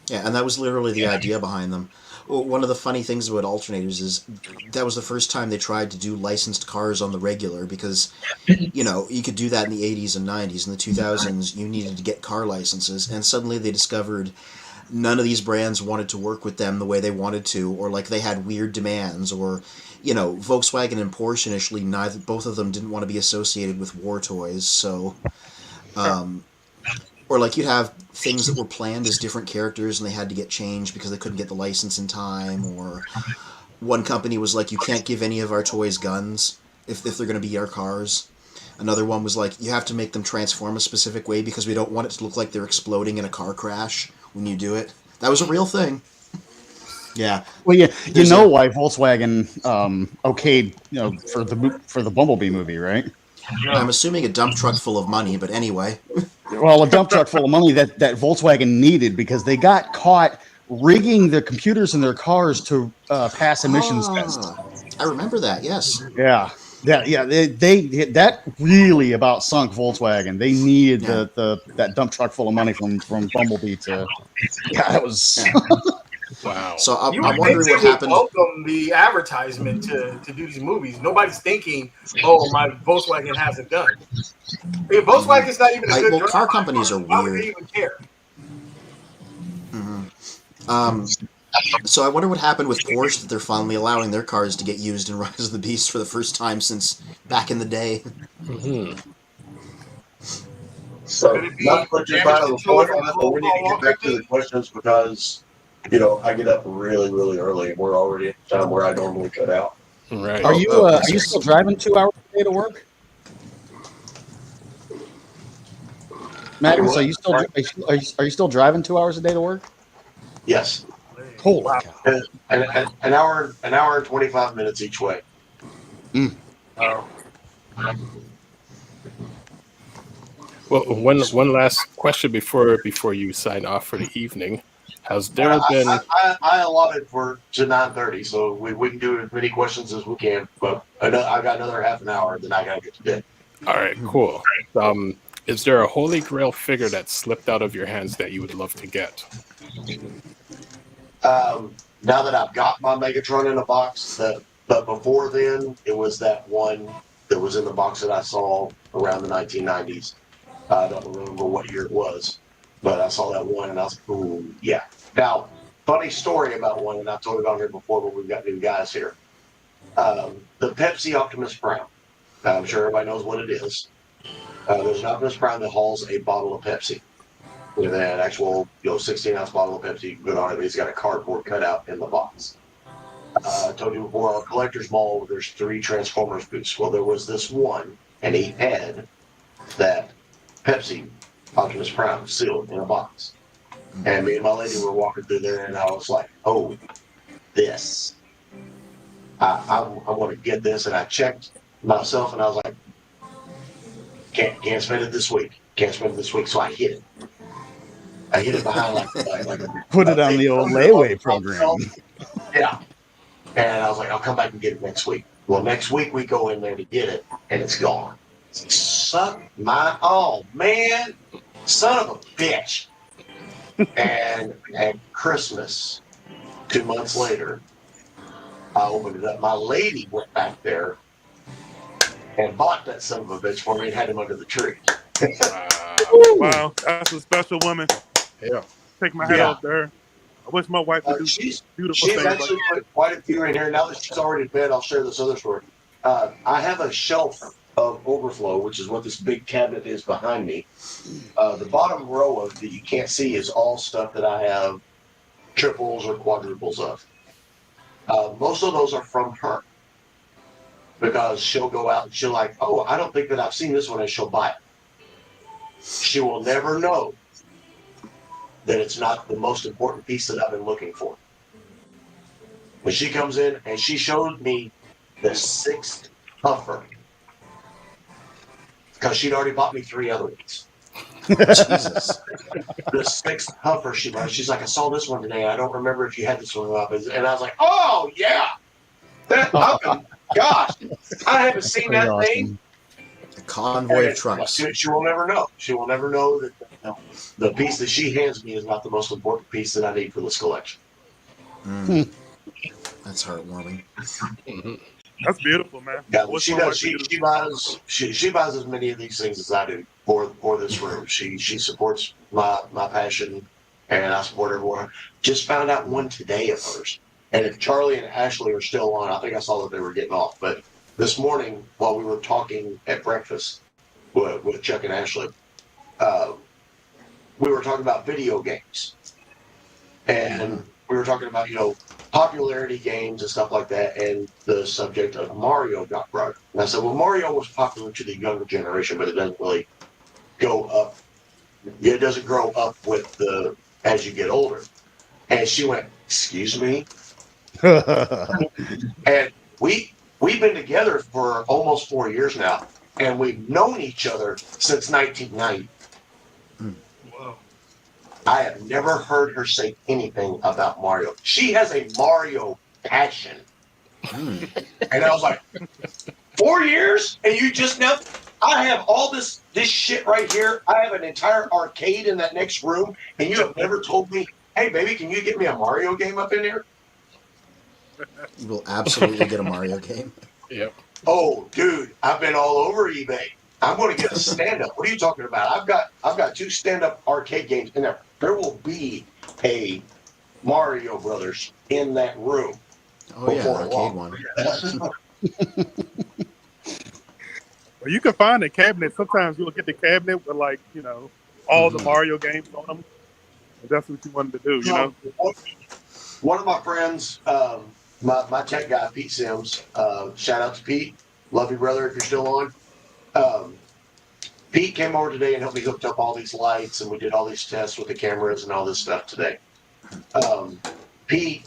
Yeah, and that was literally the idea behind them. Well, one of the funny things about Alternators is that was the first time they tried to do licensed cars on the regular, because, you could do that in the 80s and 90s. In the 2000s, you needed to get car licenses, and suddenly they discovered none of these brands wanted to work with them the way they wanted to, or like they had weird demands, or, Volkswagen and Porsche initially, both of them didn't want to be associated with war toys, so... Or like you'd have things that were planned as different characters and they had to get changed because they couldn't get the license in time, or one company was like, you can't give any of our toys guns if they're going to be our cars. Another one was like, you have to make them transform a specific way because we don't want it to look like they're exploding in a car crash when you do it. That was a real thing. Yeah. Well, yeah, why Volkswagen okayed for the Bumblebee movie, right? I'm assuming a dump truck full of money, but anyway. Well, a dump truck full of money that Volkswagen needed because they got caught rigging the computers in their cars to pass emissions tests. I remember that. Yes. Yeah. They that really about sunk Volkswagen. They needed that dump truck full of money from Bumblebee to. Yeah, that was. Wow. So I'm wondering what happened. Welcome the advertisement to do these movies. Nobody's thinking, "Oh, my Volkswagen has a gun." If Volkswagen's not even a good car companies are why would weird. they even care? So I wonder what happened with Porsche that they're finally allowing their cars to get used in Rise of the Beast for the first time since back in the day. So, not to put too fine of a point on it, but we need to get back to the questions because, I get up really, really early. We're already at the time where I normally cut out. Right. Are you still driving 2 hours a day to work? Magnus, are you still driving 2 hours a day to work? Yes. Holy cow. An hour and 25 minutes each way. Well, one last question before you sign off for the evening. Has there been? I allotted to 9:30, so we can do as many questions as we can. But I've got another half an hour, then I gotta get to bed. All right, cool. Is there a Holy Grail figure that slipped out of your hands that you would love to get? now that I've got my Megatron in a box, but before then, it was that one that was in the box that I saw around the 1990s. I don't remember what year it was, but I saw that one and I was like, ooh, yeah. Now, funny story about one, and I've told it on here before, but we've got new guys here. The Pepsi Optimus Prime. I'm sure everybody knows what it is. There's an Optimus Prime that hauls a bottle of Pepsi. With an actual, 16-ounce bottle of Pepsi you can put on it, but he's got a cardboard cutout in the box. I told you before, our collector's mall, there's 3 Transformers booths. Well, there was this one, and he had that Pepsi Optimus Prime sealed in a box. And me and my lady were walking through there, and I was like, oh, this. I want to get this. And I checked myself, and I was like, can't spend it this week. Can't spend it this week. So I hid it. I hid it behind like Put it on the old layaway program. Yeah. And I was like, I'll come back and get it next week. Well, next week we go in there to get it, and it's gone. Suck my, oh, man. Son of a bitch. And at Christmas, 2 months later, I opened it up. My lady went back there and bought that son of a bitch for me and had him under the tree. Wow, that's a special woman. Yeah. Take my hat off to her. I wish my wife would do beautiful she's things. Actually put quite a few in here. Now that she's already in bed, I'll share this other story. I have a shelf of overflow, which is what this big cabinet is behind me. The bottom row of that you can't see is all stuff that I have triples or quadruples of. Most of those are from her because she'll go out and she'll like, oh, I don't think that I've seen this one, and she'll buy it. She will never know that it's not the most important piece that I've been looking for. When she comes in and she showed me the 6th puffer because she'd already bought me 3 other ones. Jesus. The 6th puffer she bought. She's like, I saw this one today. I don't remember if you had this one up. And I was like, oh, yeah. Gosh, I haven't seen that thing. A convoy of trucks. She will never know. She will never know that the piece that she hands me is not the most important piece that I need for this collection. That's heartwarming. That's beautiful, man. Yeah, well, she does. She buys as many of these things as I do for this room. She supports my passion, and I support everyone. Just found out one today of hers. And if Charlie and Ashley are still on, I think I saw that they were getting off. But this morning, while we were talking at breakfast with Chuck and Ashley, we were talking about video games. And we were talking about, popularity games and stuff like that. And the subject of Mario got brought up. And I said, well, Mario was popular to the younger generation, but it doesn't really go up. It doesn't grow up with as you get older. And she went, excuse me? And we've been together for almost 4 years now, and we've known each other since 1990. Whoa. I have never heard her say anything about Mario. She has a Mario passion. And I was like, 4 years? And you just now? I have all this shit right here. I have an entire arcade in that next room, and you have never told me, hey, baby, can you get me a Mario game up in here? You will absolutely get a Mario game. Yep. Oh, dude, I've been all over eBay. I'm going to get a stand-up. What are you talking about? I've got 2 stand-up arcade games in there. There will be a Mario Brothers in that room. Oh yeah, arcade one. Well, you can find a cabinet. Sometimes you'll get the cabinet with all the Mario games on them. And that's what you wanted to do, One of my friends, my tech guy, Pete Sims, shout out to Pete. Love you, brother, if you're still on. Pete came over today and helped me hook up all these lights, and we did all these tests with the cameras and all this stuff today. Pete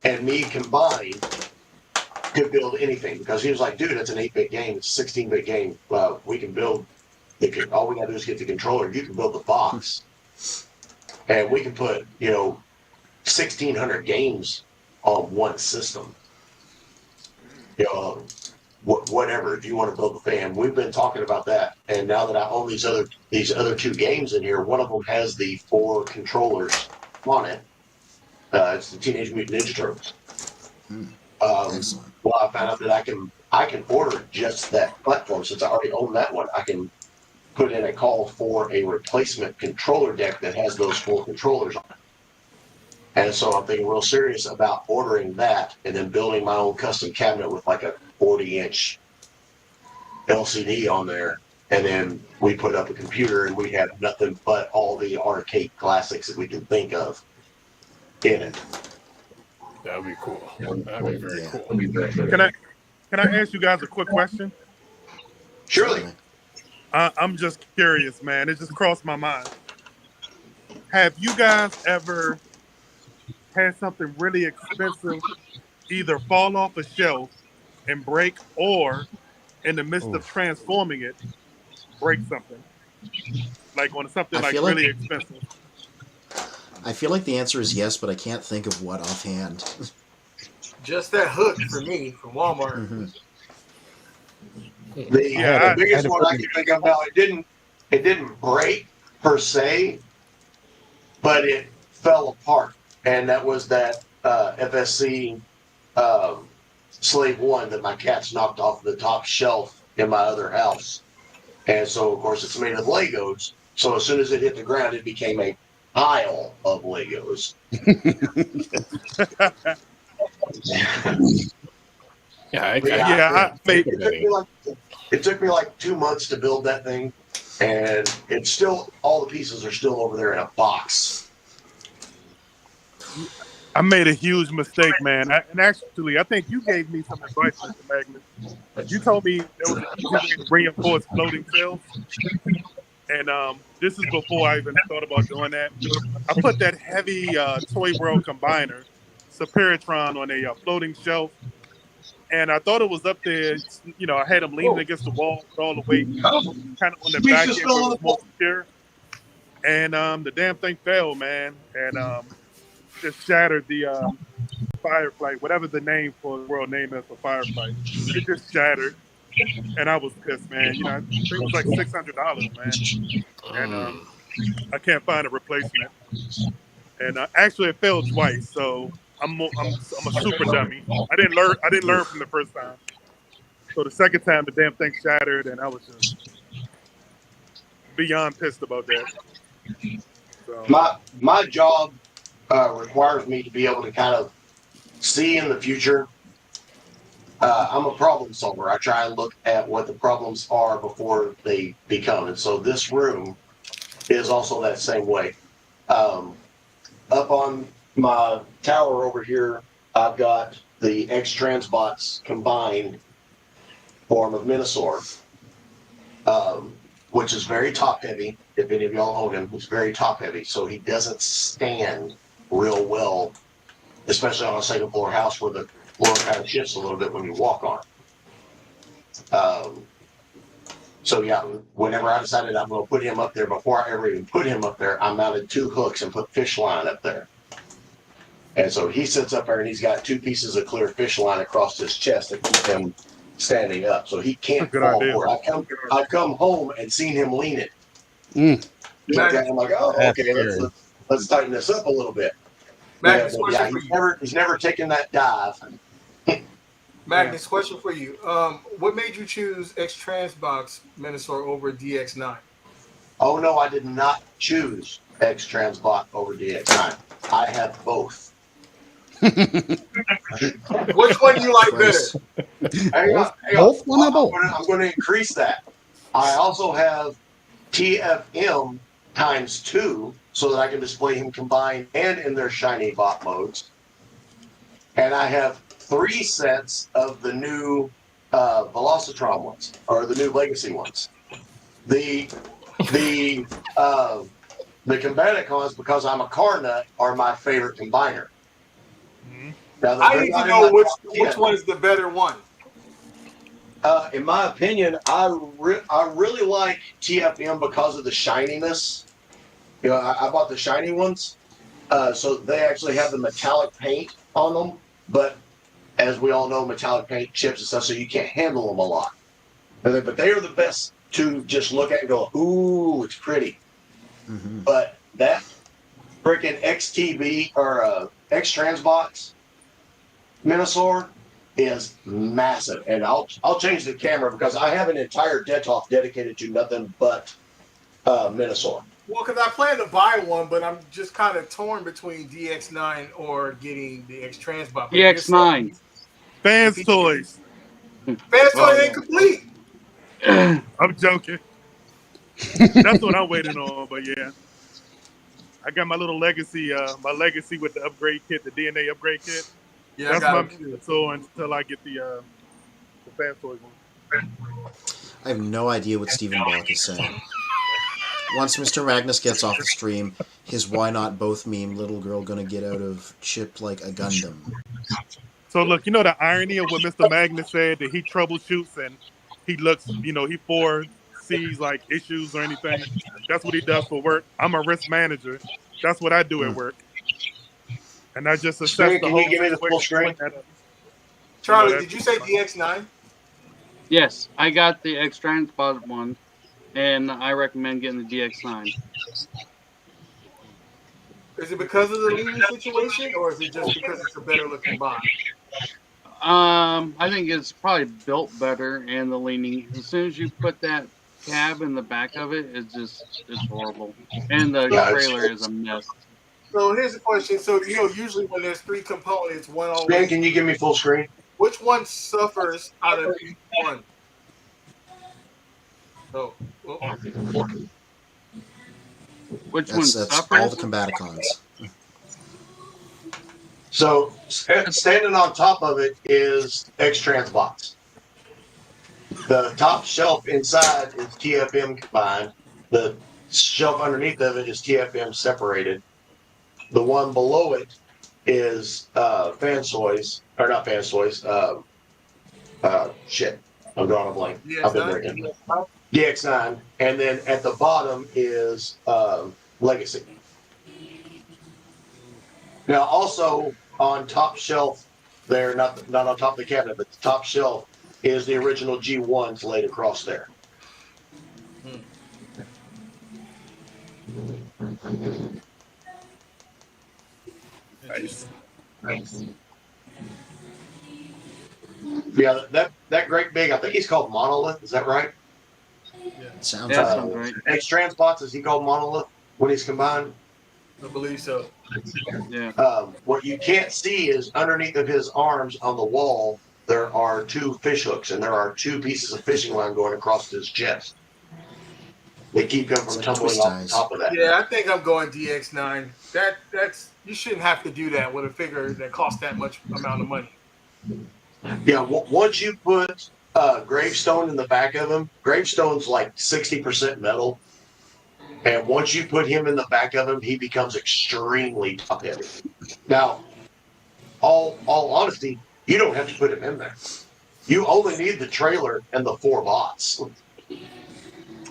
and me combined could build anything because he was like, dude, it's an 8-bit game. It's a 16-bit game. We can build all we got to do is get the controller. You can build the box. And we can put, 1,600 games on one system. Whatever, if you want to build the fan. We've been talking about that. And now that I own these other 2 games in here, one of them has the 4 controllers on it. It's the Teenage Mutant Ninja Turtles. Excellent. Well, I found out that I can order just that platform since I already own that one. I can put in a call for a replacement controller deck that has those 4 controllers on it. And so I'm thinking real serious about ordering that and then building my own custom cabinet with like a 40-inch LCD on there. And then we put up a computer and we have nothing but all the arcade classics that we can think of in it. That would be cool. That would be very Yeah. cool. Can I ask you guys a quick question? Surely. I'm just curious, man. It just crossed my mind. Have you guys ever had something really expensive either fall off a shelf and break, or in the midst of transforming it, break something? Like on something like really expensive. I feel like the answer is yes, but I can't think of what offhand. Just that hook for me from Walmart. Mm-hmm. The biggest one I can think of now, it didn't break per se, but it fell apart, and that was that FSC Slave 1 that my cats knocked off the top shelf in my other house. And so, of course, it's made of Legos. So as soon as it hit the ground, it became a pile of Legos. It took me like 2 months to build that thing, and it's still, all the pieces are still over there in a box. I made a huge mistake, man. And actually, I think you gave me some advice, Mr. Magnus. You told me there was an easy way to reinforce floating cells. And this is before I even thought about doing that. I put that heavy Toy World combiner, Superitron, on a floating shelf. And I thought it was up there. You know, I had him leaning against the wall with all the weight, kind of on the back end where it was more secure. And the damn thing fell, man. And just shattered the Fireflight, whatever the name for the world name is for Fireflight. It just shattered. And I was pissed, man. You know, I think it was like $600, man. And I can't find a replacement. And actually, it fell twice, so I'm a super dummy. I didn't learn from the first time. So the second time, the damn thing shattered, and I was just beyond pissed about that. So. My job requires me to be able to kind of see in the future. I'm a problem solver. I try and look at what the problems are before they become. And so this room is also that same way. Up on my tower over here, I've got the X-Transbots combined form of Minosaur, which is very top-heavy. If any of y'all own him, he's very top-heavy, so he doesn't stand real well, especially on a second-floor house where the floor kind of shifts a little bit when you walk on it. So yeah, whenever I decided I'm going to put him up there, before I ever even put him up there, I mounted 2 hooks and put fish line up there. And so he sits up there and he's got 2 pieces of clear fish line across his chest that keep him standing up, so he can't fall forward. I've come home and seen him lean it. I'm like, oh, okay, let's tighten this up a little bit. Magnus, he's never taken that dive. Magnus, question for you. What made you choose X-Transbox Minosaur over DX9? Oh, no, I did not choose X-Transbot over DX9. I have both. Which one do you like better? Both? Why not both? I'm going to increase that. I also have TFM times 2 so that I can display him combined and in their shiny bot modes. And I have 3 sets of the new Velocitron ones, or the new Legacy ones. The Combaticons, because I'm a car nut, are my favorite combiner. Now, I need to know which one is the better one. In my opinion, I really like TFM because of the shininess. You know, I bought the shiny ones, so they actually have the metallic paint on them. But as we all know, metallic paint chips and stuff, so you can't handle them a lot. But they are the best to just look at and go, ooh, it's pretty. Mm-hmm. But that freaking XTB or X-Transbots Minosaur is massive, and I'll change the camera because I have an entire Detolf dedicated to nothing but Minosaur. Well, because I plan to buy one, but I'm just kind of torn between DX9 or getting the X-Transbot. DX9. Fans toys. Fans toys ain't complete. I'm joking. That's what I'm waiting on. But yeah, I got my little legacy. My legacy with the upgrade kit, the DNA upgrade kit. Yeah, That's I my got it. Minosaur until I get the fans toys one. I have no idea what Stephen Bach is saying. Once Mr. Magnus gets off the stream, his "why not both" meme, little girl gonna get out of chipped like a Gundam. So look, you know the irony of what Mr. Magnus said, that he troubleshoots and he looks, he foresees like issues or anything. That's what he does for work. I'm a risk manager. That's what I do at work. And I just assess Screen, the can whole you give me the full situation. screen? Charlie, did you say DX9? Yes, I got the X-Transbot one, and I recommend getting the DX9. Is it because of the leaning situation, or is it just because it's a better looking bot? I think it's probably built better, and the leaning. As soon as you put that cab in the back of it, it's horrible. And the trailer is a mess. So here's the question. So usually when there's three components, one Screen, always. can you give me full screen? Which one suffers out of each one? Oh, well. Which one That's suffers? all the Combaticons. So standing on top of it is X-Transbots. The top shelf inside is TFM combined. The shelf underneath of it is TFM separated. The one below it is Fansoys, or not Fansoys. Shit, I'm drawing a blank. I've been drinking. DX9, and then at the bottom is Legacy. Now, also on top shelf, there, not on top of the cabinet, but the top shelf is the original G1s laid across there. Nice. Yeah, that great big, I think he's called Monolith. Is that right? Sounds right. X-Transbots, is he called Monolith when he's combined? I believe so. Yeah. What you can't see is underneath of his arms on the wall, there are two fish hooks and there are two pieces of fishing line going across his chest. They keep him from tumbling off the top of that. Yeah, I think I'm going DX9. That's you shouldn't have to do that with a figure that costs that much amount of money. Yeah, once you put Gravestone in the back of him, Gravestone's like 60% metal. And once you put him in the back of him, he becomes extremely top heavy. Now, all honesty, you don't have to put him in there. You only need the trailer and the 4 bots.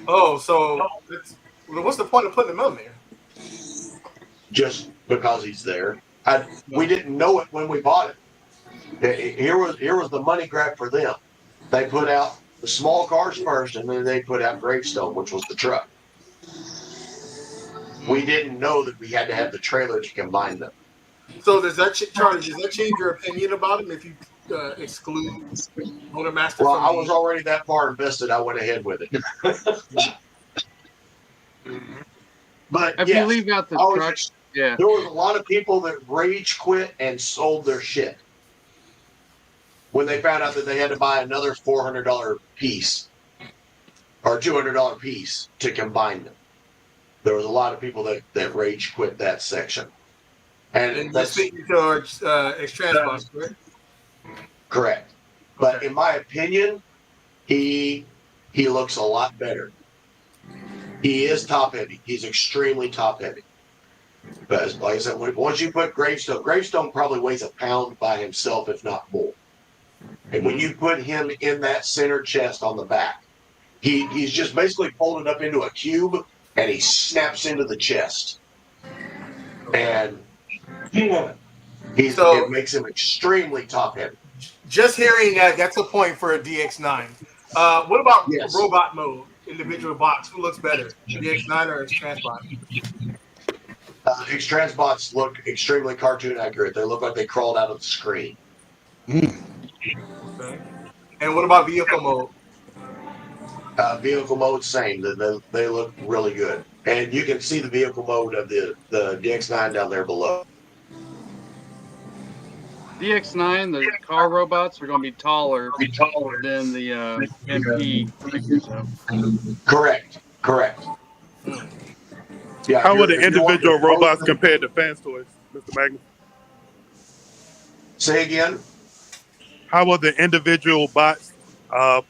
Oh, so what's the point of putting him on there? Just because he's there. We didn't know it when we bought it. Here was the money grab for them. They put out the small cars first, and then they put out Gravestone, which was the truck. We didn't know that we had to have the trailer to combine them. So Charlie, does that change your opinion about him if you exclude Motormaster? Well, I was already that far invested. I went ahead with it. But if you leave out the truck, yeah, there was a lot of people that rage quit and sold their shit when they found out that they had to buy another $400 piece or $200 piece to combine them. There was a lot of people that rage quit that section. And that's speaking towards X-Transbots, correct? Correct. But in my opinion, he looks a lot better. He is top heavy. He's extremely top heavy. But like I said, once you put Gravestone probably weighs a pound by himself, if not more. And when you put him in that center chest on the back, he's just basically folded up into a cube, and he snaps into the chest. And it makes him extremely top heavy. Just hearing that's a point for a DX9. What about robot mode? Individual bots, who looks better, DX9 or X-Transbot? X-Transbots look extremely cartoon accurate. They look like they crawled out of the screen. Okay. And what about vehicle mode? Vehicle mode, same. They look really good. And you can see the vehicle mode of the DX9 down there below. DX9, the car robots are going to be taller than the MP figure stuff. Correct. Yeah. How are the if you want individual the- robots compared to fans toys, Mr. Magnus? Say again. How are the individual bots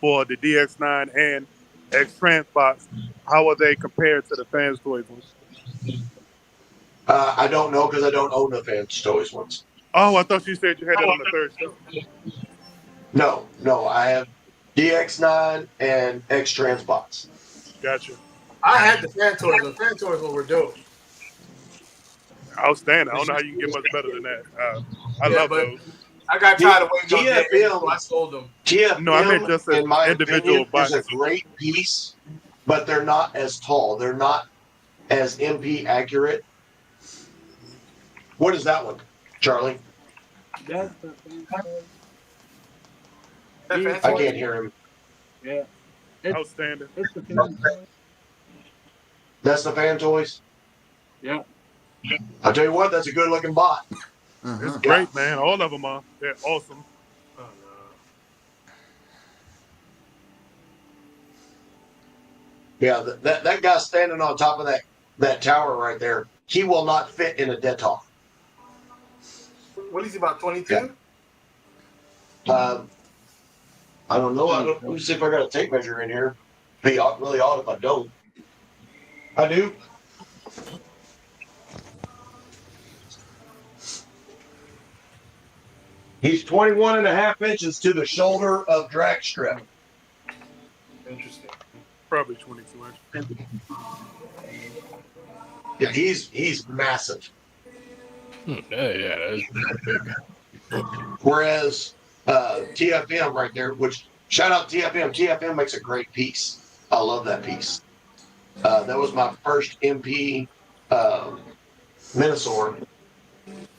for the DX9 and X-Trans bots? How are they compared to the fans toys ones? I don't know because I don't own the Fans Toys ones. Oh, I thought you said you had it on the third shelf. No. I have DX9 and X-Transbots. Gotcha. I had the fan toys. The fan toys were dope. Outstanding. I don't know how you can get much better than that. I love those. I got tired of waiting on that, TFM. so I sold them. TFM, No, I meant just an in my individual opinion, is a box. great piece, but they're not as tall. They're not as MP accurate. What is that one, Charlie? That's I can't hear him. Yeah. Outstanding. It's the fan toy. That's the Fan Toys? Yeah. I'll tell you what, that's a good looking bot. It's great, man. All of them are. They're awesome. Oh, no. Yeah, that guy standing on top of that tower right there, he will not fit in a Detolf. What is he, about 22? I don't know. Let me see if I got a tape measure in here. Be really odd if I don't. I do. He's 21 and a half inches to the shoulder of drag strip. Interesting. Probably 22 inches. Yeah, he's massive. Yeah, that's big. Whereas TFM right there, which shout out TFM. TFM makes a great piece. I love that piece. That was my first MP Minosaur,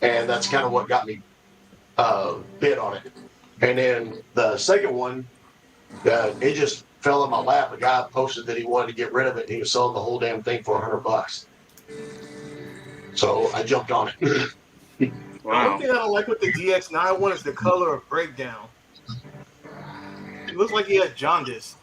and that's kind of what got me bid on it. And then the second one, it just fell in my lap. A guy posted that he wanted to get rid of it, and he was selling the whole damn thing for $100. So I jumped on it. Wow. One thing I don't like with the DX9 one is the color of breakdown. It looks like he had jaundice.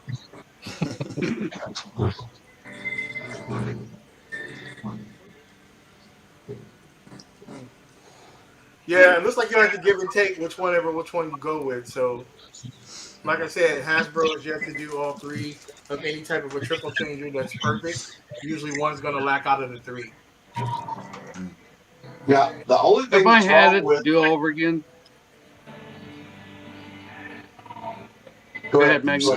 Yeah, it looks like you have to give and take which one you go with. So, like I said, Hasbro is you have to do all three of any type of a triple changer that's perfect. Usually one's going to lack out of the three. Yeah, the only thing if I that's had wrong it with do over again. Go ahead, Magnus.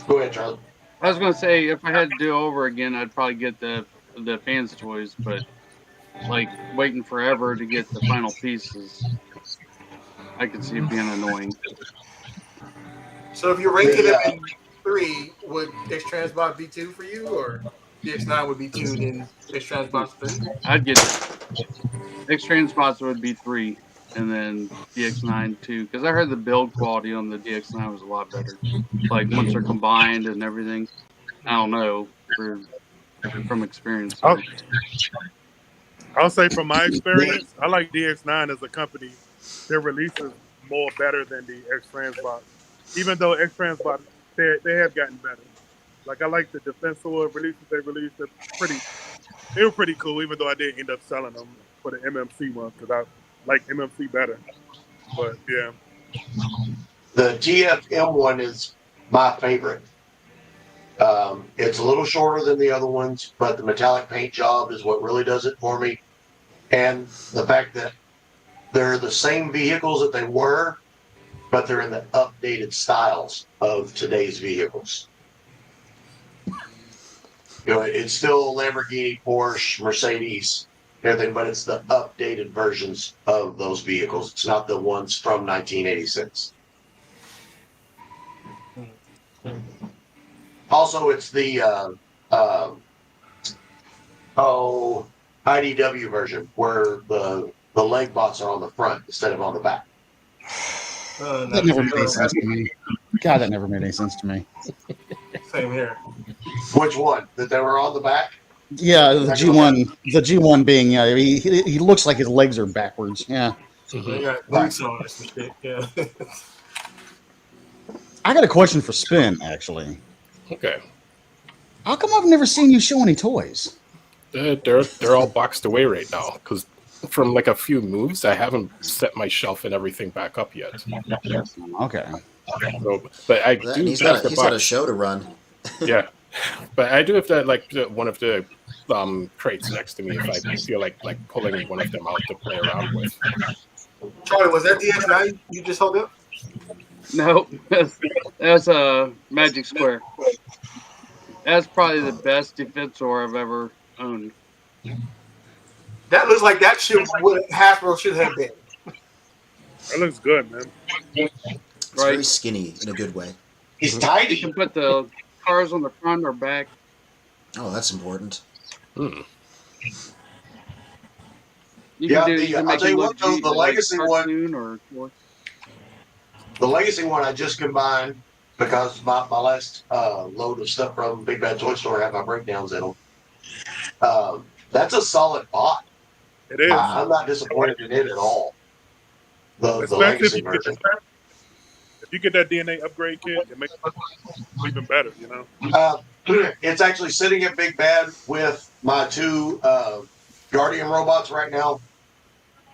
Go ahead, Charlie. I was going to say, if I had to do over again, I'd probably get the fans toys, but like waiting forever to get the final pieces, I could see it being annoying. So if you're ranking them in 3, would X-Transbot be 2 for you, or DX9 would be 2, then X-Transbot's 3? I'd get X-Transbots would be 3, and then DX9 2, because I heard the build quality on the DX9 was a lot better. Like once they're combined and everything, I don't know from experience. I'll say from my experience, I like DX9 as a company that releases more better than the X-Transbot. Even though X-Transbot, they have gotten better. Like I like the Defensor releases they released. They were pretty cool, even though I did end up selling them for the MMC one because I like MMC better. But yeah. The TFM one is my favorite. It's a little shorter than the other ones, but the metallic paint job is what really does it for me. And the fact that they're the same vehicles that they were, but they're in the updated styles of today's vehicles. You know, it's still Lamborghini, Porsche, Mercedes, everything, but it's the updated versions of those vehicles. It's not the ones from 1986. Also, it's the IDW version where the leg bots are on the front instead of on the back. That never made sense to me. God, that never made any sense to me. Same here. Which one? That they were on the back? Yeah, the G1 being, he looks like his legs are backwards. Yeah. They got boots on or some shit. Yeah. I got a question for Spin, actually. Okay. How come I've never seen you show any toys? They're all boxed away right now because from like a few moves, I haven't set my shelf and everything back up yet. Okay. So, but I Well, do. he's have the got a box. show to run. Yeah, but I do have that like one of the crates next to me if I feel like pulling one of them out to play around with. Charlie, was that DX9 you just held up? No, that's a Magic Square. That's probably the best defensor I've ever owned. That looks like that shit what Hasbro should have been. That looks good, man. It's very skinny in a good way. He's tiny. You can put the cars on the front or back. Oh, that's important. You can I'll tell you what, though, the Legacy one. Or the Legacy one I just combined because my last load of stuff from Big Bad Toy Store had my breakdowns in them. That's a solid bot. It is. I'm not disappointed in it at all. The Especially Legacy version. If you get that DNA upgrade kit, it makes it even better, you know? It's actually sitting at Big Bad with my two Guardian robots right now.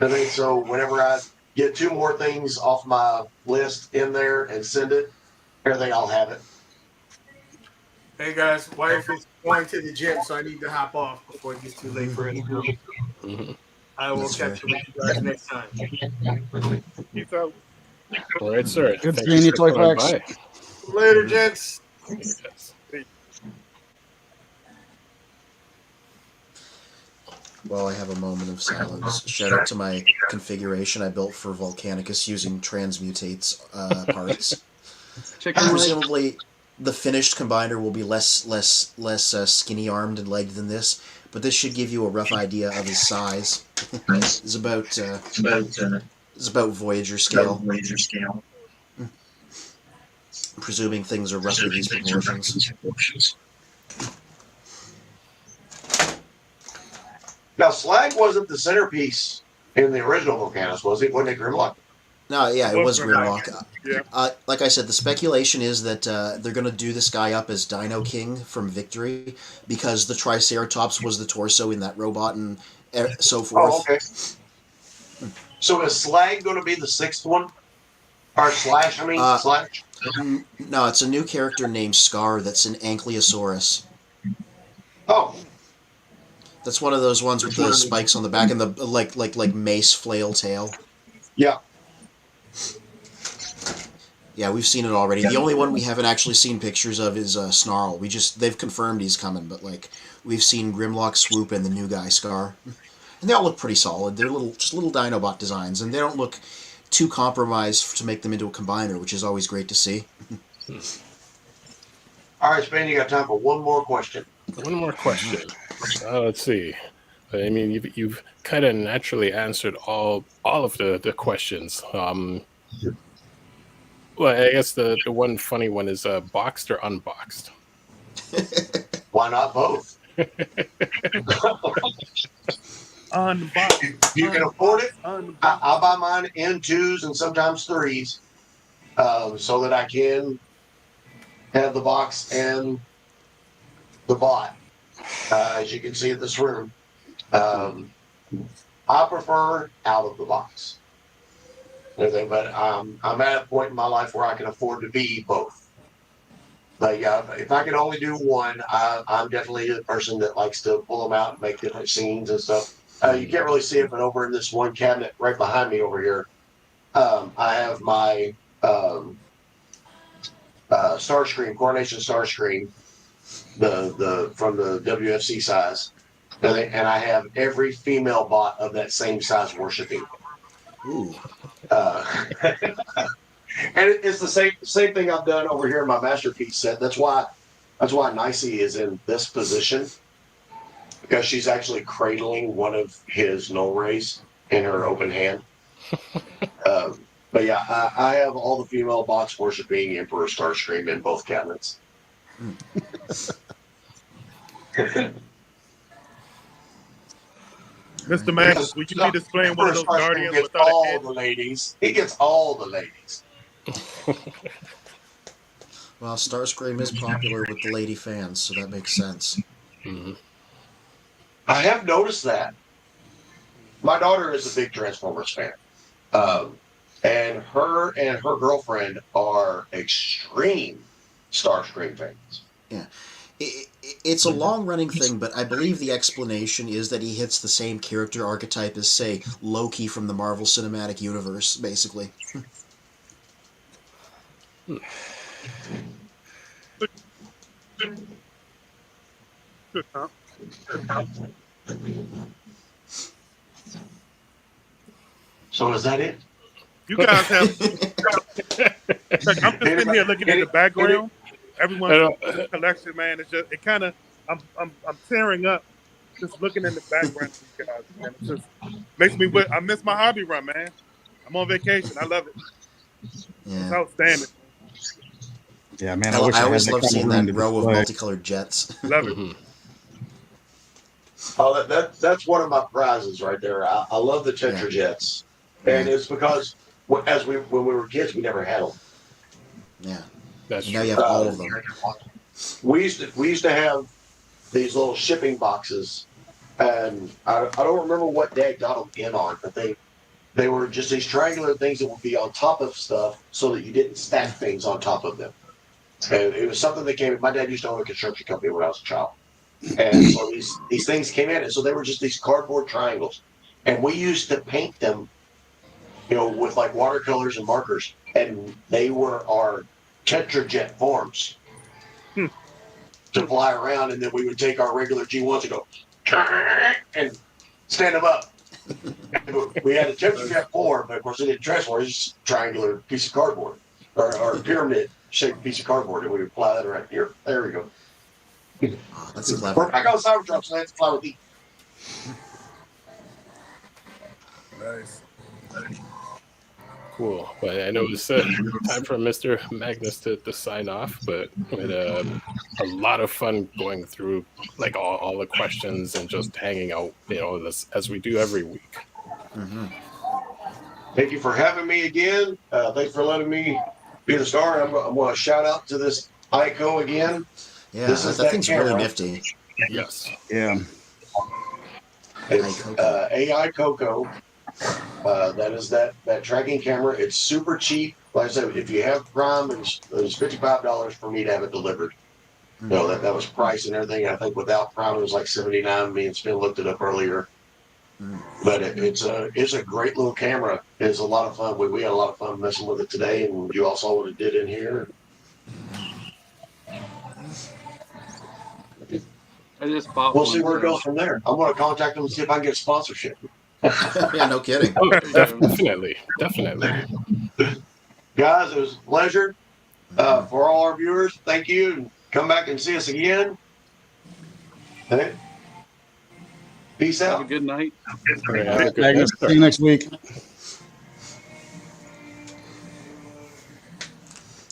I mean, so whenever I get two more things off my list in there and send it, everything I'll have it. Hey guys, wife is going to the gym, so I need to hop off before it gets too late for it. I will catch you guys next time. Peace out. All right, sir. Good Thanks seeing you, for Toy coming Flex. by. Later, gents. Yes. While I have a moment of silence, shout out to my configuration I built for Volcanicus using Transmutate's parts. Presumably, the finished combiner will be less skinny armed and legged than this, but this should give you a rough idea of his size. It's about Voyager scale. Presuming things are roughly these proportions. Now, Slag wasn't the centerpiece in the original Volcanus, was it? Wasn't it Grimlock? No, yeah, it was Grimlock. Yeah. Like I said, the speculation is that they're going to do this guy up as Dino King from Victory because the Triceratops was the torso in that robot and so forth. Oh, okay. So is Slag going to be the sixth one? Or Slash, I mean, Slash? No, it's a new character named Scar that's an Ankylosaurus. Oh. That's one of those ones with the spikes on the back and the like mace flail tail. Yeah. Yeah, we've seen it already. The only one we haven't actually seen pictures of is Snarl. They've confirmed he's coming, but we've seen Grimlock, Swoop, and the new guy Scar, and they all look pretty solid. They're just little Dinobot designs, and they don't look too compromised to make them into a combiner, which is always great to see. All right, Span, you got time for one more question. One more question. Let's see. I mean, you've kind of naturally answered all of the questions. Well, I guess the one funny one is boxed or unboxed. Why not both? Unboxed. If you can afford it, I buy mine in 2s and sometimes 3s so that I can have the box and the bot. As you can see in this room, I prefer out of the box. But I'm at a point in my life where I can afford to be both. But yeah, if I can only do one, I'm definitely the person that likes to pull them out and make different scenes and stuff. You can't really see it, but over in this one cabinet right behind me over here, I have my Starscream, Coronation Starscream, the from the WFC size, and I have every female bot of that same size worshiping. Ooh. And it's the same thing I've done over here in my masterpiece set. That's why Nicey is in this position. because she's actually cradling one of his null rays in her open hand. But yeah, I have all the female bots worshiping Emperor Starscream in both cabinets. Mr. Magnus, will you be displaying one of those Guardians gets without a all head? the ladies. He gets all the ladies. Well, Starscream is popular with the lady fans, so that makes sense. Mm-hmm. I have noticed that. My daughter is a big Transformers fan. And her girlfriend are extreme Starscream fans. Yeah. It's a long-running thing, but I believe the explanation is that he hits the same character archetype as, say, Loki from the Marvel Cinematic Universe, basically. So is that it? You guys have. I'm just sitting here looking in the background. Everyone's collection, man. It's just kind of. I'm tearing up just looking in the background of these guys, man. It just makes me. I miss my hobby run, man. I'm on vacation. I love it. Yeah. It's outstanding. Yeah, man. I always love seeing that to row of display. multicolored jets. Love it. Mm-hmm. Oh, that's one of my prizes right there. I love the Tetra Jets, and it's because when we were kids, we never had them. Yeah, That's now true. you have all of them. We used to have these little shipping boxes, and I don't remember what Dad got them in on, but they were just these triangular things that would be on top of stuff, so that you didn't stack things on top of them. And it was something that came. My dad used to own a construction company when I was a child. And so these things came in, and so they were just these cardboard triangles, and we used to paint them, with like watercolors and markers, and they were our Tetrajet forms to fly around, and then we would take our regular G1s and go and stand them up. And we had a Tetrajet form, but of course it didn't transform. It's just a triangular piece of cardboard or pyramid-shaped piece of cardboard, and we would fly that around here. There we go. Oh, that's clever. We're back on Cybertruck, so that's fly with me. Nice. Cool. But I know it's time for Mr. Magnus to sign off, but we had a lot of fun going through like all the questions and just hanging out, as we do every week. Mm-hmm. Thank you for having me again. Thanks for letting me be the star. I'm going to shout out to this ICO again. Yeah, that thing's camera. really nifty. Yes. Yeah. It's AI Coco. That is that tracking camera. It's super cheap. Like I said, if you have Prime, it was $55 for me to have it delivered. Mm-hmm. That was price and everything. I think without Prime, it was like $79. Me and Spin looked it up earlier. Mm-hmm. But it's a great little camera. It's a lot of fun. We had a lot of fun messing with it today, and you all saw what it did in here. I just bought We'll one, see where it so- goes from there. I'm going to contact them and see if I can get sponsorship. Yeah, no kidding. Oh, definitely. Guys, it was a pleasure. For all our viewers, thank you. And come back and see us again. Okay. Peace Have a out. good night. All right, have a good Magnus, night. see you next week.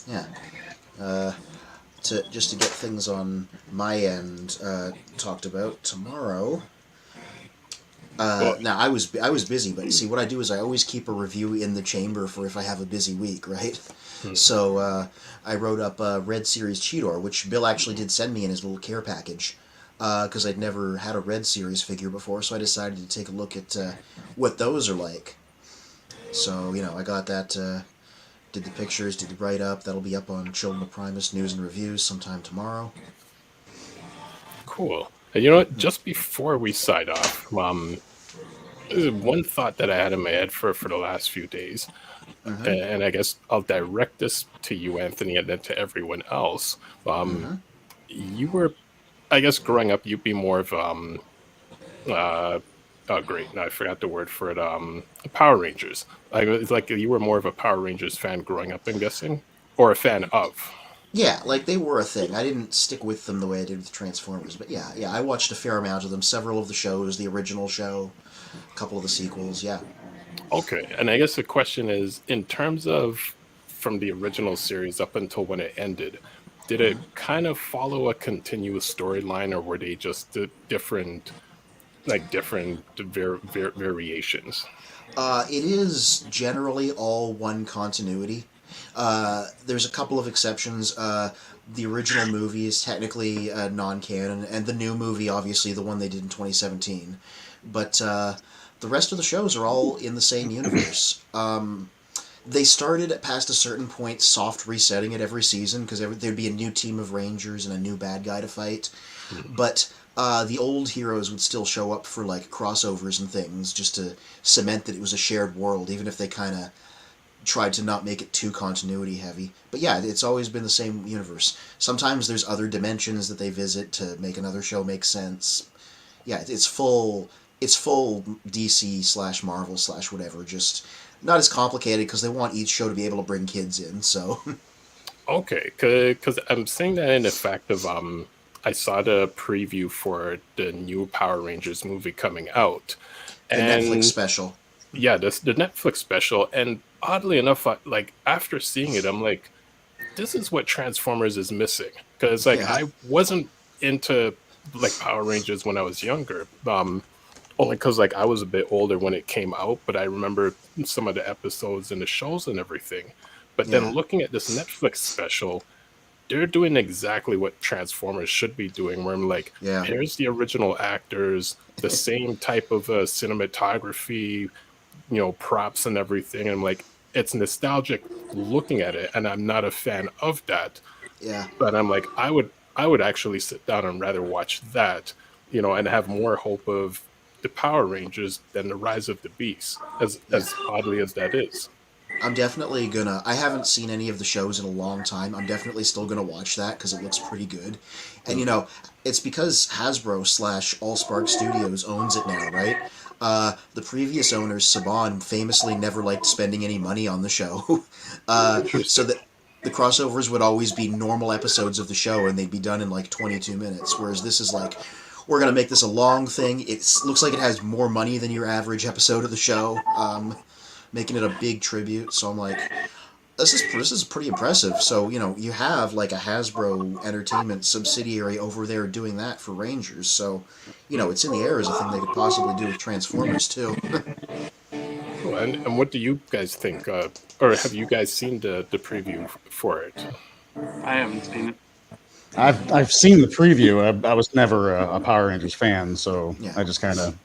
Yeah. Just to get things on my end talked about tomorrow. Now I was busy, but see what I do is I always keep a review in the chamber for if I have a busy week, right? So I wrote up Red Series Cheetor, which Bill actually did send me in his little care package, because I'd never had a Red Series figure before, so I decided to take a look at what those are like. So I got that. Did the pictures, did the write-up. That'll be up on Children of Primus News and Reviews sometime tomorrow. Cool. And you know what? Just before we sign off, there's one thought that I had in my head for the last few days. And I guess I'll direct this to you, Anthony, and then to everyone else. You were, I guess, growing up, you'd be more of oh, great. No, I forgot the word for it. Power Rangers. It's like you were more of a Power Rangers fan growing up, I'm guessing, or a fan of. Yeah, like they were a thing. I didn't stick with them the way I did with Transformers, but yeah, I watched a fair amount of them. Several of the shows, the original show, a couple of the sequels. Yeah. Okay, and I guess the question is, in terms of from the original series up until when it ended, did it kind of follow a continuous storyline, or were they just different, like different variations? It is generally all one continuity. There's a couple of exceptions. The original movie is technically non-canon, and the new movie, obviously, the one they did in 2017. But the rest of the shows are all in the same universe. They started at past a certain point soft resetting it every season because there'd be a new team of Rangers and a new bad guy to fight. But the old heroes would still show up for like crossovers and things just to cement that it was a shared world, even if they kind of tried to not make it too continuity heavy. But yeah, it's always been the same universe. Sometimes there's other dimensions that they visit to make another show make sense. Yeah, it's full. It's full DC slash Marvel slash whatever. Just not as complicated because they want each show to be able to bring kids in. So Okay, because I'm saying that in the fact of I saw the preview for the new Power Rangers movie coming out, the Netflix and special. yeah, this the Netflix special, and oddly enough, like after seeing it, I'm like, this is what Transformers is missing, because like Yeah. I wasn't into like Power Rangers when I was younger, only because like I was a bit older when it came out, but I remember some of the episodes and the shows and everything. But then Yeah. looking at this Netflix special, they're doing exactly what Transformers should be doing, where I'm like, Yeah. here's the original actors, the same type of cinematography, props and everything. And I'm like, it's nostalgic looking at it, and I'm not a fan of that. Yeah. But I'm like, I would actually sit down and rather watch that, and have more hope of the Power Rangers than the Rise of the Beast, Yeah. as oddly as that is. I'm definitely gonna. I haven't seen any of the shows in a long time. I'm definitely still gonna watch that because it looks pretty good. And it's because Hasbro slash Allspark Studios owns it now, right? The previous owners, Saban, famously never liked spending any money on the show, so Interesting. that the crossovers would always be normal episodes of the show, and they'd be done in like 22 minutes. Whereas this is like, we're gonna make this a long thing. It looks like it has more money than your average episode of the show. Making it a big tribute. So I'm like, this is pretty impressive. So you have like a Hasbro Entertainment subsidiary over there doing that for Rangers. So it's in the air as a thing they could possibly do with Transformers too. Cool. And what do you guys think? Or have you guys seen the preview for it? I haven't seen it. I've seen the preview. I was never a Power Rangers fan, so Yeah. I just kind of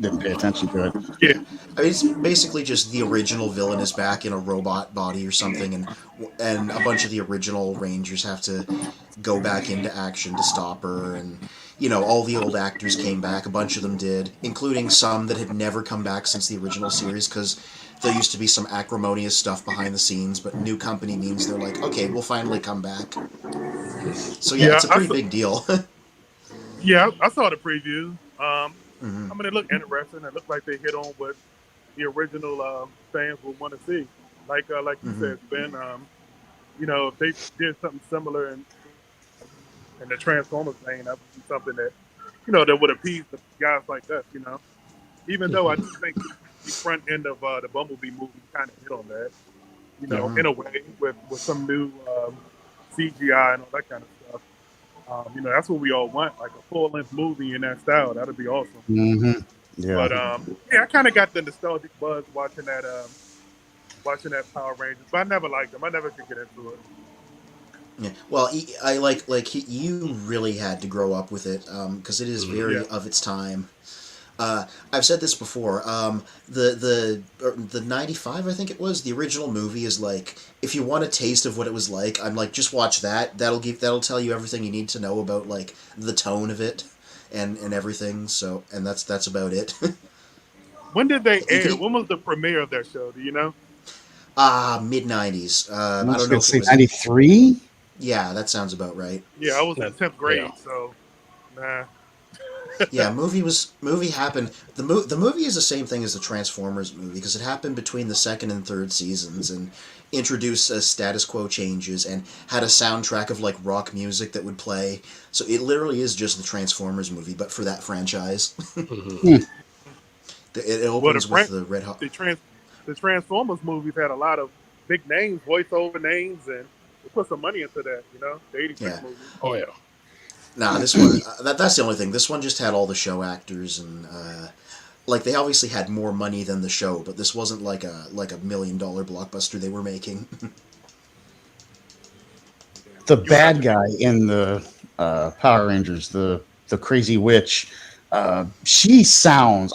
didn't pay attention to it. Yeah. I mean, it's basically just the original villain is back in a robot body or something, and a bunch of the original Rangers have to go back into action to stop her, and all the old actors came back. A bunch of them did, including some that had never come back since the original series, because there used to be some acrimonious stuff behind the scenes. But new company means they're like, okay, we'll finally come back. So yeah, it's a pretty big deal. Yeah, I saw the preview. Mhm. I mean, it looked interesting. It looked like they hit on what the original fans would want to see. Like you said, Ben. If they did something similar in the Transformers vein, that would be something that that would appease the guys like us. Even though I do think the front end of the Bumblebee movie kind of hit on that. Mhm. In a way with some new CGI and all that kind of stuff. That's what we all want, like a full-length movie in that style. That'd be awesome. Mm-hmm. Yeah. But yeah, I kind of got the nostalgic buzz watching that Power Rangers, but I never liked them. I never could get into it. Yeah. Well, you really had to grow up with it because it is very Yeah. of its time. I've said this before. The '95, I think it was, the original movie is like, if you want a taste of what it was like, I'm like, just watch that. That'll tell you everything you need to know about like the tone of it and everything. So that's about it. When did they air? could- When was the premiere of that show? Do you know? Mid '90s. I I don't was know going if to it say was. 93. Yeah, that sounds about right. Yeah, I was in That- 10th grade, yeah. so nah. Yeah, movie happened. The movie is the same thing as the Transformers movie because it happened between the second and third seasons and introduced status quo changes and had a soundtrack of like rock music that would play. So it literally is just the Transformers movie, but for that franchise. Mhm. It Well, opens with the Red Hot. the Transformers movies had a lot of big names, voiceover names, and they put some money into that. You know, the '86 Yeah. movie. Oh yeah. Nah, this one that's the only thing. This one just had all the show actors and like they obviously had more money than the show, but this wasn't like a $1 million blockbuster they were making. The bad guy in the Power Rangers, the crazy witch, she sounds.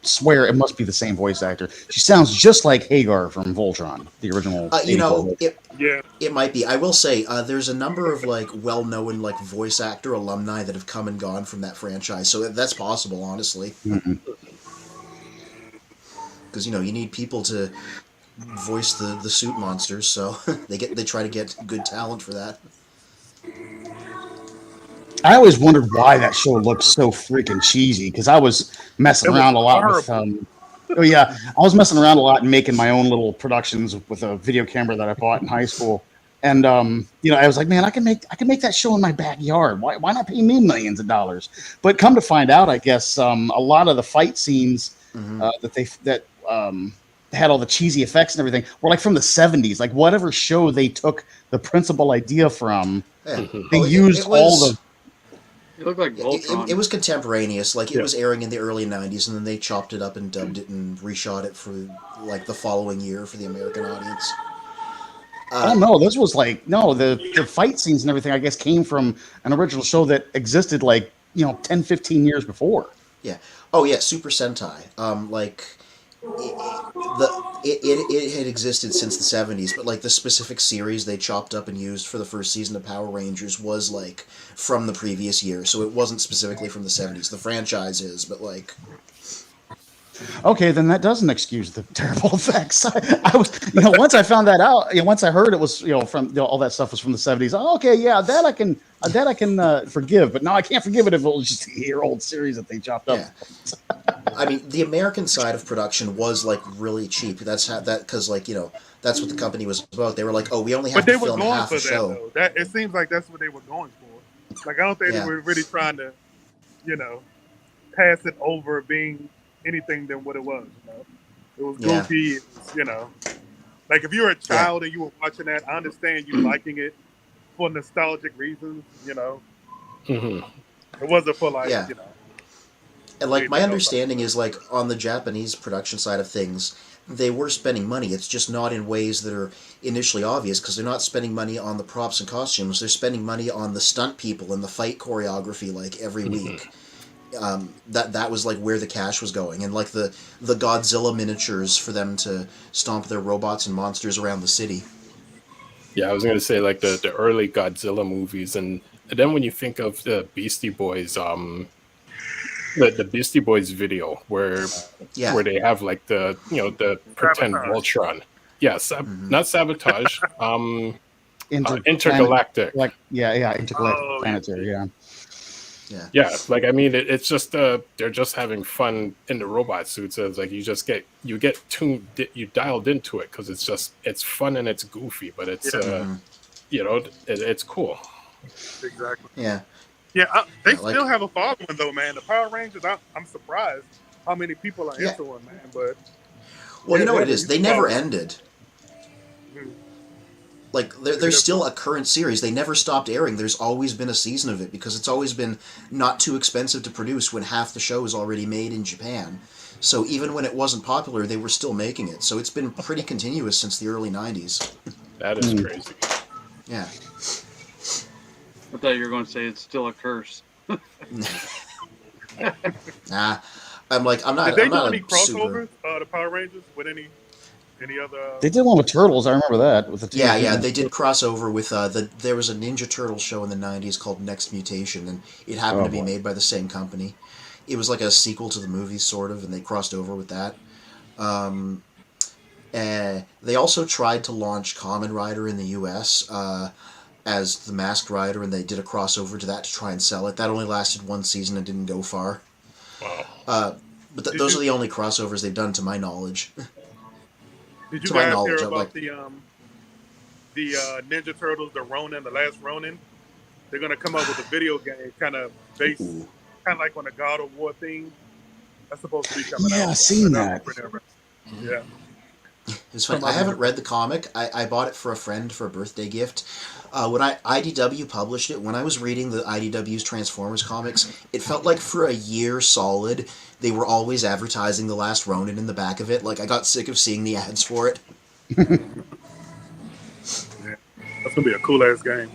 Swear it must be the same voice actor. She sounds just like Hagar from Voltron, the original. You know, Yeah. it might be. I will say, there's a number of like well-known like voice actor alumni that have come and gone from that franchise, so that's possible, honestly. Because you need people to voice the suit monsters, so they try to get good talent for that. I always wondered why that show looked so freaking cheesy because I was messing around a lot with. Oh yeah, I was messing around a lot and making my own little productions with a video camera that I bought in high school. And I was like, man, I can make that show in my backyard. Why not pay me millions of dollars? But come to find out, I guess a lot of the fight scenes that had all the cheesy effects and everything were like from the 70s. Like whatever show they took the principal idea from, they used all the. It looked like Voltron. It was contemporaneous. Like, it was airing in the early 90s, and then they chopped it up and dubbed it and reshot it for, like, the following year for the American audience. Oh, no, this was like... No, the fight scenes and everything, I guess, came from an original show that existed, like, 10, 15 years before. Yeah. Oh, yeah, Super Sentai. It had existed since the 70s, but like the specific series they chopped up and used for the first season of Power Rangers was like from the previous year, so it wasn't specifically from the 70s. The franchise is, but like... Okay, then that doesn't excuse the terrible effects. I was, once I found that out, once I heard it was, from all that stuff was from the 70s. Oh, okay, yeah, that I can forgive, but now I can't forgive it if it was just a year-old series that they chopped up. Yeah. I mean, the American side of production was like really cheap. That's because that's what the company was about. They were like, oh, we only have to film half a show. Though. It seems like that's what they were going for. Like, I don't think they were really trying to, pass it over being anything than what it was. It was goofy. Like if you're a child and you were watching that, I understand you liking it for nostalgic reasons. It wasn't for like And like my understanding is like on the Japanese production side of things, they were spending money. It's just not in ways that are initially obvious because they're not spending money on the props and costumes. They're spending money on the stunt people and the fight choreography like every week. That was like where the cash was going, and like the Godzilla miniatures for them to stomp their robots and monsters around the city. Yeah, I was going to say like the early Godzilla movies, and then when you think of the Beastie Boys, the Beastie Boys video where they have like the the pretend Voltron. Yes, not Sabotage. Intergalactic. Like intergalactic planetary. Yeah, like I mean, it's just they're just having fun in the robot suits. It's like you get tuned, you dialed into it because it's fun and it's goofy, but it's it's cool. Exactly. Yeah. Yeah, they still have a following though, man. The Power Rangers, I'm surprised how many people are into them, man. But well, you know what it is? They never ended. Like, there's still a current series. They never stopped airing. There's always been a season of it because it's always been not too expensive to produce when half the show is already made in Japan. So even when it wasn't popular, they were still making it. So it's been pretty continuous since the early 90s. That is crazy. Yeah. I thought you were going to say it's still a curse. Nah. I'm not. Did they do not any crossovers, the Power Rangers, with any other? They did one with Turtles. I remember that with the yeah. They did crossover with there was a Ninja Turtle show in the 90s called Next Mutation, and it happened to be made by the same company. It was like a sequel to the movies, sort of, and they crossed over with that. They also tried to launch Kamen Rider in the U.S. as the Masked Rider, and they did a crossover to that to try and sell it. That only lasted one season and didn't go far. Wow. But those are the only crossovers they've done, to my knowledge. Did you To my guys knowledge, hear I'm about like, the Ninja Turtles, the Ronin, the last Ronin? They're gonna come up with a video game kind of based, ooh. kind of like on the God of War theme. That's supposed to be coming out. Yeah, I've seen that. Yeah. It's funny. I haven't read the comic. I bought it for a friend for a birthday gift. When IDW published it, when I was reading the IDW's Transformers comics, it felt like for a year solid, they were always advertising The Last Ronin in the back of it. Like, I got sick of seeing the ads for it. Yeah. That's gonna be a cool ass game.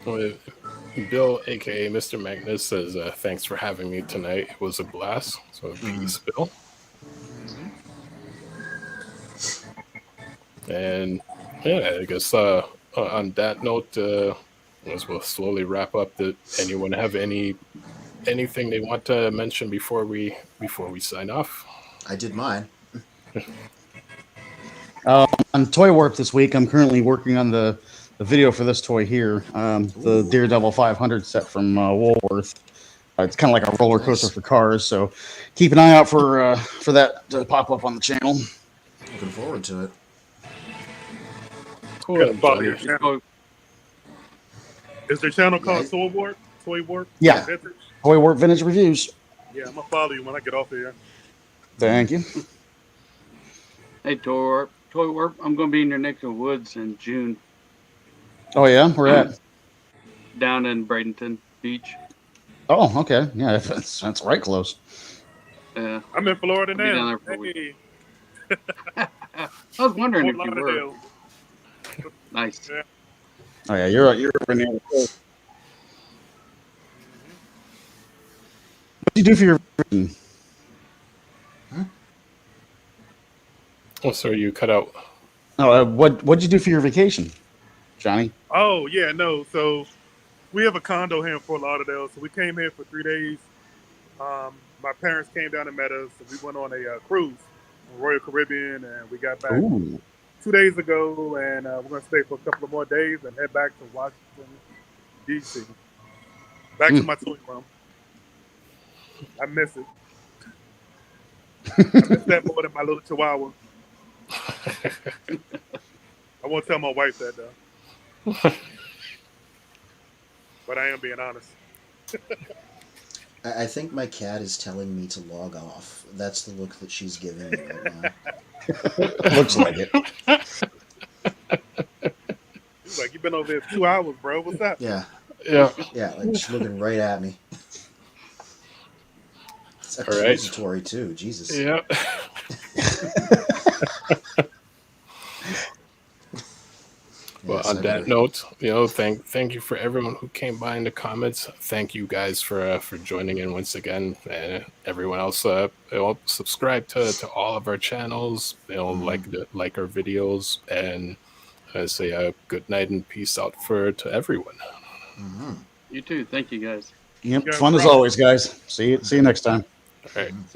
Well, Bill, aka Mr. Magnus, says thanks for having me tonight. It was a blast. So peace, Bill. And yeah, I guess on that note, as we'll slowly wrap up, did anyone have anything they want to mention before we sign off? I did mine. On Toy Warp this week, I'm currently working on the video for this toy here, the Daredevil 500 set from Woolworth. It's kind of like a roller coaster for cars, so keep an eye out for that to pop up on the channel. Looking forward to it. Gotta follow your channel. Is their channel called Toy Warp? Toy Warp? Yeah. Vintage? Toy Warp Vintage Reviews. Yeah, I'm gonna follow you when I get off here. Thank you. Hey, Toy Warp, I'm going to be in your neck of the woods in June. Oh, yeah? Where at? Down in Bradenton Beach. Oh, okay. Yeah, that's right close. Yeah. I'm in Florida I'll be down now. there for a week. Hey. I was wondering Fort if you were. Lauderdale. Nice. Yeah. Oh, yeah, you're over near the coast. What do you do for your vacation? Oh, sorry, you cut out. Oh, what'd you do for your vacation, Johnny? Oh, yeah, no. So we have a condo here in Fort Lauderdale. So we came here for 3 days. My parents came down and met us. And we went on a cruise, Royal Caribbean, and we got back 2 days ago. And we're going to stay for a couple of more days and head back to Washington, D.C. Back to my toy room. I miss it. I miss that more than my little chihuahua. I won't tell my wife that, though. But I am being honest. I think my cat is telling me to log off. That's the look that she's giving me right now. Looks like it. She's like, you've been over here 2 hours, bro. What's up? Yeah. Yeah. Yeah, like she's looking right at me. It's accusatory, too. Jesus. Yeah. Well, Yes, on that note, thank you for everyone who came by in the comments. Thank you guys for joining in once again, and everyone else. Subscribe to all of our channels. Like our videos, and say a good night and peace out to everyone. You too. Thank you, guys. Yep. Fun as always, guys. See you next time. All right.